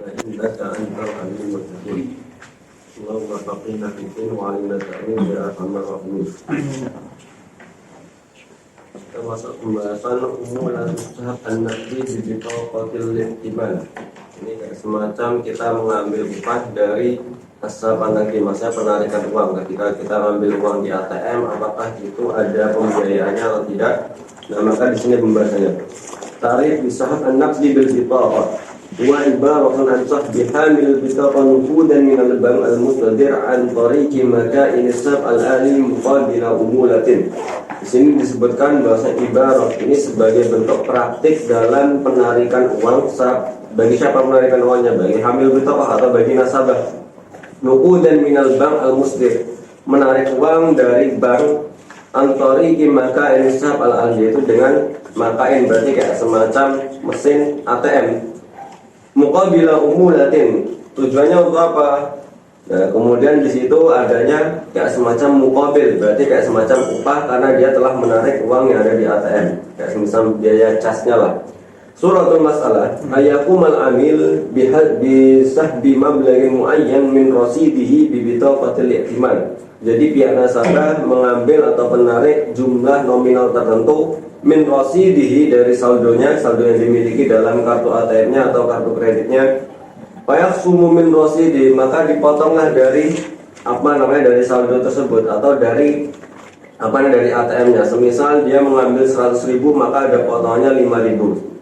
إنك أنت العليم الحكيم اللهم فقهنا في الدين وعلمنا التأويل يا أرحم الراحمين. Kita masuk pembahasan umum dan usaha an-naqdi bi bitaqatil ihtimal. Ini semacam kita mengambil upah dari asal penagih masa penarikan uang. Ketika kita mengambil uang di ATM, apakah itu ada pembiayaannya atau tidak? Nah, maka di sini pembahasannya. Tarif usaha an-naqdi bil bitaqah wa ibaratun an sahbi hamil bitaqah nuqudan min al-bank al-mustadir an tariqi makain sab al-ali muqabila umulatin. Di sini disebutkan bahasa ibarat ini sebagai bentuk praktik dalam penarikan uang. Bagi siapa penarikan uangnya? Bagi hamil bitaqah atau bagi nasabah. Nuqudan minal bank al-musdir, menarik uang dari bank antariqi makain sab al-ali, yaitu dengan makain, berarti kayak semacam mesin ATM. Muqabila umulatin, tujuannya untuk apa? Nah, kemudian di situ adanya kayak semacam muqabil, berarti kayak semacam upah karena dia telah menarik uang yang ada di ATM, kayak semacam biaya casnya lah. Suratul masalah ayakumal amil bisahbi mablaghin muayyan min rasidihi bi bitaqatil i'timal. Jadi pihak nasabah mengambil atau menarik jumlah nominal tertentu min rasidihi dari saldonya, saldo yang dimiliki dalam kartu ATM-nya atau kartu kreditnya. Fayaqsumu min rasidi, maka dipotonglah dari dari saldo tersebut atau dari dari ATM-nya. Semisal dia mengambil 100.000, maka ada potongannya 5.000.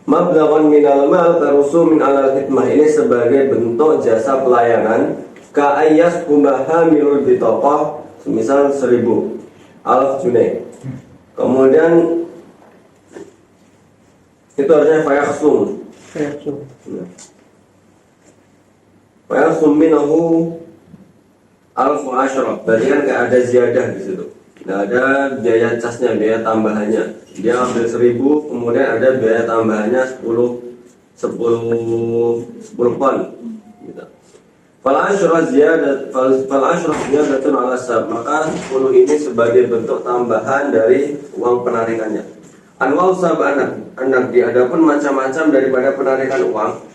Mablaghan minal mal tarusu min alal khidmah, ini sebagai bentuk jasa pelayanan. Ka ayyas kubaha milul bitaqah, semisal 1.000 alf junai. Kemudian itu harusnya fayaqsum. Fayaqsum minahu alfu asyara, berarti kan gak ada ziyadah di situ. Nah, ada biaya casnya, biaya tambahannya. Dia ambil 1.000, kemudian ada biaya tambahannya 10 pon gitu. Fal asyra ziyadatun ala sab, maka 10 ini sebagai bentuk tambahan dari uang penarikannya. Anwal sab anak di adapun macam-macam daripada penarikan uang.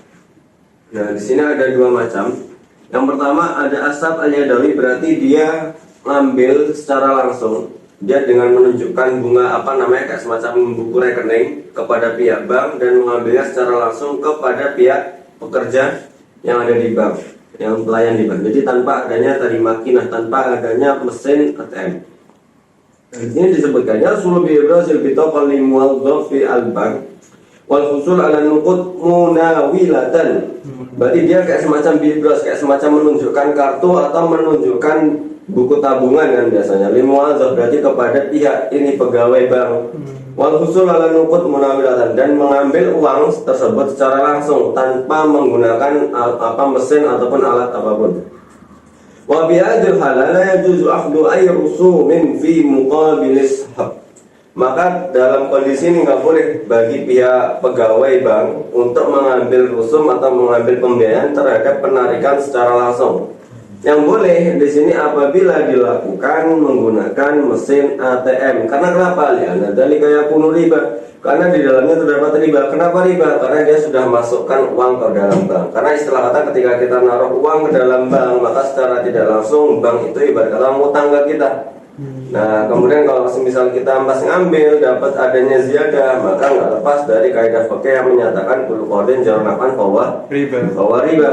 Nah, di sini ada dua macam. Yang pertama ada asab al-yadawi, berarti dia ngambil secara langsung. Dia dengan menunjukkan bunga kayak semacam buku rekening kepada pihak bank dan mengambilnya secara langsung kepada pihak pekerja yang ada di bank, yang pelayan di bank. Jadi tanpa adanya tadi makinah, tanpa adanya mesin ATM. Di sini disebutkannya sulu bi ibrasil bitaqal li muwadhdhafi al-bank wal husul ala nuqud munawilatan. Berarti dia kayak semacam bibros, kayak semacam menunjukkan kartu atau menunjukkan buku tabungan kan biasanya. Limuadzah berarti kepada pihak ini pegawai bank. Wal husul ala nuqud munawilatan, dan mengambil uang tersebut secara langsung tanpa menggunakan mesin ataupun alat apapun. Wa bi hadzal halal la yajuzu akhdhu ay rusumin fi muqabilis hab. Maka dalam kondisi ini nggak boleh bagi pihak pegawai bank untuk mengambil rusum atau mengambil pembiayaan terhadap penarikan secara langsung. Yang boleh di sini apabila dilakukan menggunakan mesin ATM. Karena kenapa? Lihat, dari kayak kuno riba. Karena di dalamnya terdapat riba. Kenapa riba? Karena dia sudah masukkan uang ke dalam bank. Karena istilah kata ketika kita naruh uang ke dalam bank, maka secara tidak langsung bank itu ibarat kata ngutang ke kita. Nah, kemudian kalau misal kita pas ngambil dapat adanya ziyadah, maka nggak lepas dari kaidah fikih yang menyatakan kullu qardin jarnakan bahwa riba.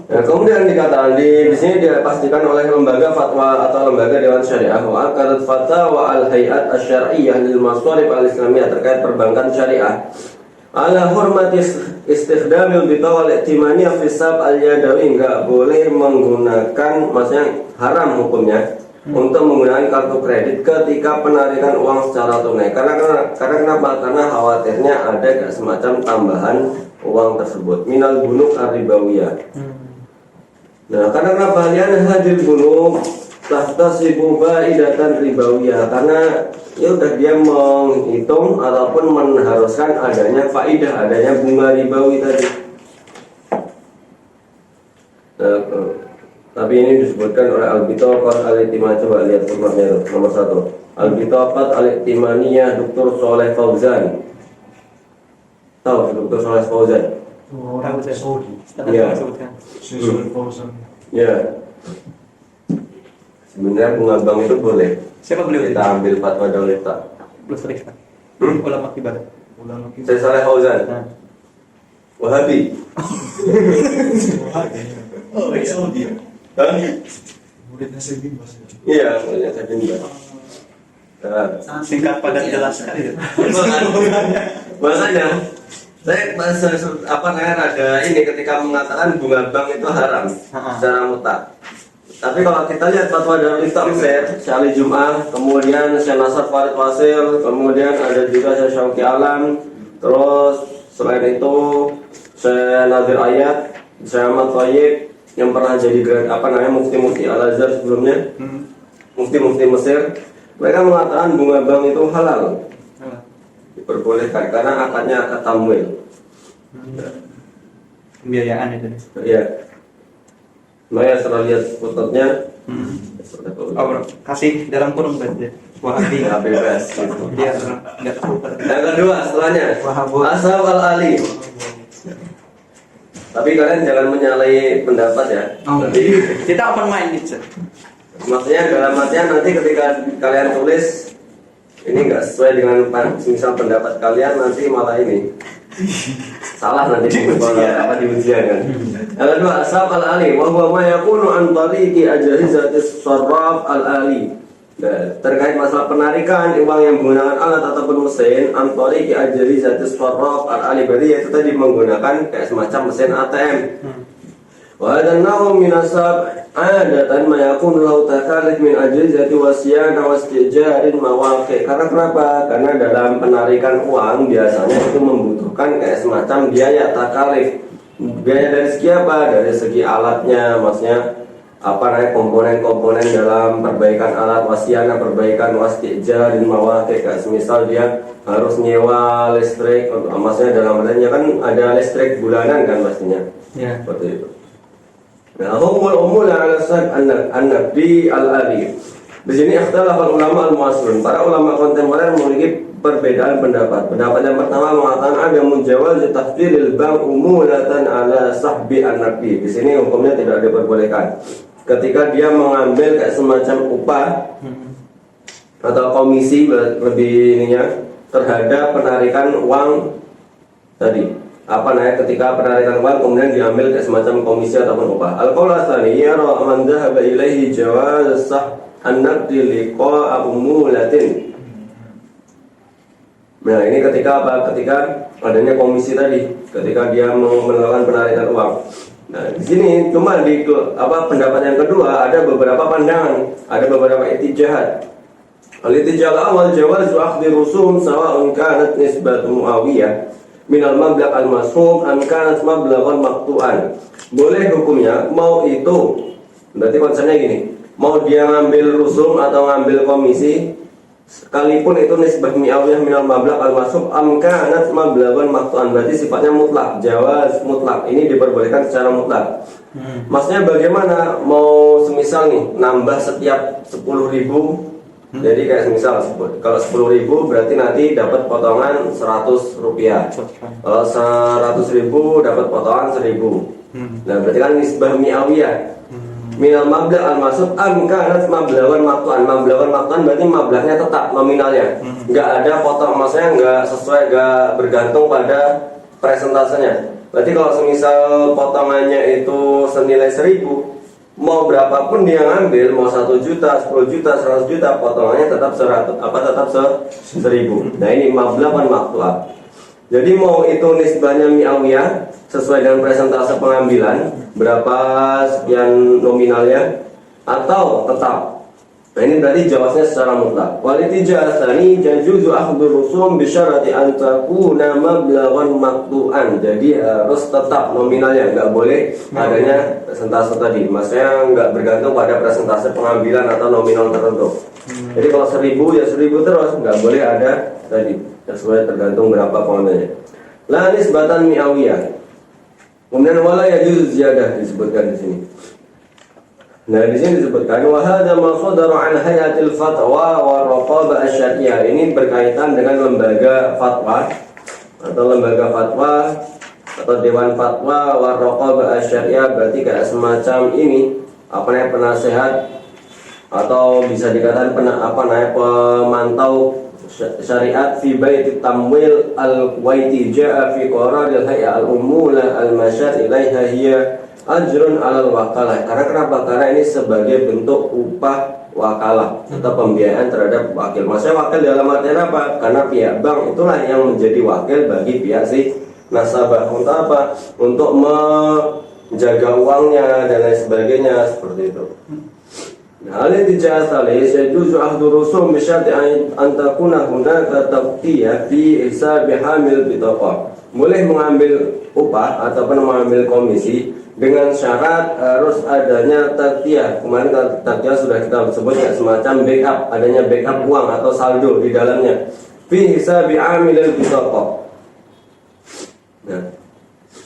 Nah, kemudian dikatakan di sini dipastikan oleh lembaga fatwa atau lembaga dewan syariah wa aqadat fatwa al-hay'at asy-syar'iyyah lil masarif al-islamiyah terkait perbankan syariah ala hormati istikhdamil bitawal i'timaniyah fi sab al-yadawi, enggak boleh menggunakan, maksudnya haram hukumnya untuk menggunakan kartu kredit ketika penarikan uang secara tunai. Karena kenapa? Karena khawatirnya ada semacam tambahan uang tersebut minal bunuk ar-ribawiyah. Nah, karena kenapa? Lian hadir bunuk tahtasibu faidatan ribawiyah, karena ya udah dia menghitung ataupun mengharuskan adanya faidah, adanya bunga ribawi tadi. Nah, tapi ini disebutkan oleh Al-Bitaqat Al-I'timaniyah. Coba lihat formatnya nomor 1. Al-Bitaqat Al-I'timaniyah Dr. Shaleh Fauzan. Tahu Dr. Shaleh Fauzan? orang Saudi. Iya. Sesuai Fauzan. Ya. Sebenarnya bunga bank itu boleh. Siapa beliau? Kita ambil fatwa Darul Ifta. Belum sering kan? Ulama kibar. Ulama kita. Saya Saleh Fauzan. Nah. Wahabi. Oh, Saudi. Hah? Muridnya saya Bimbas. Iya, muridnya saya Bimbas. Singkat padat jelas sekali. Bahasanya saya ada ini ketika mengatakan bunga bank itu haram secara mutlak. Tapi kalau kita lihat fatwa Darul Ifta Mesir, Syekh Jum'ah, kemudian Syekh Nasr Farid Wasil, kemudian ada juga Syekh Syauqi Alam, terus selain itu Syekh Nadir Ayat, Syekh Ahmad Thayyib yang pernah jadi mufti-mufti Al-Azhar sebelumnya, mufti-mufti Mesir, mereka mengatakan bunga bank itu halal, diperbolehkan karena akadnya akad tamwil. Pembiayaan itu. Iya. Maya setelah lihat fotonya, Oh, bro. Kasih dalam kurung berarti. Wahabi. ya bebas. Gitu. Dia enggak tahu. Yang kedua setelahnya, Ashab al-Ali. Tapi kalian jangan menyalahi pendapat ya. Nanti, Kita open minded, sir. maksudnya dalam artian nanti ketika kalian tulis ini nggak sesuai dengan misal pendapat kalian, nanti malah ini salah nanti di ujian kan. Yang kedua, Ashab al-Ali wa huwa ma yakunu an tariqi ajrizatis sarraf al-Ali. Nah, terkait masalah penarikan uang yang menggunakan alat ataupun mesin an tariqi ajrizatis sarraf al-Ali, berarti yaitu tadi menggunakan kayak semacam mesin ATM. Wa hadha an-naw'u min asab adatan ma yakunu lahu takalif min ajrizati wasyana wastijarin mawaqi. Karena kenapa? Karena dalam penarikan uang biasanya itu membutuhkan kayak semacam biaya takalif. Biaya dari segi apa? Dari segi alatnya, maksudnya komponen-komponen dalam perbaikan alat wasyana, perbaikan wastijarin mawaqi. Kayak semisal dia harus nyewa listrik, maksudnya dalam adanya kan ada listrik bulanan kan pastinya. Ya. Seperti itu. Nah, humul ala sad an-nabi al-ali. Di sini ikhtilaf ulama al-mu'asirun. Para ulama kontemporer memiliki perbedaan pendapat. Pendapat yang pertama mengatakan ada mujawaz tafdilil bank umulatan ala sahbi an-nabi. Di sini hukumnya tidak diperbolehkan. Ketika dia mengambil kayak semacam upah atau komisi lebih ininya terhadap penarikan uang tadi. Ketika penarikan uang kemudian diambil ke semacam komisi ataupun upah. Al-qaul tsani yara man dhahaba ilaihi jawaz sah an-naqdi liqa umulatin. Nah, ini ketika Ketika adanya komisi tadi, ketika dia melakukan penarikan uang. Nah, di sini cuma di pendapat yang kedua ada beberapa pandangan, ada beberapa itijahat. Al-itijal awal jawazu akhdhi rusum sawa'un kanat nisbatu Muawiyah minal mablaq al-mas'hum an kanat mablaghan maqtu'an. Boleh hukumnya mau itu, berarti konsepnya gini, mau dia ngambil rusum atau ngambil komisi sekalipun itu nisbah mi'awiyah minal mablaq al-mas'hum am kanat mablaghan maqtu'an, berarti sifatnya mutlak, jawaz mutlak, ini diperbolehkan secara mutlak. Maksudnya bagaimana? Mau semisal nih nambah setiap 10.000. Jadi kayak misal kalau 10.000 berarti nanti dapat potongan 100 rupiah. Kalau 100.000 dapat potongan 1.000. Nah berarti kan nisbah mi'awiyah. Minal mablaq al-mas'hum am kanat mablaghan maqtu'an. Mablaghan maqtu'an berarti mablagnya tetap nominalnya. Enggak ada potong, maksudnya enggak sesuai, enggak bergantung pada presentasenya. Berarti kalau semisal potongannya itu senilai 1.000, mau berapapun dia ngambil, mau 1 juta, 10 juta, 100 juta, potongannya tetap 1.000. Nah ini mablaghan maqtu'ah. Jadi mau itu nisbahnya mi'awiyah sesuai dengan presentase pengambilan, berapa sekian nominalnya, atau tetap. Nah ini berarti jawabnya secara mutlak. Walitijaz tsani yajuzu akhdhu rusum bi syarati an takuna mablaghan maqtu'an. Jadi harus tetap nominalnya, enggak boleh adanya presentase tadi. Maksudnya enggak bergantung pada presentase pengambilan atau nominal tertentu. Jadi kalau 1.000 ya 1.000 terus, enggak boleh ada tadi. Sesuai tergantung berapa pengambilannya. La nisbatan mi'awiyah. Kemudian wala yajuzu ziyadah disebutkan di sini. Nah di sini disebutkan wa hadza ma sadara an hayatil fatwa wa raqabah asy-syariah. Ini berkaitan dengan lembaga fatwa atau lembaga fatwa atau Dewan Fatwa Warraqabah Syariah, berarti kayak semacam ini penasehat atau bisa dikatakan pemantau syariat fi bait tamwil al-Kuwaiti jaa fi qarar al-hay'a al-umula al-masyar ilaiha hiya ajrun 'alal wakalah. Karena kenapa? Karena ini sebagai bentuk upah wakalah atau pembiayaan terhadap wakil. Maksudnya wakil dalam artian apa? Karena pihak bank itulah yang menjadi wakil bagi pihak si nasabah. Untuk apa? Untuk menjaga uangnya dan lain sebagainya, seperti itu. Nah, hal yang dijahas tadi, yajuzu akhdhu rusum bi syarti an takuna hunaka taqtiyah fi hisab hamil bitaqah. Boleh mengambil upah ataupun mengambil komisi dengan syarat harus adanya taqtiyah. Kemarin taqtiyah sudah kita sebut ya, semacam backup, adanya backup uang atau saldo di dalamnya. Fi hisab hamil bitaqah. Nah,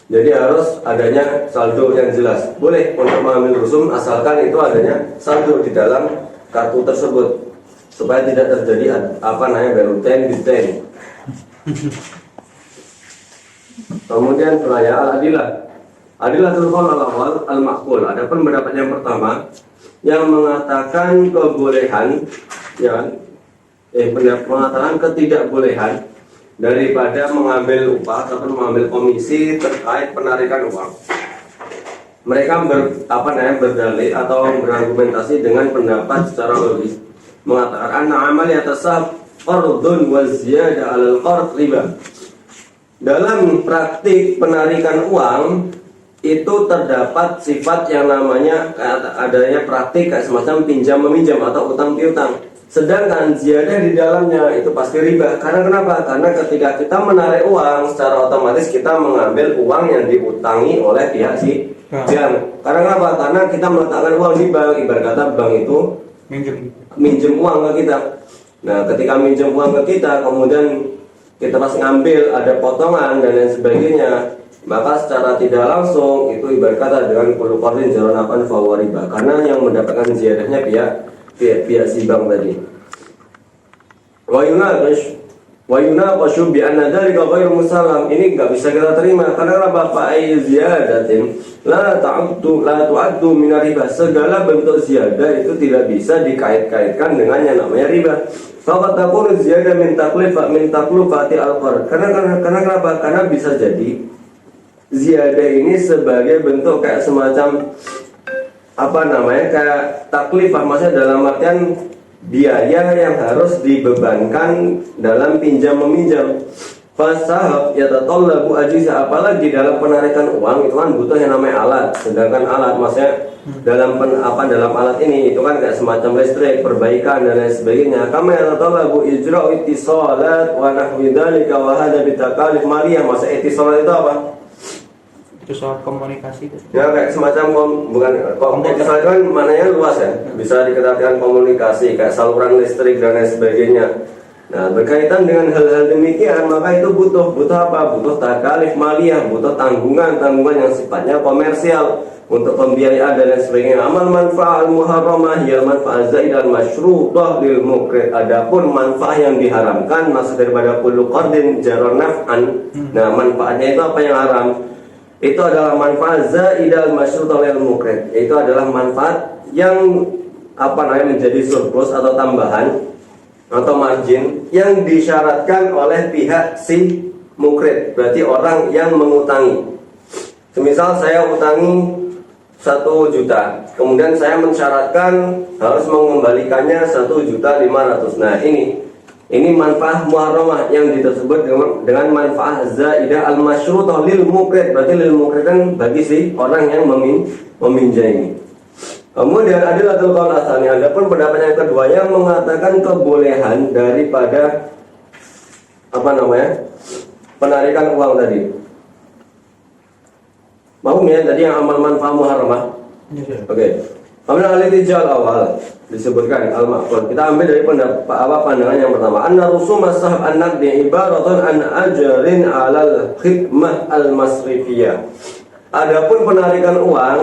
jadi harus adanya saldo yang jelas. Boleh untuk mengambil rusum asalkan itu adanya saldo di dalam kartu tersebut supaya tidak terjadi baru ten di ten. Kemudian perayaan adilatul qaul al-awwal al-maqbul. Adapun pendapat yang pertama yang mengatakan kebolehan mengatakan ketidakbolehan daripada mengambil upah ataupun mengambil komisi terkait penarikan uang. Mereka berdalih atau berargumentasi dengan pendapat secara logis mengatakan anna amal yatasab qardun wa ziyada 'alal qard riba. Dalam praktik penarikan uang itu terdapat sifat yang namanya adanya praktik kayak semacam pinjam meminjam atau utang piutang. Sedangkan ziyadah di dalamnya itu pasti riba. Karena kenapa? Karena ketika kita menarik uang, secara otomatis kita mengambil uang yang diutangi oleh pihak si bank. Karena kenapa? Karena kita meletakkan uang di bank. Ibarat kata bank itu minjem uang ke kita. Nah, ketika minjem uang ke kita, kemudian kita pas ngambil ada potongan dan lain sebagainya, maka secara tidak langsung itu ibarat kata dengan kullu qardin jaran fahuwa riba. Karena yang mendapatkan ziyadahnya pihak si bank tadi. Wa yunaqashu bi anna dzalika ghairu musallam. Ini enggak bisa kita terima karena bapak ziyadatin la tu'addu min riba. Segala bentuk ziyadah itu tidak bisa dikait-kaitkan dengan yang namanya riba. Faqad takunu ziyadah min taklifati al-qard. Karena kenapa? Karena bisa jadi ziyadah ini sebagai bentuk kayak semacam kayak taklifah, maksudnya dalam artian biaya yang harus dibebankan dalam pinjam meminjam. Fasahab yatatallabu ajiza, apalagi dalam penarikan uang itu kan butuh yang namanya alat. Sedangkan alat maksudnya dalam alat ini itu kan kayak semacam listrik, perbaikan dan lain sebagainya. Kama yatatallabu ijra'u ittisalat wa nahwi dzalika wa hadha bitakalif maliyah. Masa ittisalat itu apa? Itu soal komunikasi. Ya kayak semacam komunikasi kan maknanya luas ya. Bisa dikatakan komunikasi kayak saluran listrik dan lain sebagainya. Nah, berkaitan dengan hal-hal demikian, maka itu butuh apa? Butuh takalif maliyah, butuh tanggungan yang sifatnya komersial untuk pembiayaan dan lain sebagainya. Amal manfaat muharramah ya manfaat zaidah masyruutah lil muqrid. Adapun manfaat yang diharamkan maksud daripada kullu qardin jaran naf'an. Nah, manfaatnya itu apa yang haram? Itu adalah manfaat zaidah masyruutah lil muqrid. Itu adalah manfaat yang menjadi surplus atau tambahan atau margin yang disyaratkan oleh pihak si mukrid, berarti orang yang mengutangi. Semisal saya utangi 1 juta, kemudian saya mensyaratkan harus mengembalikannya 1.500.000. Nah, ini manfaat muharramah yang disebut dengan manfaat zaidah al-masyruutah lil mukrid. Berarti lil mukrid kan bagi si orang yang meminjam ini. Kemudian adilatul qaul asani, adapun pendapat yang kedua yang mengatakan kebolehan daripada penarikan uang tadi. Mau ya tadi yang amal manfaat muharramah. Oke. Kemudian al-tijal awal disebutkan al-maqbul. Kita ambil dari pandangan yang pertama. Anna rusum as-sahab an-naqdi ibaratun an ajrin 'alal khidmah al-masrifiyah. Adapun penarikan uang,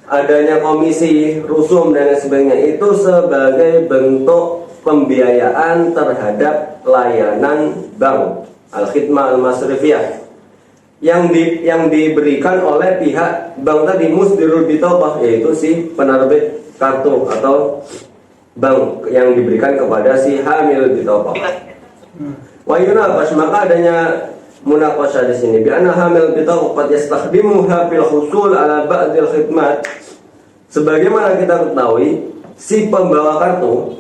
adanya komisi, rusum dan lain sebagainya itu sebagai bentuk pembiayaan terhadap layanan bank al-khidmah al-masrifiyah. yang diberikan oleh pihak bank tadi musdirul bitaqah, yaitu si penerbit kartu atau bank yang diberikan kepada si hamil bitaqah. Wa yunafash, maka adanya munaqashah di sini bi anna hamil bitaqah qad yastakhdimuha fil husul ala ba'dil khidmat. Sebagaimana kita ketahui, si pembawa kartu,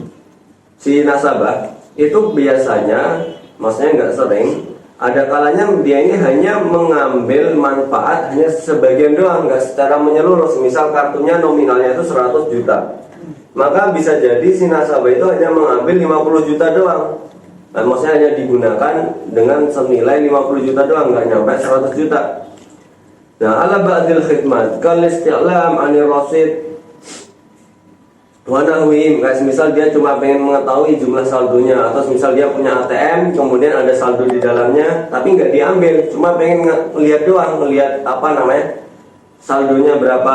si nasabah itu biasanya, maksudnya nggak sering, ada kalanya dia ini hanya mengambil manfaat hanya sebagian doang, nggak secara menyeluruh. Misal kartunya nominalnya itu 100 juta, maka bisa jadi si nasabah itu hanya mengambil 50 juta doang. Nah, maksudnya hanya digunakan dengan senilai 50 juta doang, nggak nyampe 100 juta. Nah, ala ba'dil khidmat kal isti'lam anir rasid wa nahwihim, kayak misal dia cuma pengen mengetahui jumlah saldonya, atau misal dia punya ATM kemudian ada saldo di dalamnya tapi nggak diambil, cuma pengen lihat doang, lihat apa namanya saldonya berapa.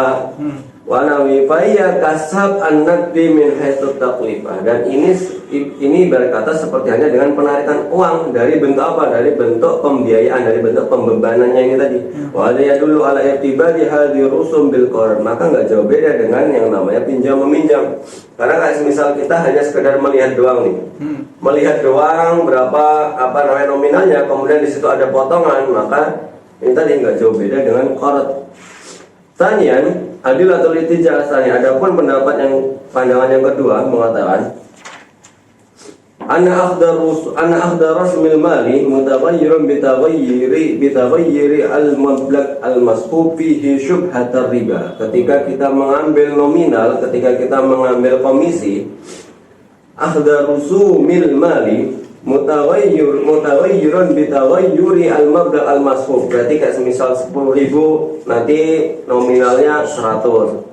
Wa nahwi fa iya kasab an-naqdi min haitsu taqlifah, dan ini berkata seperti hanya dengan penarikan uang dari bentuk apa? Dari bentuk pembiayaan, dari bentuk pembebanannya ini tadi. Wa ada dulu ala i'tibari hadhi rusum bil qard, maka nggak jauh beda dengan yang namanya pinjam meminjam. Karena kayak misal kita hanya sekedar melihat doang nih, melihat doang berapa apa namanya nominalnya, kemudian di situ ada potongan, maka ini tadi nggak jauh beda dengan qard. Tanian adilatul itijah asani, adapun pendapat yang pandangan yang kedua mengatakan Ana akhdar rasmil mali mutaghayyirun bitaghayyiri al-mablagh al-masbub fihi syubhat riba. Ketika kita mengambil nominal, ketika kita mengambil komisi, akhdar rusumil mali mutaghayyirun bitaghayyuri al-mablagh al-masbub. Berarti kayak semisal 10.000 nanti nominalnya 100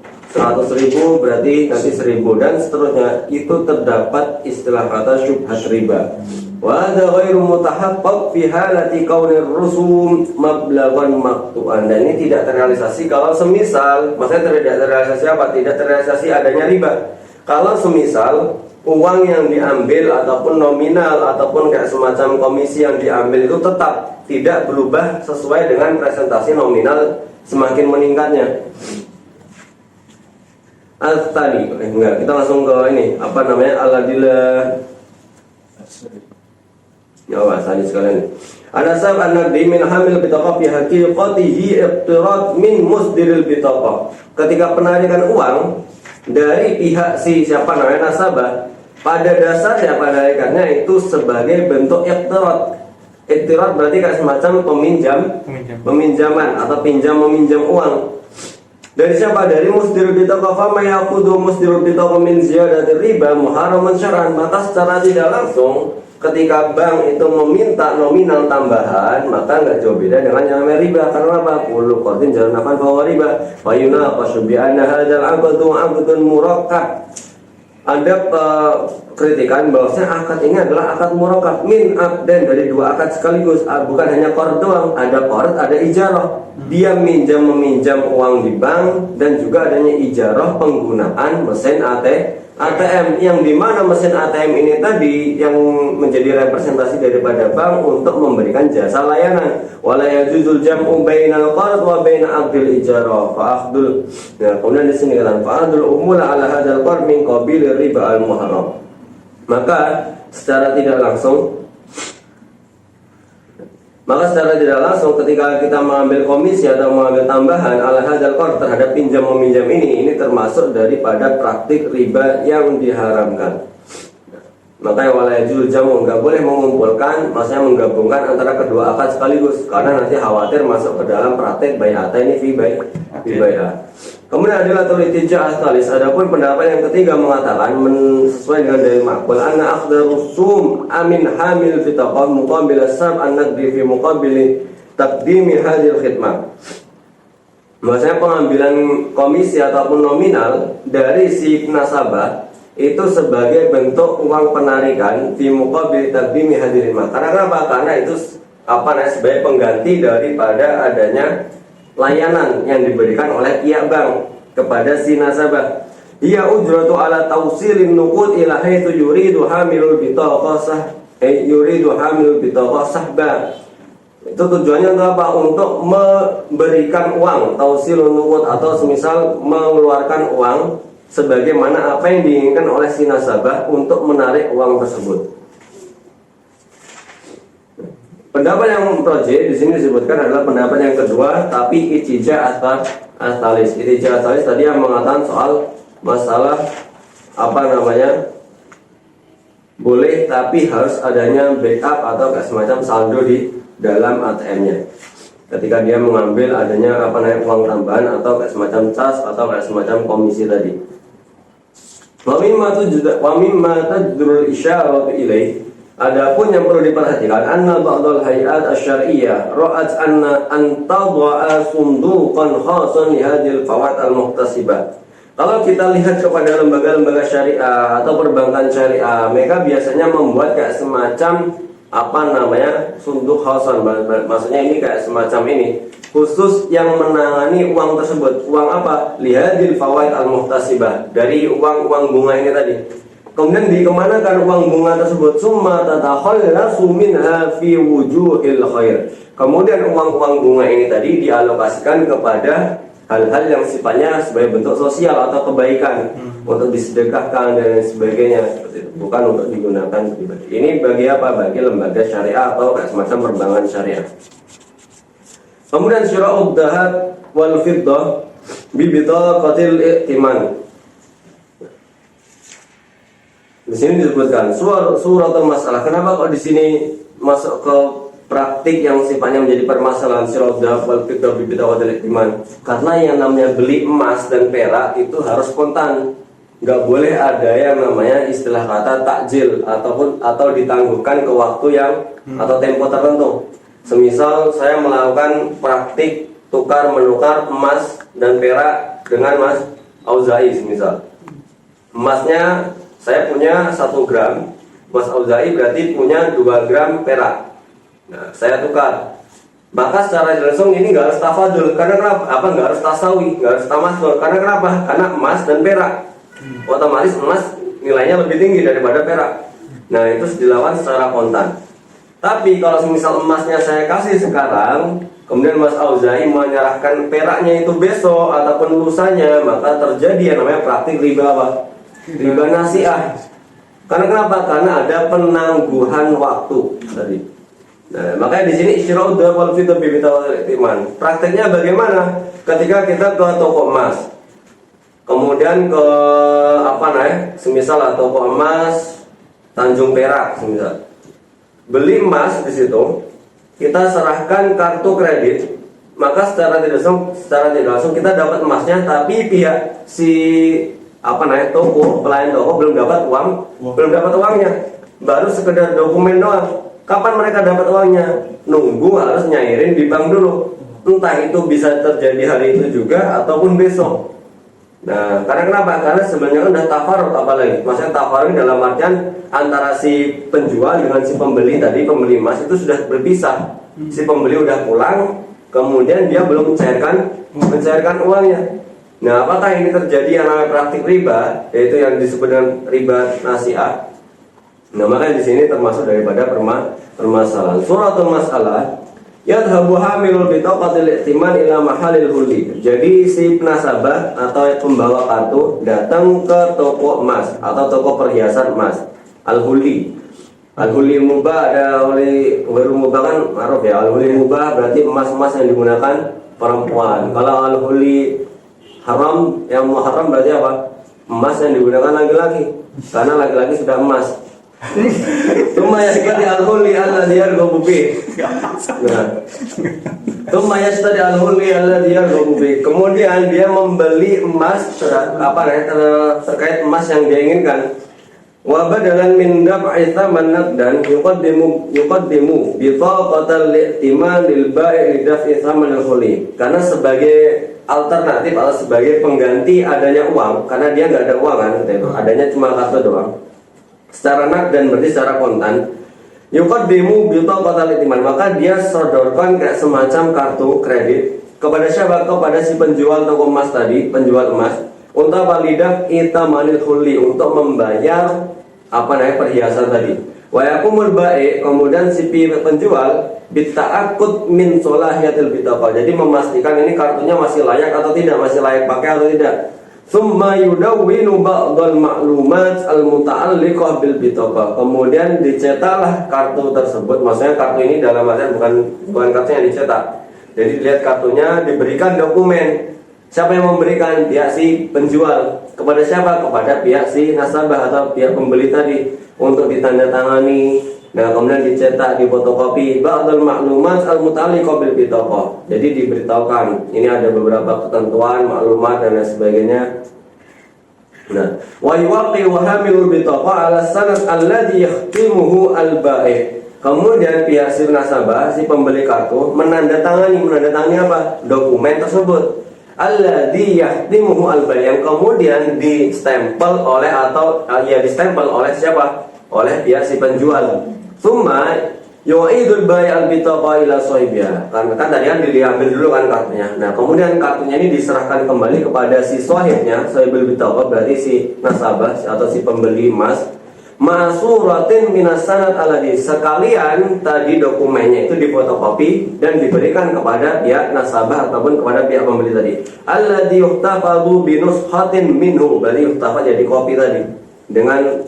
ribu berarti nanti 1.000 dan seterusnya. Itu terdapat istilah kata syubhat riba. Wa hadza ghairu mutahaqqaq fi halati kaunir rusum mablaghan maqtu'an, dan ini tidak terrealisasi kalau semisal, maksudnya tidak terrealisasi apa? Tidak terrealisasi adanya riba kalau semisal uang yang diambil ataupun nominal ataupun kayak semacam komisi yang diambil itu tetap tidak berubah sesuai dengan presentasi nominal semakin meningkatnya. Tadi enggak, kita langsung ke ini apa namanya al-adillah. Ya Allah, tadi sekalian. Anasab an-naqdi min hamil bitaqah fi haqiqatihi iqtirat min musdiril bitaqah. Ketika penarikan uang dari pihak si siapa namanya nasabah, pada dasarnya penarikannya itu sebagai bentuk iqtirat. Iqtirat berarti kayak semacam peminjaman atau pinjam meminjam uang. Dari siapa? Dari musdirul bitaqah. Fa may yaqudu musdirul bitaqah min ziyadati riba muharraman syar'an. Maka secara tidak langsung ketika bank itu meminta nominal tambahan, maka nggak jauh beda dengan yang namanya riba. Karena apa? Kullu qardin jarnafan fa huwa riba. Wa yunaqashu bi anna hadzal 'aqdu 'aqdun murakkab. Ada kritikan bahwasanya akad ini adalah akad murakkab min aqdan, dari dua akad sekaligus. Bukan hanya qard doang, ada qard, ada ijarah. Dia meminjam uang di bank, dan juga adanya ijarah penggunaan mesin ATM, yang dimana mesin ATM ini tadi yang menjadi representasi daripada bank untuk memberikan jasa layanan. Wala yajuzul jam'u bainal qard wa bain aqdil ijarah fa akhdul. Nah, kemudian di sini kata fa akhdul umula ala hadzal qard min qabil riba al muharram. Maka secara tidak langsung ketika kita mengambil komisi atau mengambil tambahan ala hadzal qard terhadap pinjam meminjam ini termasuk daripada praktik riba yang diharamkan. Maka wala yajuz jamu, enggak boleh mengumpulkan, maksudnya menggabungkan antara kedua akad sekaligus, karena nanti khawatir masuk ke dalam praktik bai'ata ini fi bai'ah. Kemudian adalah tulitijah astalis. Adapun pendapat yang ketiga mengatakan sesuai dengan dalil maqbul anna akhdar rusum amin hamil fi taqam muqabil as-sab an-naqdi fi muqabil taqdimi hadhil khidmah. Maksudnya pengambilan komisi ataupun nominal dari si nasabah itu sebagai bentuk uang penarikan fi muqabil taqdimi hadhil khidmah. Karena apa? Karena itu sebagai pengganti daripada adanya layanan yang diberikan oleh pihak bank kepada si nasabah. Ia ujratu ala tausilin nuqud ila haitsu yuridu hamilul bitaqah sahba. Itu tujuannya untuk apa? Untuk memberikan uang, tausilun nuqud, atau semisal mengeluarkan uang sebagaimana apa yang diinginkan oleh si nasabah untuk menarik uang tersebut. Pendapat yang roji di sini disebutkan adalah pendapat yang kedua, tapi ijtihad astalis. Ijtihad astalis tadi yang mengatakan soal masalah apa namanya, boleh tapi harus adanya backup atau kayak semacam saldo di dalam ATM-nya. Ketika dia mengambil adanya apa namanya uang tambahan atau kayak semacam cas atau kayak semacam komisi tadi. Wa mimma tajdurul isyaratu ilaih. Adapun yang perlu diperhatikan, anna ba'dal hay'at asy-syar'iyyah ra'at anna an tadwa'a sunduqan khasan li hadhil fawat al-muhtasibah. Kalau kita lihat kepada lembaga-lembaga syariah atau perbankan syariah, mereka biasanya membuat kayak semacam apa namanya sunduk khasan, maksudnya ini kayak semacam ini khusus yang menangani uang tersebut. Uang apa? Li hadhil fawat al-muhtasibah, dari uang-uang bunga ini tadi. Kemudian dikemanakan uang bunga tersebut? Summa tatakhallasu minha fi wujuhil khair. Kemudian uang-uang bunga ini tadi dialokasikan kepada hal-hal yang sifatnya sebagai bentuk sosial atau kebaikan, untuk disedekahkan dan sebagainya, seperti itu. Bukan untuk digunakan pribadi. Ini bagi apa? Bagi lembaga syariah atau semacam perbankan syariah. Kemudian syira'ud dhahab wal fiddah bi bitaqatil i'timan. Di sini disebutkan suratul masalah. Kenapa kok di sini masuk ke praktik yang sifatnya menjadi permasalahan syira'ud dhahab wal fiddah bi bitaqatil i'timan? Karena yang namanya beli emas dan perak itu harus spontan. Nggak boleh ada yang namanya istilah kata takjil atau ditangguhkan ke waktu yang atau tempo tertentu. Semisal saya melakukan praktik tukar menukar emas dan perak dengan Mas Auza'i, semisal emasnya saya punya 1 gram, Mas Auza'i berarti punya 2 gram perak. Nah, saya tukar. Maka secara langsung ini nggak harus tafadul. Karena kenapa? Nggak harus tasawi, nggak harus tamassul. Karena kenapa? Karena emas dan perak. Otomatis emas nilainya lebih tinggi daripada perak. Nah, itu dilawan secara kontan. Tapi kalau misal emasnya saya kasih sekarang, kemudian Mas Auza'i menyerahkan peraknya itu besok ataupun lusanya, maka terjadi yang namanya praktik riba apa? Riba nasi'ah. Karena kenapa? Karena ada penangguhan waktu tadi. Nah, makanya di sini isyira'ud dhahab wal fiddah bi bitaqatil i'timan. Prakteknya bagaimana? Ketika kita ke toko emas, kemudian ke apa namanya? Semisal toko emas Tanjung Perak, semisal. Beli emas di situ, kita serahkan kartu kredit, maka secara tidak langsung kita dapat emasnya, tapi pihak si apa namanya toko, pelayan toko belum dapat uangnya, baru sekedar dokumen doang. Kapan mereka dapat uangnya? Nunggu, harus nyairin di bank dulu. Entah itu bisa terjadi hari itu juga ataupun besok. Nah, karena kenapa? Karena sebenarnya udah tafarud, apalagi maksudnya tafarud dalam artian antara si penjual dengan si pembeli tadi, pembeli emas itu sudah berpisah. Si pembeli udah pulang, kemudian dia belum mencairkan uangnya. Nah, apakah ini terjadi yang namanya praktik riba, yaitu yang disebut dengan riba nasi'ah? Nah, makanya di sini termasuk daripada permasalahan. Suratul masalah, yadhabu hamilul bitaqatil i'timan ila mahalil huli. Jadi si nasabah atau pembawa kartu datang ke toko emas atau toko perhiasan emas, al-huli. Al-huli mubah, ada huli baru mubah kan ma'ruf ya. Al-huli mubah berarti emas-emas yang digunakan perempuan. Kalau al-huli haram, yang muharram berarti apa? Emas yang digunakan laki-laki, karena laki-laki sudah emas. Tuma yashtari al-huli alladhi yarghabu bih. Tuma yashtari al-huli alladhi yarghabu bih. Kemudian dia membeli emas terkait emas yang dia inginkan. Wa badalan min dab'i thaman dan yuqaddimu bitaqatal i'timan lil ba'i li daf'i thaman al-huli. Karena sebagai alternatif atau sebagai pengganti adanya uang, karena dia nggak ada uang kan, adanya cuma kartu doang. Secara dan berarti secara kontan, yuqaddimu bitaqatal i'timan, maka dia sodorkan kayak semacam kartu kredit kepada siapa? Kepada si penjual toko emas tadi, penjual emas, untuk walidah itamanil huli, untuk membayar apa namanya perhiasan tadi. Wa yakumul bai', kemudian si penjual bita'aqqud min solahiyatil bitaqah. Jadi memastikan ini kartunya masih layak atau tidak, masih layak pakai atau tidak. Summa yudawwinu ba'dal ma'lumat al-muta'alliqah bil bitaqah. Kemudian dicetaklah kartu tersebut. Maksudnya kartu ini dalam artian bukan kartunya yang dicetak. Jadi dilihat kartunya, diberikan dokumen. Siapa yang memberikan? Pihak si penjual. Kepada siapa? Kepada pihak si nasabah atau pihak pembeli tadi untuk ditandatangani. Nah, kemudian dicetak, difotokopi ba'dal maklumat al-muta'alliqah bil bitaqah. Jadi diberitahukan ini ada beberapa ketentuan, maklumat dan lain sebagainya. Nah, wa yuwaqi wa hamilul bitaqah 'ala sanad alladhi yahtimuhu al-bai'. Kemudian pihak si nasabah, si pembeli kartu menandatangani apa? Dokumen tersebut. Alladzi yahtimuhu al-bai', yang kemudian distempel oleh distempel oleh siapa? Oleh pihak si penjual. Tsumma yu'idul bai' al-bitaqah ila sahibiha. Karena kan tadi kan diambil dulu kan kartunya. Nah, kemudian kartunya ini diserahkan kembali kepada si sahibnya, sahibul bitaqah, berarti si nasabah atau si pembeli emas. Ma'suratin minas sanad alladzi, sekalian tadi dokumennya itu difotokopi dan diberikan kepada pihak nasabah ataupun kepada pihak pembeli tadi. Alladzi yuhtafadhu bi nuskhatin minhu, berarti yuhtafa jadi kopi tadi dengan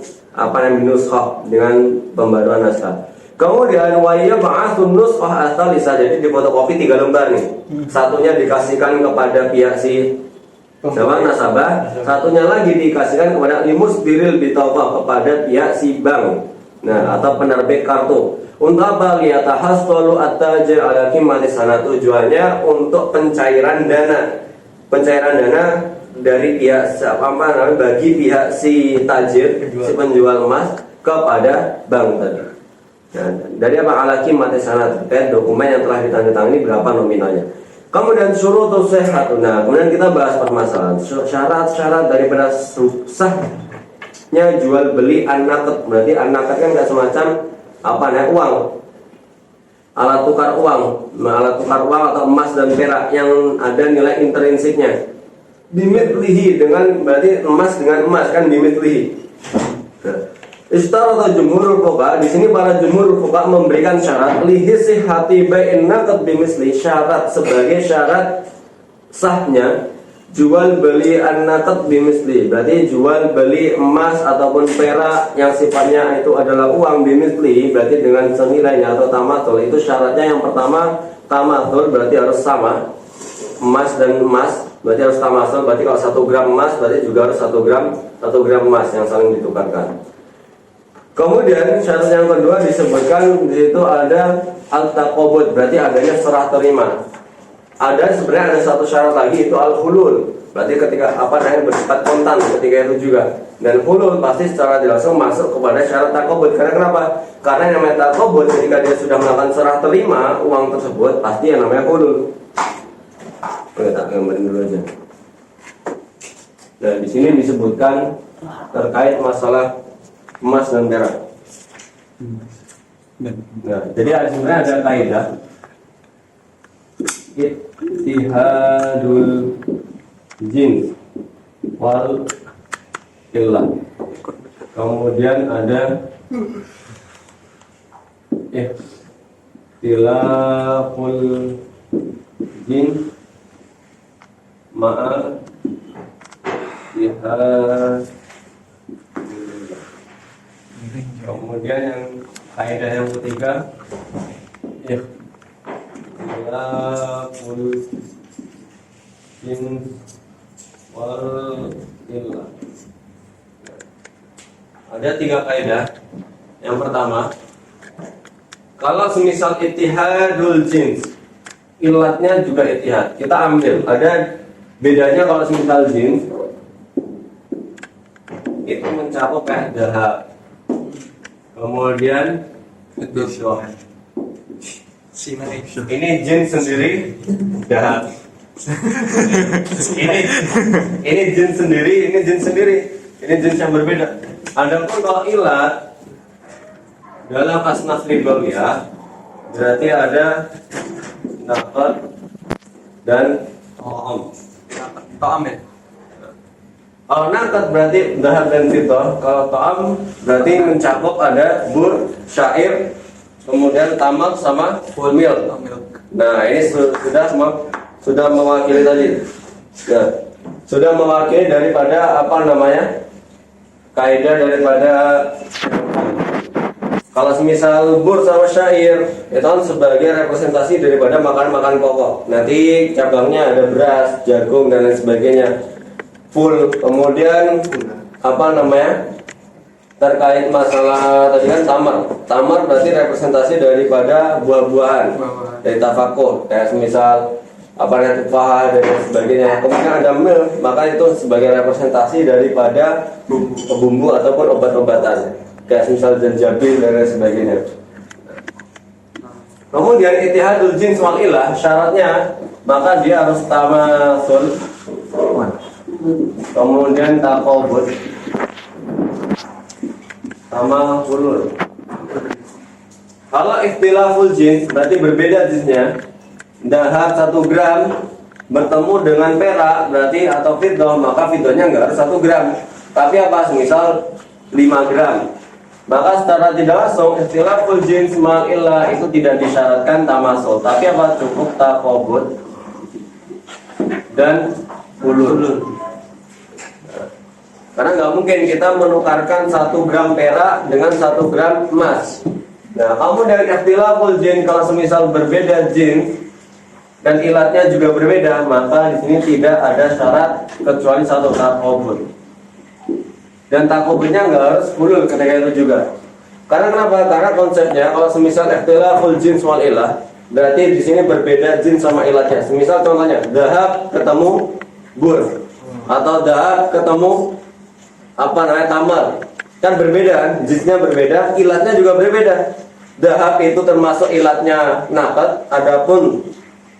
nuskah, dengan pembaruan naskah. Kemudian wa yab'atsun nuskhah ats-tsalitsah, jadi difotokopi 3 lembar nih. Satunya dikasihkan kepada pihak si nasabah, satunya lagi dikasihkan kepada limusdiril bitaqah, kepada pihak si bank, nah atau penerbit kartu. Untuk apa? Liyatahassalu at-tajir ala qimmati sanad, tujuannya untuk pencairan dana dari pihak bagi pihak si tajir, si penjual emas kepada bank tadi. Nah, dari apa? Ala qimmati sanad, terkait dokumen yang telah ditandatangani berapa nominalnya. Kemudian syurutus sihhat. Nah, kemudian kita bahas permasalahan syarat-syarat daripada sahnya jual beli an-naqd. Berarti an-naqd kan enggak semacam uang. Alat tukar uang. Nah, alat tukar uang atau emas dan perak yang ada nilai intrinsiknya. Bimithlihi, dengan berarti emas dengan emas kan bimithlihi. Nah, Istarata jumhurul fuqaha, di sini para jumhur fuqaha memberikan syarat lihi sihhati bai'in naqd bimisli, syarat sebagai syarat sahnya jual beli an-naqd bimisli, berarti jual beli emas ataupun perak yang sifatnya itu adalah uang bimisli, berarti dengan senilainya atau tamatul. Itu syaratnya yang pertama tamatul, berarti harus sama, emas dan emas berarti harus tamatul, berarti kalau 1 gram emas berarti juga harus 1 gram emas yang saling ditukarkan. Kemudian syarat yang kedua disebutkan di situ ada al-taqabud, berarti adanya serah terima. Sebenarnya ada satu syarat lagi, itu al-hulul, berarti ketika bersifat kontan ketika itu juga. Dan hulul pasti secara langsung masuk kepada syarat taqabud. Karena kenapa? Karena yang namanya taqabud ketika dia sudah melakukan serah terima uang tersebut pasti yang namanya hulul. Oke, tak gambarin dulu aja. Nah, di sini disebutkan terkait masalah emas dan perak. Nah, jadi sebenarnya ada kaidah ittihadul jins wal illah. Kemudian ada ikhtilaful jins ma'al ittihad. Kemudian yang kaidah yang ketiga ikhtilaful jins wal illah. Ada 3 kaidah. Yang pertama, kalau semisal ittihadul jins, ilatnya juga ittihad, kita ambil. Ada bedanya kalau semisal jins itu mencakup dahab. Kemudian ini jins sendiri dahab. ini jins sendiri, ini jins sendiri. Ini jins yang berbeda. Adapun kalau ilat dalam asnaf ribawiyah berarti ada naqd dan ta'am. Ta'am ya? Kalau nakat berarti dahab dan fiddah. Kalau ta'am berarti mencakup ada bur, syair, kemudian tamak sama mil. Nah, ini sudah mewakili tadi. Nah, sudah mewakili daripada apa namanya? Kaidah daripada kalau semisal bur sama syair itu kan sebagai representasi daripada makan-makan pokok. Nanti cabangnya ada beras, jagung dan lain sebagainya. Full. Kemudian apa namanya? Terkait masalah tadi kan tamar. Tamar berarti representasi daripada buah-buahan. Dari tafakur. Kayak semisal apa namanya tufah dan lain sebagainya. Kemudian ada mil, maka itu sebagai representasi daripada bumbu ataupun obat-obatan. Kayak misal zanjabil dan lain sebagainya. Kemudian ittihadul jins wal ilah syaratnya maka dia harus tamasul, kemudian taqabud, sama hulul. Kalau ikhtilaful jins berarti berbeda jinsnya. Dahab 1 gram bertemu dengan perak berarti atau fiddah, maka fiddahnya enggak harus 1 gram. Tapi apa? Misal 5 gram. Maka secara tidak langsung ikhtilaful jins mal illah itu tidak disyaratkan tamasul, tapi apa? Cukup taqabud dan hulul. Karena nggak mungkin kita menukarkan 1 gram perak dengan 1 gram emas. Nah, kamu dari ikhtilaful jins kalau semisal berbeda jins dan ilatnya juga berbeda, maka di sini tidak ada syarat kecuali 1 taqabud. Dan takobnya nggak harus hulul ketika itu juga. Karena kenapa? Karena konsepnya kalau semisal ikhtilaful jins wal ilah berarti di sini berbeda jins sama ilatnya. Semisal contohnya dahab ketemu bur atau dahab ketemu apa namanya tamar, kan berbeda kan? Jinsnya berbeda, ilatnya juga berbeda. Dahab itu termasuk ilatnya nakat, adapun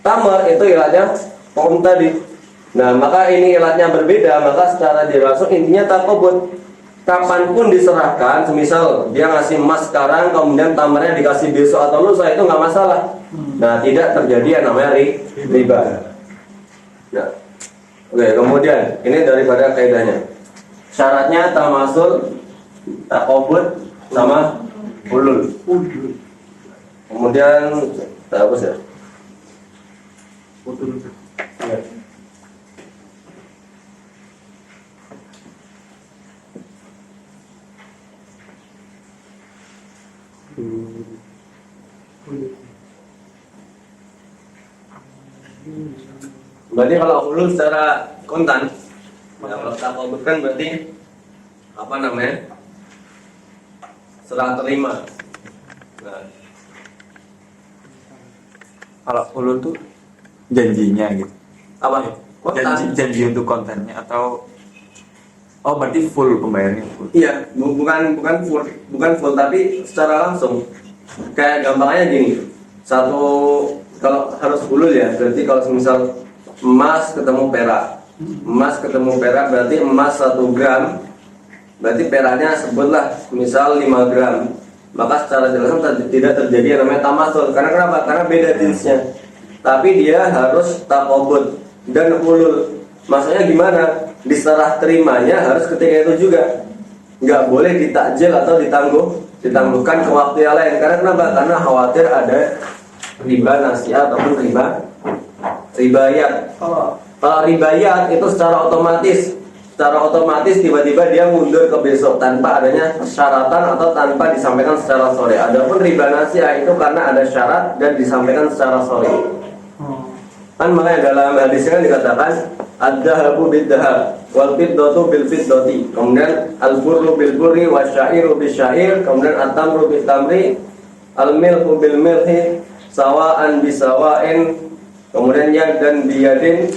tamar itu ilatnya pohon tadi. Nah, maka ini ilatnya berbeda, maka secara langsung intinya takobut. Kapanpun diserahkan, semisal dia ngasih emas sekarang, kemudian tamarnya dikasih besok atau lusa, itu nggak masalah. Nah, tidak terjadi yang namanya riba. Nah, oke, kemudian ini daripada kaidahnya. Syaratnya tamasul, takobut, sama hulul. Kemudian tak hapus ya. Ya. Berarti kalau hulul secara kontan, nah, kalau takobut kan berarti apa namanya? Serah terima. Nah, Kalau hulul tuh janjinya gitu. apa? Janji untuk kontennya atau berarti full pembayarannya full. Iya, bukan full tapi secara langsung. Kayak gampangnya gini. Satu kalau harus hulul ya, berarti kalau misal emas ketemu perak. Emas ketemu perak berarti emas 1 gram. Berarti peraknya sebutlah misal 5 gram. Maka secara langsung tidak terjadi yang namanya tamasul. Karena kenapa? Karena beda jenisnya. Tapi dia harus taqabud dan hulul. Maksudnya gimana? Diserah terimanya harus ketika itu juga. Nggak boleh ditakjil atau ditangguhkan ke waktu yang lain. Karena kenapa? Karena khawatir ada riba nasiah ataupun ribayat. Kalau ribayat itu secara otomatis tiba-tiba dia mundur ke besok tanpa adanya syaratan atau tanpa disampaikan secara sore. Adapun riba nasiah itu karena ada syarat dan disampaikan secara sore. Kan makanya dalam hadisnya kan dikatakan ad-dahabu bid-dahab wal fiddatu bil fiddati, kemudian al-burru bil burri wasyairu bis syair, kemudian at-tamru bil tamri, al-milhu bil milhi sawaan bisawain, kemudian yad dan biyadin,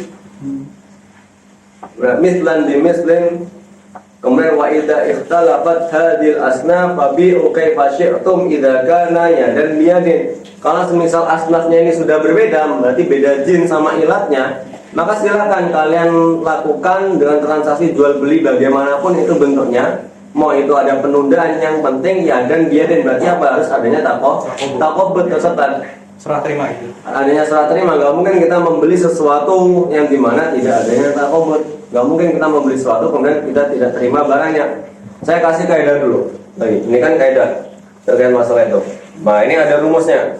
mislan bi mislin, kemudian wa idza ikhtalafat hadhil asnaf fabi'u kaifa syi'tum idza kana yadan biyadin. Kalau semisal asnafnya ini sudah berbeda, berarti beda jin sama ilatnya, maka silakan kalian lakukan dengan transaksi jual beli bagaimanapun itu bentuknya. Mau itu ada penundaan, yang penting ya dan biyadin, berarti apa? Harus adanya takobut tersebut. serah terima itu. Adanya serah terima, nggak mungkin kita membeli sesuatu yang dimana tidak adanya takobut. Nggak mungkin kita membeli sesuatu kemudian kita tidak terima barangnya. Saya kasih kaidah dulu. Ini kan kaidah terkait masalah itu. Nah ini ada rumusnya.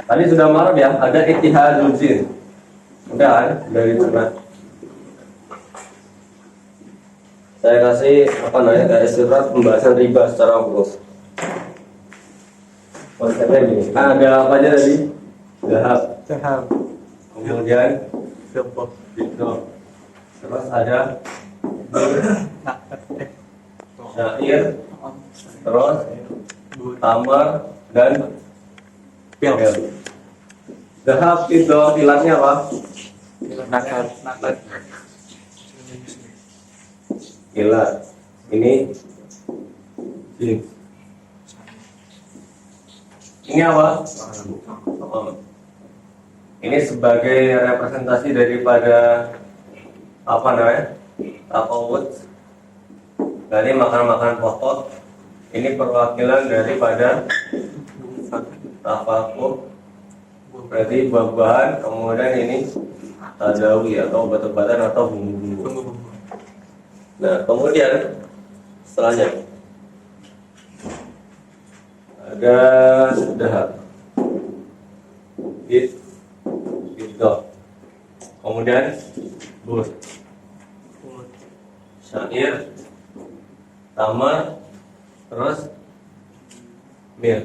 Tadi sudah marah ya, ada ittihadul jins. Udah kan dari sana. Saya kasih apa namanya garis surat pembahasan riba secara khusus. Konsepnya gini. Ada apa aja tadi? Zahab. Kemudian Gembok. Bitcoin. Terus ada syair, terus tamar dan pil. Zahab itu kilatnya apa? Nakal. Kilat. Ini jin. Ini apa? Ini sebagai representasi daripada apa namanya? Takawud. Dari makanan-makanan pokok. Ini perwakilan daripada tafakuh. Berarti buah-buahan, kemudian ini tadawi atau obat-obatan atau bumbu-bumbu. Nah, kemudian setelahnya ada dahab, gitu. Kemudian bur, syair, tamar, terus mil.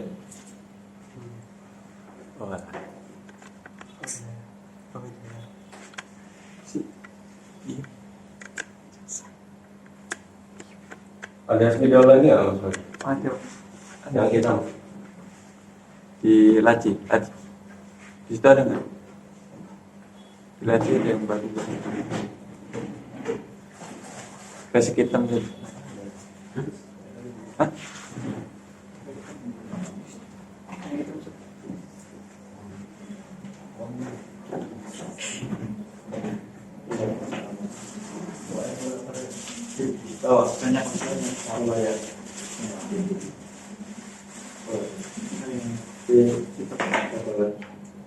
Ada sepeda lagi nggak mas? Ada. Yang hitam. Di laci. Di situ ada nggak? Di laci ada yang baru. Kasih hitam dulu. Hah? Oh, Banyak. sama ya.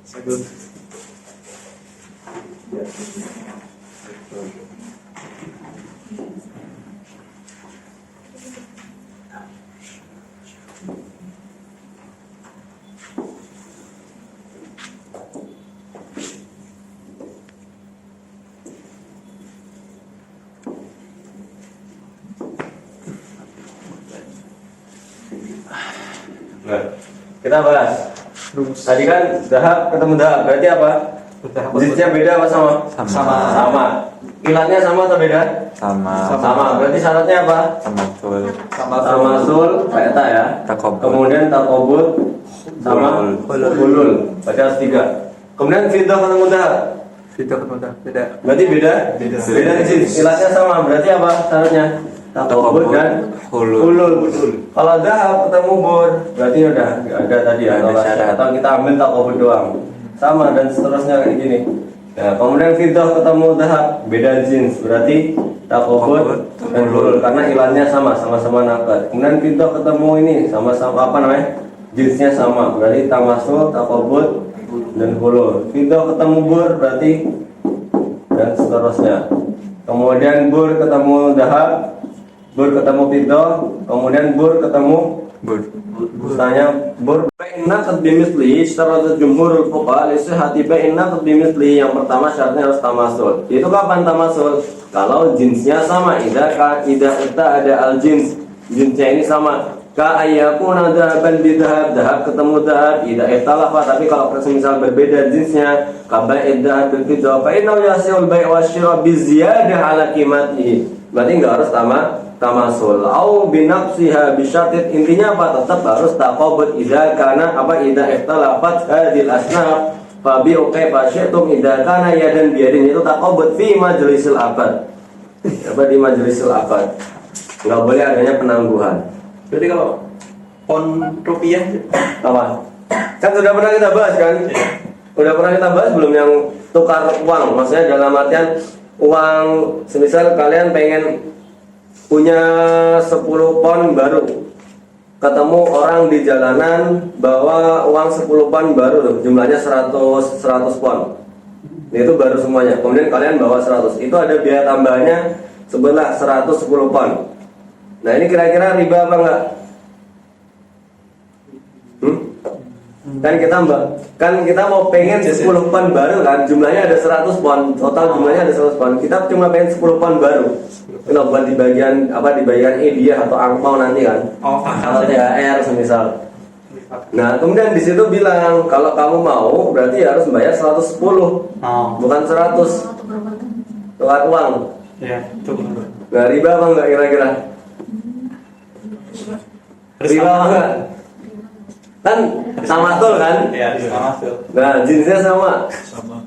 Sebelum Nah, kita bahas. Tadi kan dahab ketemu dahab, berarti apa? Jenisnya beda apa sama? Sama. Kilatnya sama atau beda? Sama. Berarti syaratnya apa? Sama sul, kayak tak ya. Takobut. Kemudian takobut sama hulul. Berarti harus 3. Kemudian fidah ketemu dahab. Fidah ketemu dahab. Beda. Berarti beda. Beda jenis. Kilatnya sama. Berarti apa syaratnya? Takobut dan hulul. Kalau dahab ketemu bur, berarti udah nggak ada tadi ya. Nggak ada syarat. Atau kita ambil takobut doang. Sama dan seterusnya kayak gini. Nah, kemudian fidah ketemu dahab, beda jenis. Berarti takobut dan hulul karena ilannya sama-sama nakat. Kemudian fidah ketemu ini sama-sama apa namanya? Jenisnya sama. Berarti tamasul, takobut dan hulul. Fidah ketemu bur berarti dan seterusnya. Kemudian bur ketemu dahab, bur ketemu fidah, kemudian bur ketemu Tanya bur inna qad bimithli syarat jumhurul fuqaha li sihhati inna qad bimithli. Yang pertama syaratnya harus tamasul. Itu kapan tamasul? Kalau jenisnya sama. Idza ada al jins, jenisnya ini sama. Ka ayyakuna dhahaban bi dhahab ketemu dhahab. Idza ikhtalafa, tapi kalau semisal berbeda jenisnya, ka ba'id dhahab bil fiddah fa innahu yasil bai' wa syira bi ziyadah ala qimatihi. Berarti enggak harus tamasul au binafsiha bisyartit. Intinya apa? Tetap harus taqabud idza kana idza ikhtalafat hadhil asnaf fa bi'u kaifa syi'tum idza kana yadan biyadin. Itu taqabud fi majlisil aqd. Di majlisil aqd enggak boleh adanya penangguhan. Jadi kalau pon rupiah Apa? Kan sudah pernah kita bahas kan? Udah pernah kita bahas belum yang tukar uang? Maksudnya dalam artian uang, semisal kalian pengen punya 10 pon baru, ketemu orang di jalanan bawa uang 10 pon baru tuh, jumlahnya 100 pon. Itu baru semuanya. Kemudian kalian bawa 100. Itu ada biaya tambahannya sebelah 110 pon. Nah, ini kira-kira riba apa enggak? Kan kita mau pengen 10 pon baru kan, jumlahnya ada 100 pon, total jumlahnya ada 100 pon. Kita cuma pengen 10 pon baru. Itu buat di bagian hadiah atau angpau nanti kan. Atau THR semisal. Nah, kemudian di situ bilang kalau kamu mau berarti harus bayar 110. Bukan 100. Tukar uang. Ya, itu benar. Nah, riba apa enggak kira-kira? Riba apa enggak? Kan sama tuh kan? Ya, sama tuh. Nah, jenisnya sama. Sama.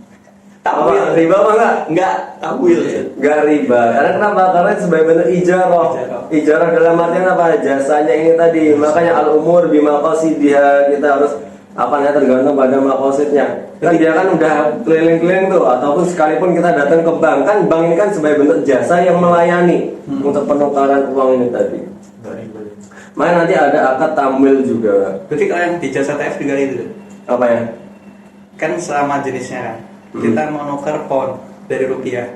Apa? Riba apa enggak? Enggak, takwil. Enggak riba. Karena kenapa? Karena sebagai bentuk ijarah. Ijarah dalam artian apa? Jasanya ini tadi. Makanya al-umur bima qasidiha, kita harus tergantung pada maqasidnya. Kan dia kan udah keliling-keliling tuh, ataupun sekalipun kita datang ke bank, kan bank ini kan sebagai bentuk jasa yang melayani untuk penukaran uang ini tadi. Enggak riba. Makanya nanti ada akad tamwil juga. Berarti kalian di jasa TF juga itu? Apa ya? Kan sama jenisnya kan. Kita mau nuker pon dari rupiah.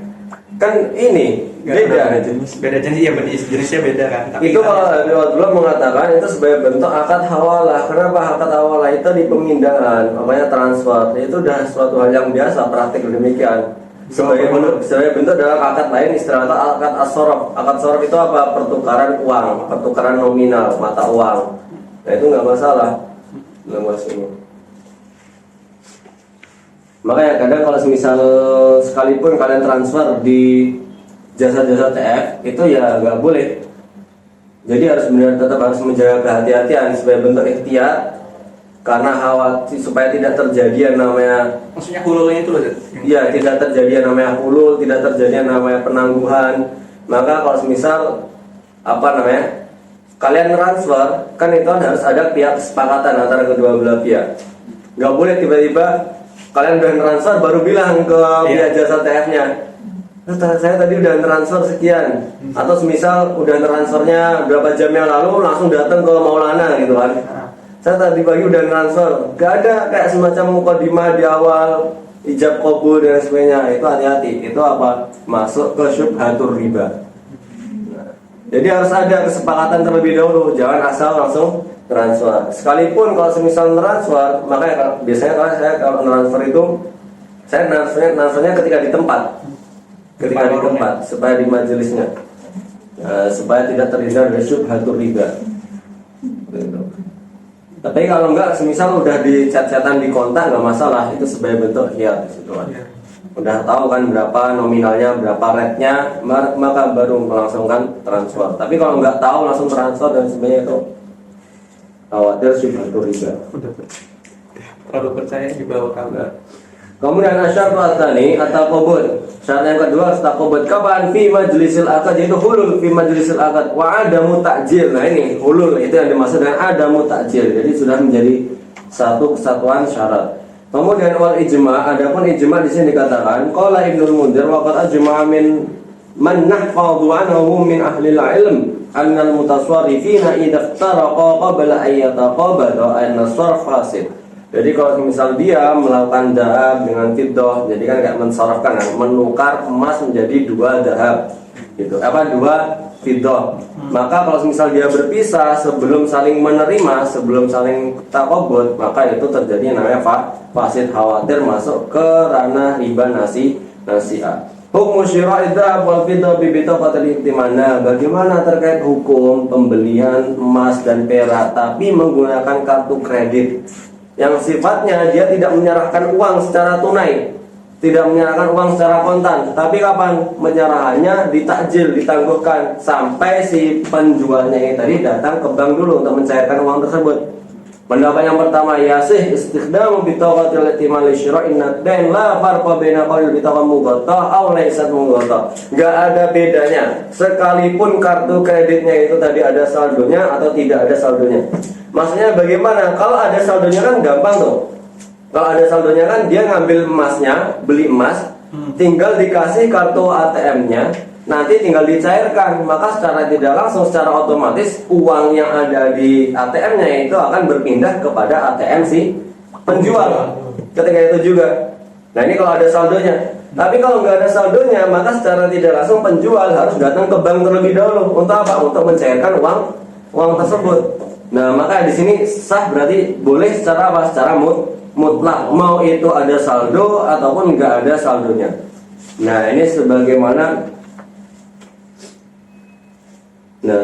Kan ini beda. Beda jenis, ya jenisnya beda kan. Tapi Itu kalau Abdullah mengatakan itu sebagai bentuk akad hawalah. Kenapa akad hawalah itu di pemindahan, namanya transfer. Itu udah suatu hal yang biasa, praktik demikian. Sebagai bentuk dalam akad lain istilahnya akad as-sorof. Akad sorof itu apa? Pertukaran uang, pertukaran nominal, mata uang. Nah, itu nggak masalah. Nggak masalah. Makanya kadang kalau semisal sekalipun kalian transfer di jasa-jasa TF itu ya nggak boleh. Jadi harus benar tetap harus menjaga kehati-hatian sebagai bentuk ikhtiar, karena khawatir supaya tidak terjadi yang namanya, maksudnya hululnya itu loh. ya tidak terjadi yang namanya hulul, tidak terjadi yang namanya penangguhan. Maka kalau semisal kalian transfer, kan itu kan harus ada pihak kesepakatan antara kedua belah pihak. Nggak boleh tiba-tiba kalian udah transfer baru bilang ke pihak jasa TF-nya, saya tadi udah transfer sekian. Atau semisal udah transfernya berapa jam yang lalu langsung datang ke Maulana gitu kan, saya tadi pagi udah transfer. Gak ada kayak semacam mukadimah di awal, ijab qabul dan sebagainya. Itu hati-hati, itu apa? Masuk ke syubhatur riba. Jadi harus ada kesepakatan terlebih dahulu, jangan asal langsung transfer. Sekalipun kalau semisal transfer, makanya biasanya kalau transfer itu saya transfernya ketika di tempat, supaya di majelisnya, supaya tidak terhindar dari syubhatur riba. Tapi kalau enggak, semisal udah di chat-chatan di kontak nggak masalah, itu sebagai bentuk khiyar di situ. Udah tahu kan berapa nominalnya, berapa rate-nya, maka baru melangsungkan transfer. Tapi kalau nggak tahu langsung transfer dan sebagainya itu khawatir syubhatur riba. Terlalu percaya di bawah kamu. Kemudian asyartu atsani at-taqabbud. Syarat yang kedua at-taqabbud. Kapan fi majlisil akad, yaitu hulul fi majlisil akad wa adamu ta'jil. Nah, ini hulul itu yang dimaksud dengan adamu ta'jil. Jadi sudah menjadi satu kesatuan syarat. Kemudian wal ijma', adapun ijma' di sini dikatakan qala Ibnul Mundzir wa qad ajma'a min man nahfadhu anhu min ahli al-ilm annal mutasarrifina idza iftaraqa qabla an yataqabada an-sarf fasid. Jadi kalau misal dia melakukan dahab dengan fiddah, jadi kan kayak mensarafkan, menukar emas menjadi 2 dahab gitu. Dua fiddah. Maka kalau misal dia berpisah sebelum saling menerima, sebelum saling taqabud, maka itu terjadi namanya fasid, khawatir masuk ke ranah riba nasi'ah. Hukum syira'id dzahab wal fiddah bi bitaqatil ihtimana. Bagaimana terkait hukum pembelian emas dan perak tapi menggunakan kartu kredit yang sifatnya dia tidak menyerahkan uang secara tunai, tidak menyerahkan uang secara kontan, tapi kapan menyerahannya ditakjil, ditangguhkan sampai si penjualnya ini tadi datang ke bank dulu untuk mencairkan uang tersebut. Pendapat yang pertama, yasih istikhdamu bitaqatil ihtimal li syira'in naqdain la farqa baina qawli bitaqam mughatta aw laysat mughatta. Enggak ada bedanya sekalipun kartu kreditnya itu tadi ada saldonya atau tidak ada saldonya. Maksudnya bagaimana? Kalau ada saldonya kan gampang tuh. Kalau ada saldonya kan dia ngambil emasnya, beli emas, tinggal dikasih kartu ATM-nya, nanti tinggal dicairkan, maka secara tidak langsung, secara otomatis uang yang ada di ATM-nya itu akan berpindah kepada ATM si penjual ketika itu juga. Nah ini kalau ada saldonya. Tapi kalau nggak ada saldonya, maka secara tidak langsung penjual harus datang ke bank terlebih dahulu. Untuk apa? Untuk mencairkan uang tersebut. Nah maka di sini sah berarti boleh secara apa? Secara mutlak, mau itu ada saldo ataupun nggak ada saldonya. Nah ini sebagaimana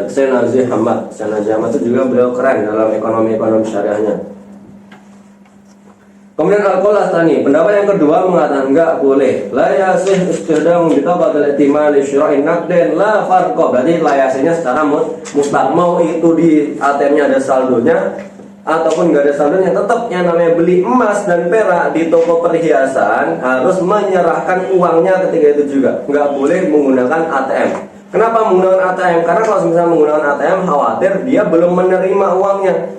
Syekh Nazih Hamad itu juga beliau keren dalam ekonomi syariahnya. Kemudian Al-Qalasani, pendapat yang kedua mengatakan enggak boleh. La yasih istihdam bi tabaqal ihtimal li syira'in naqdan la farqa. Berarti la yasihnya secara mutlak, mau itu di ATM-nya ada saldonya ataupun enggak ada saldonya, tetap yang namanya beli emas dan perak di toko perhiasan harus menyerahkan uangnya ketika itu juga. Enggak boleh menggunakan ATM. Kenapa menggunakan ATM? Karena kalau misalnya menggunakan ATM khawatir dia belum menerima uangnya.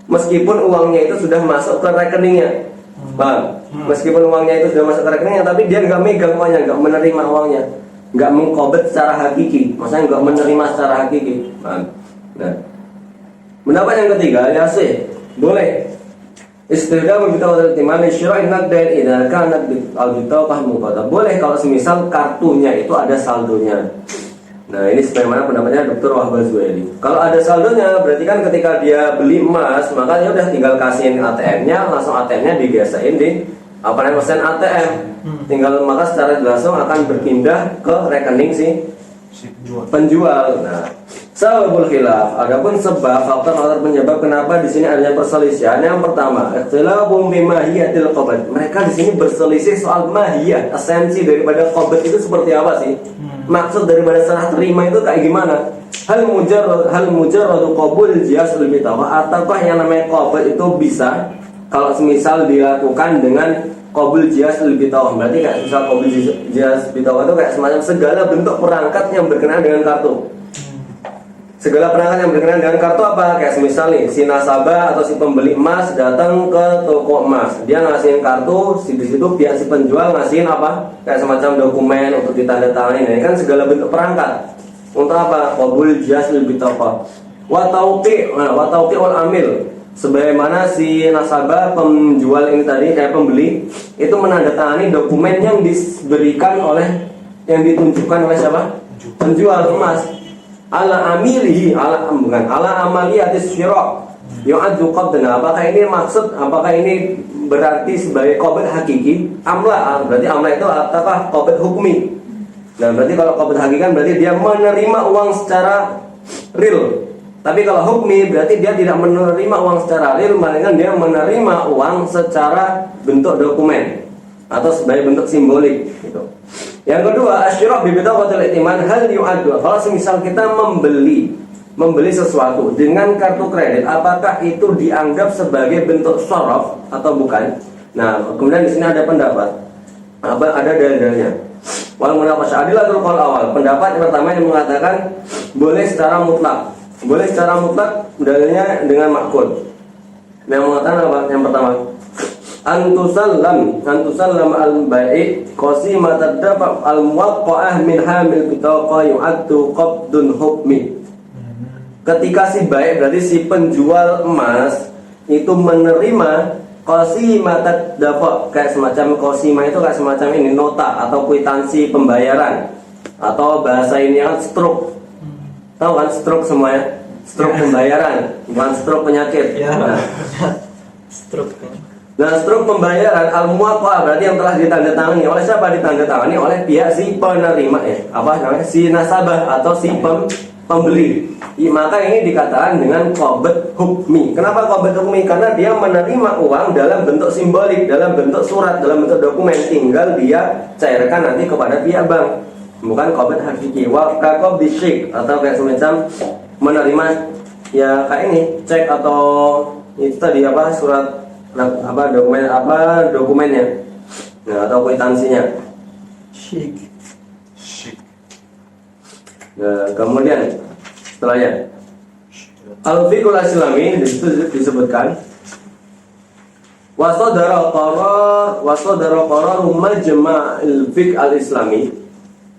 Meskipun uangnya itu sudah masuk ke rekeningnya, bang. Meskipun uangnya itu sudah masuk ke rekeningnya, tapi dia nggak megang uangnya, nggak menerima uangnya, nggak mengkobet secara hakiki, maksudnya nggak menerima secara hakiki, bang. Nah, pendapat yang ketiga ya sih, boleh. Istilah begitu waktu timali syira'in naqdan idza kanat al-bitaqah muqaddam. Boleh kalau semisal kartunya itu ada saldonya. Nah ini sebagaimana pendapatnya Dr. Wahbah Zuhaili. Kalau ada saldonya berarti kan ketika dia beli emas, maka dia udah tinggal kasihin ATM-nya, langsung ATM-nya digeserin di apa namanya mesin ATM. Tinggal maka secara langsung akan berpindah ke rekening si penjual. Nah, sababul khilaf. Adapun sebab faktor penyebab kenapa di sini adanya perselisihan. Yang pertama, ikhtilafum fi mahiyatil qabd. Mereka di sini berselisih soal mahiyah, esensi daripada qabd itu seperti apa sih? Maksud daripada serah terima itu kayak gimana? Hal mujarradu qabul jihaz lebih tahu ataukah yang namanya qabd itu bisa kalau semisal dilakukan dengan qabul jihaz lebih tahu. Berarti kayak misal qabul jihaz lebih tahu itu kayak semacam segala bentuk perangkat yang berkenaan dengan kartu. Segala perangkat yang berkenaan dengan kartu apa? Kayak semisal nih, si nasabah atau si pembeli emas datang ke toko emas, dia ngasihin kartu, di situ pihak si penjual ngasihin apa? Kayak semacam dokumen untuk ditandatangani. Nah, ini kan segala bentuk perangkat. Untuk apa? Qabul jihaz lebih tahu. Wa tauqi wal amil. Sebagaimana si nasabah penjual ini tadi kayak pembeli itu menandatangani dokumen yang diberikan oleh yang ditunjukkan oleh siapa? Penjual emas. Ala amilihi ala amaliyatis syira' yu'addu qabdan. Apakah ini maksud, apakah ini berarti sebagai qabd hakiki? Amla, berarti amla itu apakah qabd hukmi? Nah, berarti kalau qabd hakiki kan berarti dia menerima uang secara real. Tapi kalau hukmi berarti dia tidak menerima uang secara real, melainkan dia menerima uang secara bentuk dokumen atau sebagai bentuk simbolik gitu. Yang kedua, asyirah bibitaqatil i'timan hal yu'addu. Kalau semisal kita membeli sesuatu dengan kartu kredit, apakah itu dianggap sebagai bentuk sorof atau bukan? Nah, kemudian di sini ada pendapat. Ada dalil-dalilnya. Wal munaqasyah adilatul qaul awal. Pendapat yang pertama yang mengatakan boleh secara mutlak. Boleh secara mutlak, dalilnya dengan makul. Yang mengatakan apa? Yang pertama, antusallam al-bai' qasimah tadafa al-muwaqqa'ah min hamil bitaqa yu'addu qabdun hukmi. Ketika si baik berarti si penjual emas itu menerima qasimah tadafa, kayak semacam qasimah itu kayak semacam ini nota atau kwitansi pembayaran atau bahasa ini kan struk. Tahu kan struk semuanya? Struk pembayaran, bukan struk penyakit. Nah, Struk. Nah, struk pembayaran al-muwaqqa'ah berarti yang telah ditandatangani oleh siapa? Ditandatangani oleh pihak si penerima ya. Apa namanya? Si nasabah atau si pembeli. Maka ini dikatakan dengan qabd hukmi. Kenapa qabd hukmi? Karena dia menerima uang dalam bentuk simbolik, dalam bentuk surat, dalam bentuk dokumen, tinggal dia cairkan nanti kepada pihak bank. Bukan qabd hakiki. Wa qabd syik atau kayak semacam menerima ya kayak ini, cek atau itu tadi apa surat apa dokumennya, nah, atau kwitansinya. Syik. Nah, kemudian setelahnya al-fiqhul islami disitu disebutkan Wasodara qarar majma'il fiqh al-islami.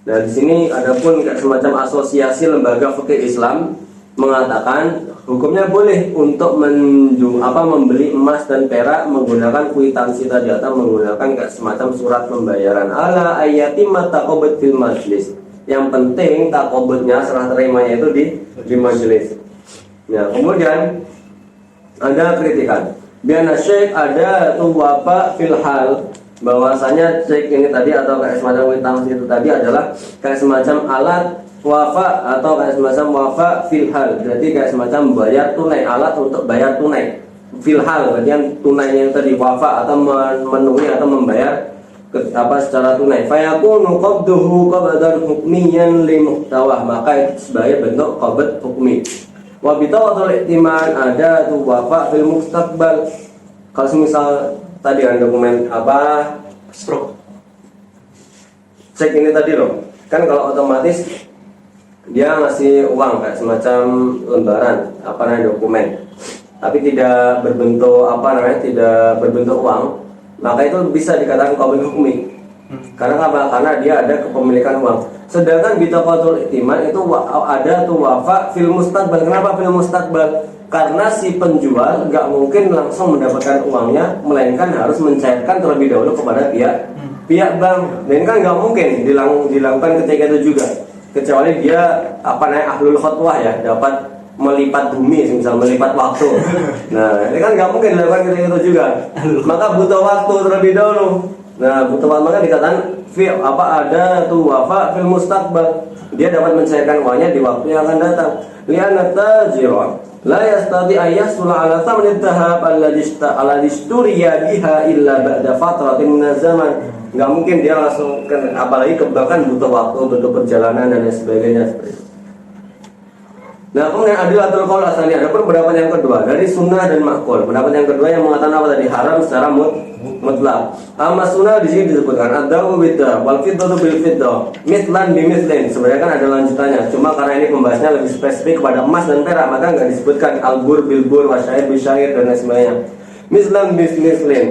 Nah, di sini ada pun semacam asosiasi lembaga fikih Islam mengatakan hukumnya boleh untuk membeli emas dan perak menggunakan kwitansi tadi atau menggunakan kayak semacam surat pembayaran ala ayati taqabud fil majlis. Yang penting takobutnya serah terimanya itu di majelis. Nah, kemudian ada kritikan. Biana syekh ada tuh wafa fil hal, bahwasanya syekh ini tadi atau kayak semacam kwitansi itu tadi adalah kayak semacam alat wafa atau kayak semacam wafa fil hal. Jadi kayak semacam bayar tunai, alat untuk bayar tunai. Fil hal, bagian tunainya yang tadi wafa atau memenuhi atau membayar secara tunai. Fayakunu qabduhu qabdan hukmiyan li muhtawah, maka itu sebagai bentuk qabd hukmi. Wa bitawatul ihtimal ada tuh wafa fil mustaqbal. Kalau misal tadi kan dokumen stroke cek ini tadi loh, kan kalau otomatis dia ngasih uang kayak semacam lembaran dokumen, tapi tidak berbentuk tidak berbentuk uang, maka itu bisa dikatakan qabd hukmi. Karena apa? Karena dia ada kepemilikan uang. Sedangkan bitaqatul ihtimal itu ada tuh wafa fil mustaqbal. Kenapa fil mustaqbal? Karena si penjual nggak mungkin langsung mendapatkan uangnya, melainkan harus mencairkan terlebih dahulu kepada pihak bank. Dan kan nggak mungkin dilakukan ketika itu juga, kecuali dia ahlul khotwah ya, dapat melipat bumi, misal melipat waktu. Nah, ini kan nggak mungkin dilakukan ketika itu juga. Maka butuh waktu terlebih dahulu. Nah, butuh waktu, maka dikatakan ada tuh wafa fil mustaqbal. Dia dapat mencairkan uangnya di waktu yang akan datang. Li'anna tajira la yastati ayyasula ala thamni dhahab alladhi ishturiya biha illa ba'da fatratin min zaman. Enggak mungkin dia langsung apalagi bahkan butuh waktu, butuh perjalanan dan lain sebagainya seperti itu. Nah, kemudian adilatul qaul asali, ada pun pendapat yang kedua dari sunnah dan makul. Pendapat yang kedua yang mengatakan apa tadi? Haram secara mutlak. Amma sunnah di sini disebutkan ad-dawu bid-dahab wal fiddatu bil fiddah mithlan bi mithlin. Sebenarnya kan ada lanjutannya. Cuma karena ini pembahasannya lebih spesifik kepada emas dan perak, maka enggak disebutkan al-bur bil bur wa syair bi syair dan lain sebagainya. Mithlan bi mithlin.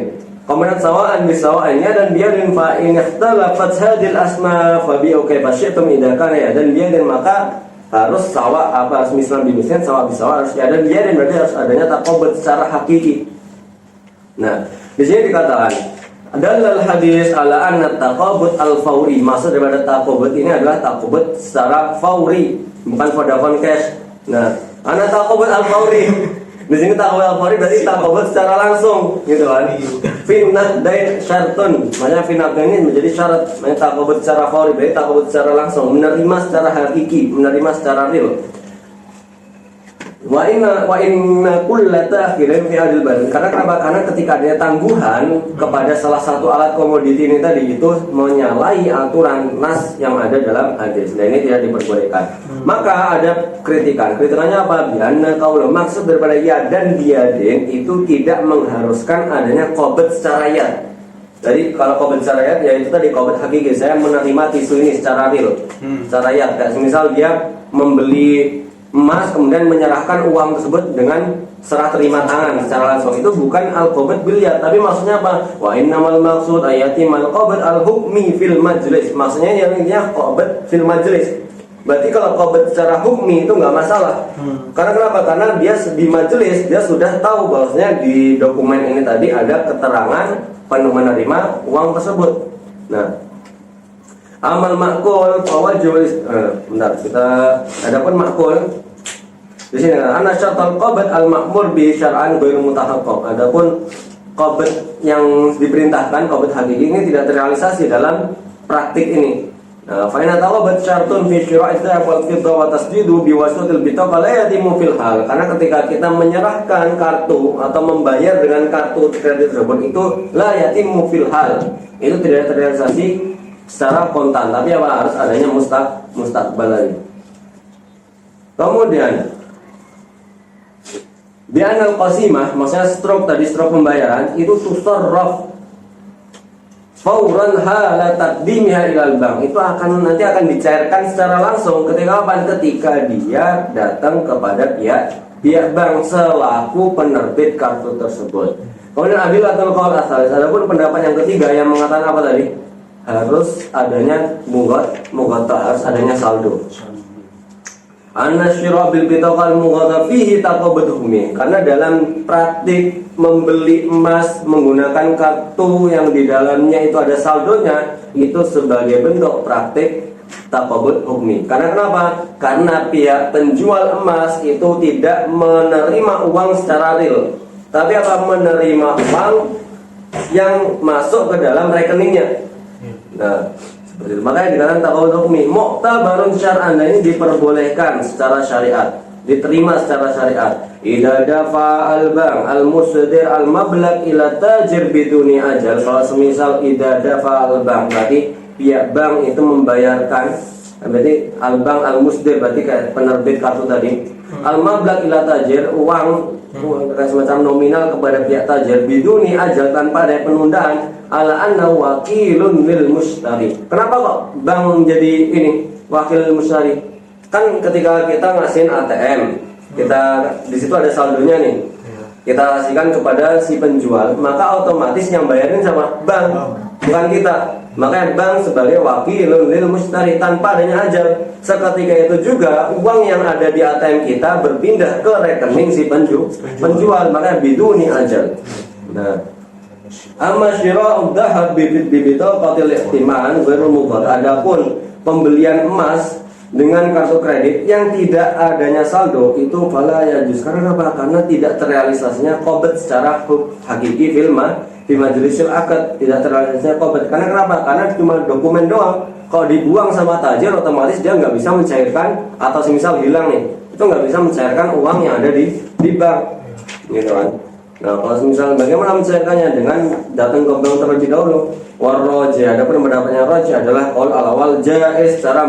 Kemudian sawaan bi sawaannya dan biadin fa in ikhtalafat hadhil asma fa bi kaifa syi'tum idza kana ya, dan biadin maka harus harus mislan bimislan sawa bisawa harus ada dia, dan berarti harus adanya taqabud secara hakiki. Nah, di sini dikatakan adalah hadis ala anna taqabud al-fauri. Maksud daripada taqabud ini adalah taqabud secara fauri, bukan Vodafone cash. Nah, anna taqabud al-fauri. Di sini taqabud al-fauri berarti taqabud secara langsung, gitu kan. Finat dain syartun, makanya finat ini menjadi syarat. Makanya taqabud secara fauri berarti taqabud secara langsung, menerima secara hakiki, menerima secara real. Wa inna kullata akhirin fi adil badan. Karena kenapa? Karena ketika ada tangguhan kepada salah satu alat komoditi ini tadi, itu menyalahi aturan nas yang ada dalam hadis. Nah, ini tidak diperbolehkan. Maka ada kritikannya apa? Bianna qaul, maksud daripada ya dan biadin itu tidak mengharuskan adanya qabd secara yad. Jadi kalau qabd secara yad, yaitu tadi qabd hakiki, saya menerima tisu ini secara real, secara yad. Kayak misal dia membeli emas kemudian menyerahkan uang tersebut dengan serah terima tangan secara langsung, itu bukan al-qabd bil yad. Tapi maksudnya apa? Wa innamal maqsud ayatimal qabd al-hukmi fil majlis. Maksudnya yang intinya qabd fil majlis. Berarti kalau qabd secara hukmi itu nggak masalah. Karena kenapa? Karena dia di majelis dia sudah tahu bahwasanya di dokumen ini tadi ada keterangan menerima uang tersebut. Nah, amal makul fawajul bentar, kita ada pun makul di sini ana syartul qabd al ma'mur bi syar'an ghairu mutahaqqaq. Adapun qabd yang diperintahkan, qabd hakiki ini tidak terrealisasi dalam praktik ini. Fa in taqabad syartun fi syira'i wal fiddah wa tasdidu bi waswatil bitaqa la yatimu fil hal. Karena ketika kita menyerahkan kartu atau membayar dengan kartu kredit tersebut itu la yatimu fil hal, itu tidak terrealisasi secara kontan, tapi apa harus adanya mustaqbal lagi. Kemudian bi anal qasimah, maksudnya stroke pembayaran itu tusarraf fauran hala taqdimiha ilal bank, itu nanti akan dicairkan secara langsung ketika dia datang kepada pihak pihak bank selaku penerbit kartu tersebut. Kemudian adilatul qaul asalis, adapun pendapat yang ketiga yang mengatakan apa tadi? Harus adanya mughata, harus adanya saldo. Anna syira' bil bitaqal mughata fihi taqabbud hukmi. Karena dalam praktik membeli emas menggunakan kartu yang di dalamnya itu ada saldonya, itu sebagai bentuk praktik taqabbud hukmi. Karena kenapa? Karena pihak penjual emas itu tidak menerima uang secara real, tapi apa? Menerima uang yang masuk ke dalam rekeningnya. Nah, seperti itu. Makanya dikatakan taqabbud hukmi. Mu'tabarun syar'an, ini diperbolehkan secara syariat, diterima secara syariat. Idza dafa al-bank al-musdir al-mablag ila tajir biduni ajal. Kalau semisal idza dafa al-bank, berarti pihak bank itu membayarkan, berarti al-bank al-musdir berarti kayak penerbit kartu tadi. Al-mablag ila tajir, uang semacam nominal kepada pihak tajir biduni ajal, tanpa ada penundaan, ala anna wakilun lil mushtari. Kenapa kok bank menjadi ini wakil mushtari? Kan ketika kita ngasihin ATM, kita di situ ada saldonya nih, kita kasihkan kepada si penjual, maka otomatis yang bayarin sama bank, bukan kita. Makanya bank sebagai wakilun lil mushtari, tanpa adanya ajal. Seketika itu juga uang yang ada di ATM kita berpindah ke rekening si penjual, makanya biduni ajal. Nah, amma syira'ud dhahab bibitaqatil ihtiman ghairu mughad. Adapun pembelian emas dengan kartu kredit yang tidak adanya saldo itu fala yajuz. Karena apa? Karena tidak terrealisasinya qabd secara hakiki di majlisil akad, tidak terrealisasinya qabd. Karena kenapa? Karena cuma dokumen doang. Kalau dibuang sama tajir, otomatis dia nggak bisa mencairkan, atau semisal hilang nih, itu nggak bisa mencairkan uang yang ada di bank, gitu kan. Nah, kalau misalnya bagaimana mencairkannya? Dengan datang ke bank terlebih dahulu. Warroji, ada pendapatnya roji adalah qaul al-awal jaiz secara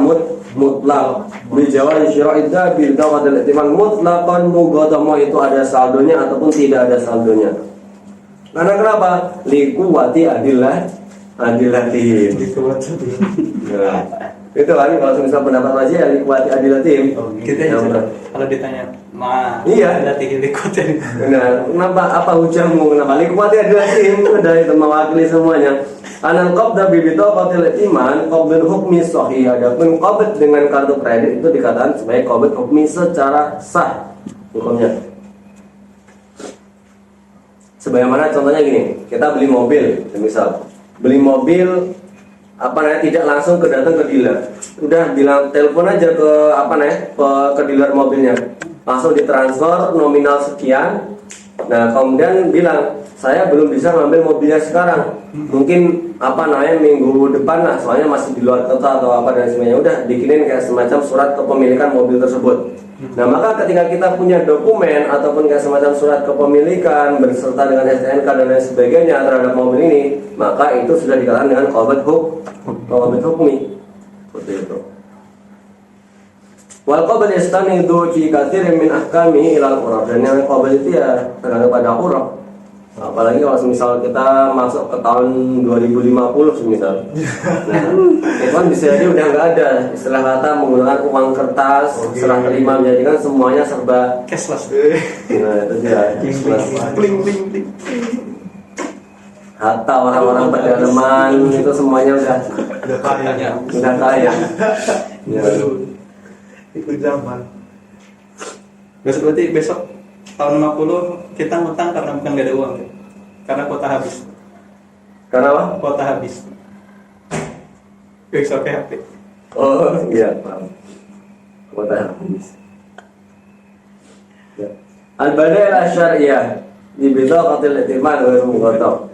mutlak. Bijawaz syira'id bil taqaddal ihtimal mutlaqan mughadama, itu ada saldonya ataupun tidak ada saldonya. Karena kenapa? Liquwati adilatihim. Nah, itu kan kalau misal pendapat roji ya liquwati adilatihim. Kita kalau ditanya iya, ada tinggi likutin. Benar. Kenapa? Apa hujahmu? Kenapa? Liquwati adilatihim, udah itu mewakili semuanya. Anal qabda bi bitaqatil iman qabdul hukmi sahih. Adapun qabd dengan kartu kredit itu dikatakan sebagai qabd hukmi secara sah hukumnya. Sebagaimana contohnya gini, kita beli mobil, misal beli mobil tidak langsung datang ke dealer, udah bilang telepon aja ke ke dealer mobilnya, langsung ditransfer nominal sekian. Nah, kemudian bilang saya belum bisa ngambil mobilnya sekarang, mungkin minggu depan lah, soalnya masih di luar kota atau apa dan sebagainya. Udah bikinin kayak semacam surat kepemilikan mobil tersebut. Nah, maka ketika kita punya dokumen ataupun kayak semacam surat kepemilikan berserta dengan STNK dan lain sebagainya terhadap mobil ini, maka itu sudah dikatakan dengan qabd hukmi. Seperti itu. Wal qabd yastanidu fi katsirin min ahkami ila al-uraf. Dan yang qabd itu ya tergantung pada uraf. Apalagi kalau misal kita masuk ke tahun 2050 semisal. Nah, itu kan bisa jadi udah nggak ada istilah kata menggunakan uang kertas, serah terima, menjadi kan semuanya serba cashless. Nah, itu dia. Bling. Hatta orang-orang pedalaman itu semuanya udah kaya. Ya. Itu zaman. Besok tahun 50 kita ngutang karena bukan gak ada uang, karena kuota habis. Karena apa? Kuota habis. Besok HP. Oh iya, paham. Kuota habis. Ya. Al-badai al-syariyah di bitaqatil ihtimal wa mughadab.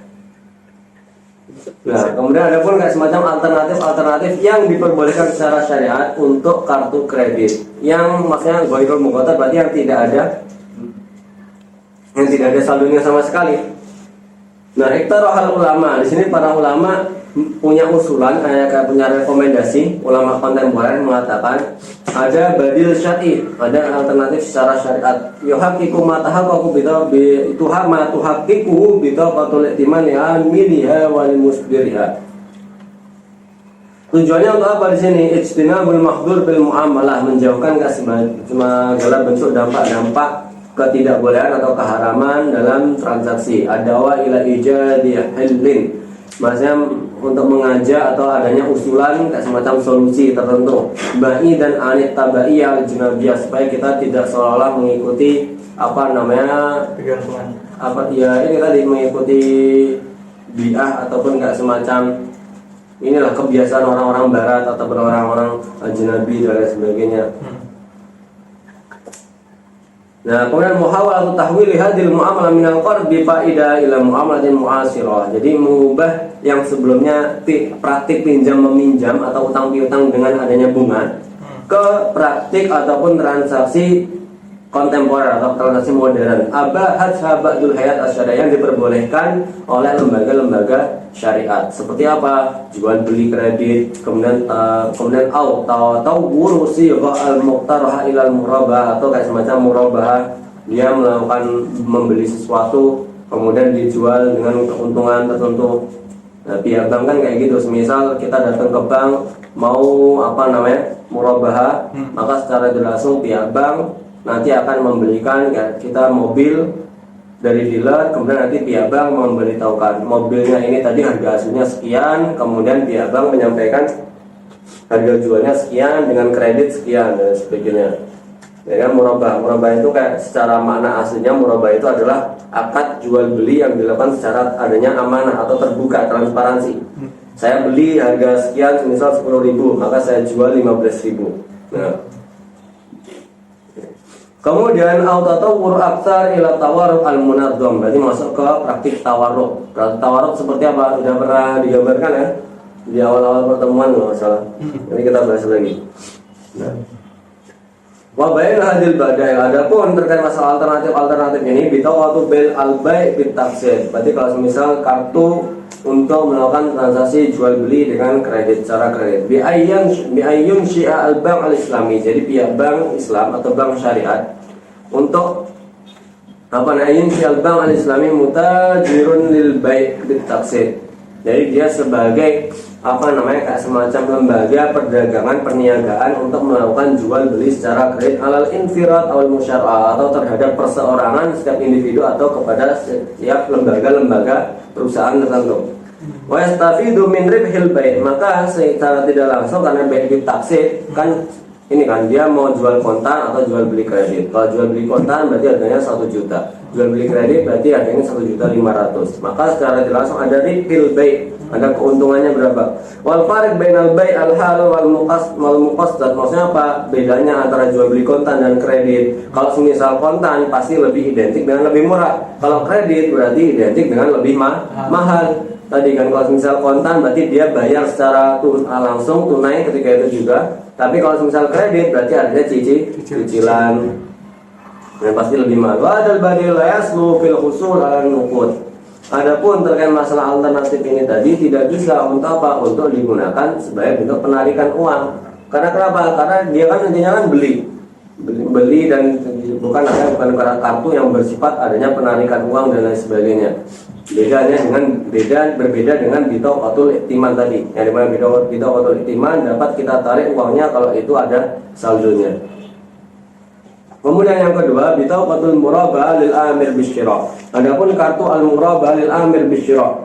Nah, kemudian ada pun kayak semacam alternatif yang diperbolehkan secara syariat untuk kartu kredit, yang maksudnya ghairul mughadab, berarti yang tidak ada saldonya sama sekali. Nah, iktarahal ulama, di sini para ulama punya usulan, kayak punya rekomendasi. Ulama kontemporer mengatakan ada badil syar'i, ada alternatif secara syariat. Yuhaqqiqu ma tahaqqaqu bitaqatul ihtimal li'amiliha wa limusdiriha. Tujuannya untuk apa di sini? Ijtinabul mahdhur bil muamalah, menjauhkan segala bentuk dampak-dampak ketidakbolehan atau keharaman dalam transaksi. Adawa ila ijadi halin, maksudnya untuk mengajak atau adanya usulan kayak semacam solusi tertentu. Ba'i dan anit tabaiyah al-junabiyah, supaya kita tidak seolah-olah mengikuti apa namanya Kegantungan. apa ya ini tadi mengikuti bi'ah ataupun kayak semacam inilah kebiasaan orang-orang barat ataupun orang-orang ajnabi dan lain sebagainya. Nah, kemudian muhawalatu tahwil hadil muamalah minal qardi faida ila muamalatin muasirah. Jadi mengubah yang sebelumnya praktik pinjam meminjam atau utang piutang dengan adanya bunga ke praktik ataupun transaksi kontemporer atau transaksi modern. Abahat sahabatul hayat asyariah, yang diperbolehkan oleh lembaga-lembaga syariat. Seperti apa? Jual beli kredit, kemudian wurusi al-muqtarah ilal murabah, atau kayak semacam murabah, dia melakukan membeli sesuatu kemudian dijual dengan keuntungan tertentu. Nah, pihak bank kan kayak gitu. Semisal kita datang ke bank mau apa namanya murabah, maka secara tidak langsung pihak bank nanti akan membelikan kita mobil dari dealer, kemudian nanti pihak bank memberitahukan mobilnya ini tadi harga aslinya sekian, kemudian pihak bank menyampaikan harga jualnya sekian dengan kredit sekian dan sebagainya. Ya kan, murabah itu kayak secara makna aslinya murabah itu adalah akad jual beli yang dilakukan secara adanya amanah atau terbuka, transparansi. Saya beli harga sekian, misal 10.000, maka saya jual 15.000. Nah, kemudian au-tatawwur aktsar ila tawarruk al-munadzam, berarti masuk ke praktik tawarruk. Tawarruk seperti apa? Sudah pernah digambarkan ya di awal-awal pertemuan kalau nggak salah. Ini kita bahas lagi. Nah, wa bain hadil badai, adapun terkait masalah alternatif ini bitawatu bil al-bai' bit taqsid. Berarti kalau misal kartu untuk melakukan transaksi jual beli dengan kredit, secara kredit. Bi ayyun syi'a al-bank al-islami. Jadi pihak bank Islam atau bank syariat untuk apa namanya syi'a al-bank al-islami mutajirun lil bai' bit taqsid. Jadi dia sebagai apa namanya kayak semacam lembaga perdagangan perniagaan untuk melakukan jual beli secara kredit alal infirad atau musyarah, atau terhadap perseorangan setiap individu atau kepada setiap lembaga-lembaga perusahaan tertentu. Wa yastafidu min ribhil bai', maka secara tidak langsung karena bai' taksid kan ini kan dia mau jual kontan atau jual beli kredit. Kalau jual beli kontan berarti harganya 1 juta. Jual beli kredit berarti harganya 1.500.000. Maka secara tidak langsung ada ribhil bai', ada keuntungannya berapa. Wal fariq bainal bai' al-hal wal muqassad, maksudnya apa? Bedanya antara jual beli kontan dan kredit. Kalau semisal kontan pasti lebih identik dengan lebih murah. Kalau kredit berarti identik dengan lebih mahal. Tadi kan kalau misal kontan berarti dia bayar secara langsung tunai ketika itu juga. Tapi kalau misal kredit berarti ada cicilan. Dan pasti lebih mahal. Wa dal badil la yaslu fil husul ala nuqud. Adapun terkait masalah alternatif ini tadi tidak bisa untuk apa? Untuk digunakan sebagai bentuk penarikan uang. Karena kenapa? Karena dia kan intinya kan beli dan bukan kartu yang bersifat adanya penarikan uang dan lain sebagainya. Berbeda dengan bitaqatul iktiman tadi, yang dimana bitaqatul iktiman dapat kita tarik uangnya kalau itu ada saldonya. Kemudian yang kedua, bitaqatul murabah lil amir bisyira. Adapun kartu al murabah lil amir bisyira,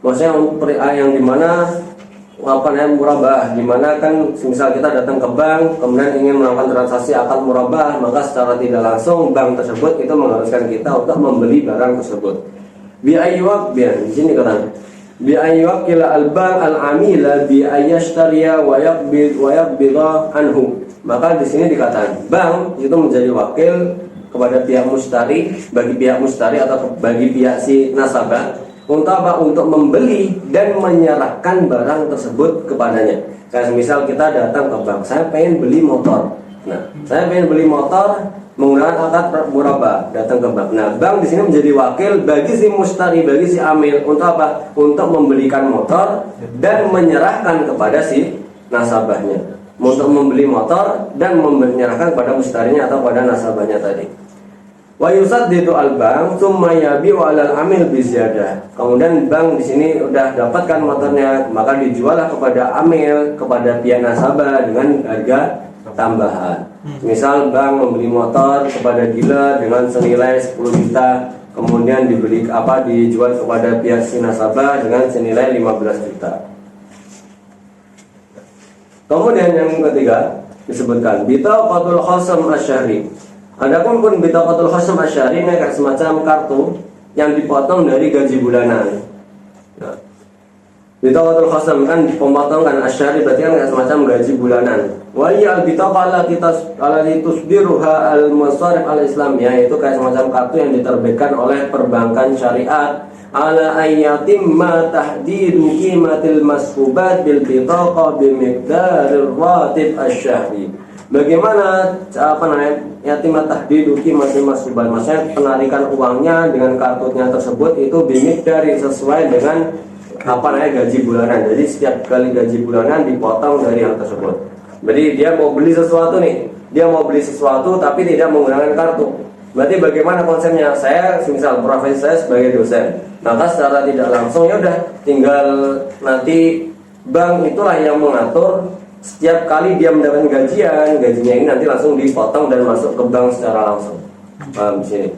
maksudnya yang dimana apa namanya murabah, dimana kan misal kita datang ke bank kemudian ingin melakukan transaksi akad murabah, maka secara tidak langsung bank tersebut itu mengharuskan kita untuk membeli barang tersebut. Bi ayyuq di sini kata bi ayyuq ila al-bank al-amila bi ayyashtariya wa yaqbida anhu. Maka di sini dikatakan bank itu menjadi wakil kepada pihak mustari, bagi pihak mustari atau bagi pihak si nasabah untuk apa? Untuk membeli dan menyerahkan barang tersebut kepadanya. Kayak misal kita datang ke bank, saya pengen beli motor. Nah, saya pengen beli motor menggunakan akad murabah, datang ke bank. Nah, bank di sini menjadi wakil bagi si mustari, bagi si amil untuk apa? Untuk membelikan motor dan menyerahkan kepada si nasabahnya. Untuk membeli motor dan menyerahkan kepada mustarinya atau pada nasabahnya tadi. Wa yusaddidu al-bank tsumma yabi'u 'alal amil biziyadah. Kemudian bank di sini udah dapatkan motornya, maka dijuallah kepada amil, kepada pihak nasabah dengan harga tambahan. Misal bank membeli motor kepada dealer dengan senilai 10 juta, kemudian dijual kepada pihak si nasabah dengan senilai 15 juta. Kemudian yang ketiga disebutkan bitaqatul khasam asyhari. Adapun bitaqatul khasam asyhari ini kayak semacam kartu yang dipotong dari gaji bulanan. Nah, bitaqatul khasam kan dipotong kan, asyhari berarti kan kayak semacam gaji bulanan. Wa ya bitaqah allati tusdiruha al-masarif al-islamiyah, itu kayak semacam kartu yang diterbitkan oleh perbankan syariat ala ayyatimma tahdidu qimatil mashubat bil bitaqah bi miqdarir ratib asyhari. Bagaimana yatimma tahdidu qimatil mashubat, maksudnya penarikan uangnya dengan kartunya tersebut itu bimiqdari, sesuai dengan gaji bulanan. Jadi setiap kali gaji bulanan dipotong dari hal tersebut. Jadi dia mau beli sesuatu nih, dia mau beli sesuatu tapi tidak menggunakan kartu. Berarti bagaimana konsepnya? Saya misal profesi saya sebagai dosen, maka secara tidak langsung ya udah tinggal nanti bank itulah yang mengatur setiap kali dia mendapatkan gajian, gajinya ini nanti langsung dipotong dan masuk ke bank secara langsung. Paham di sini?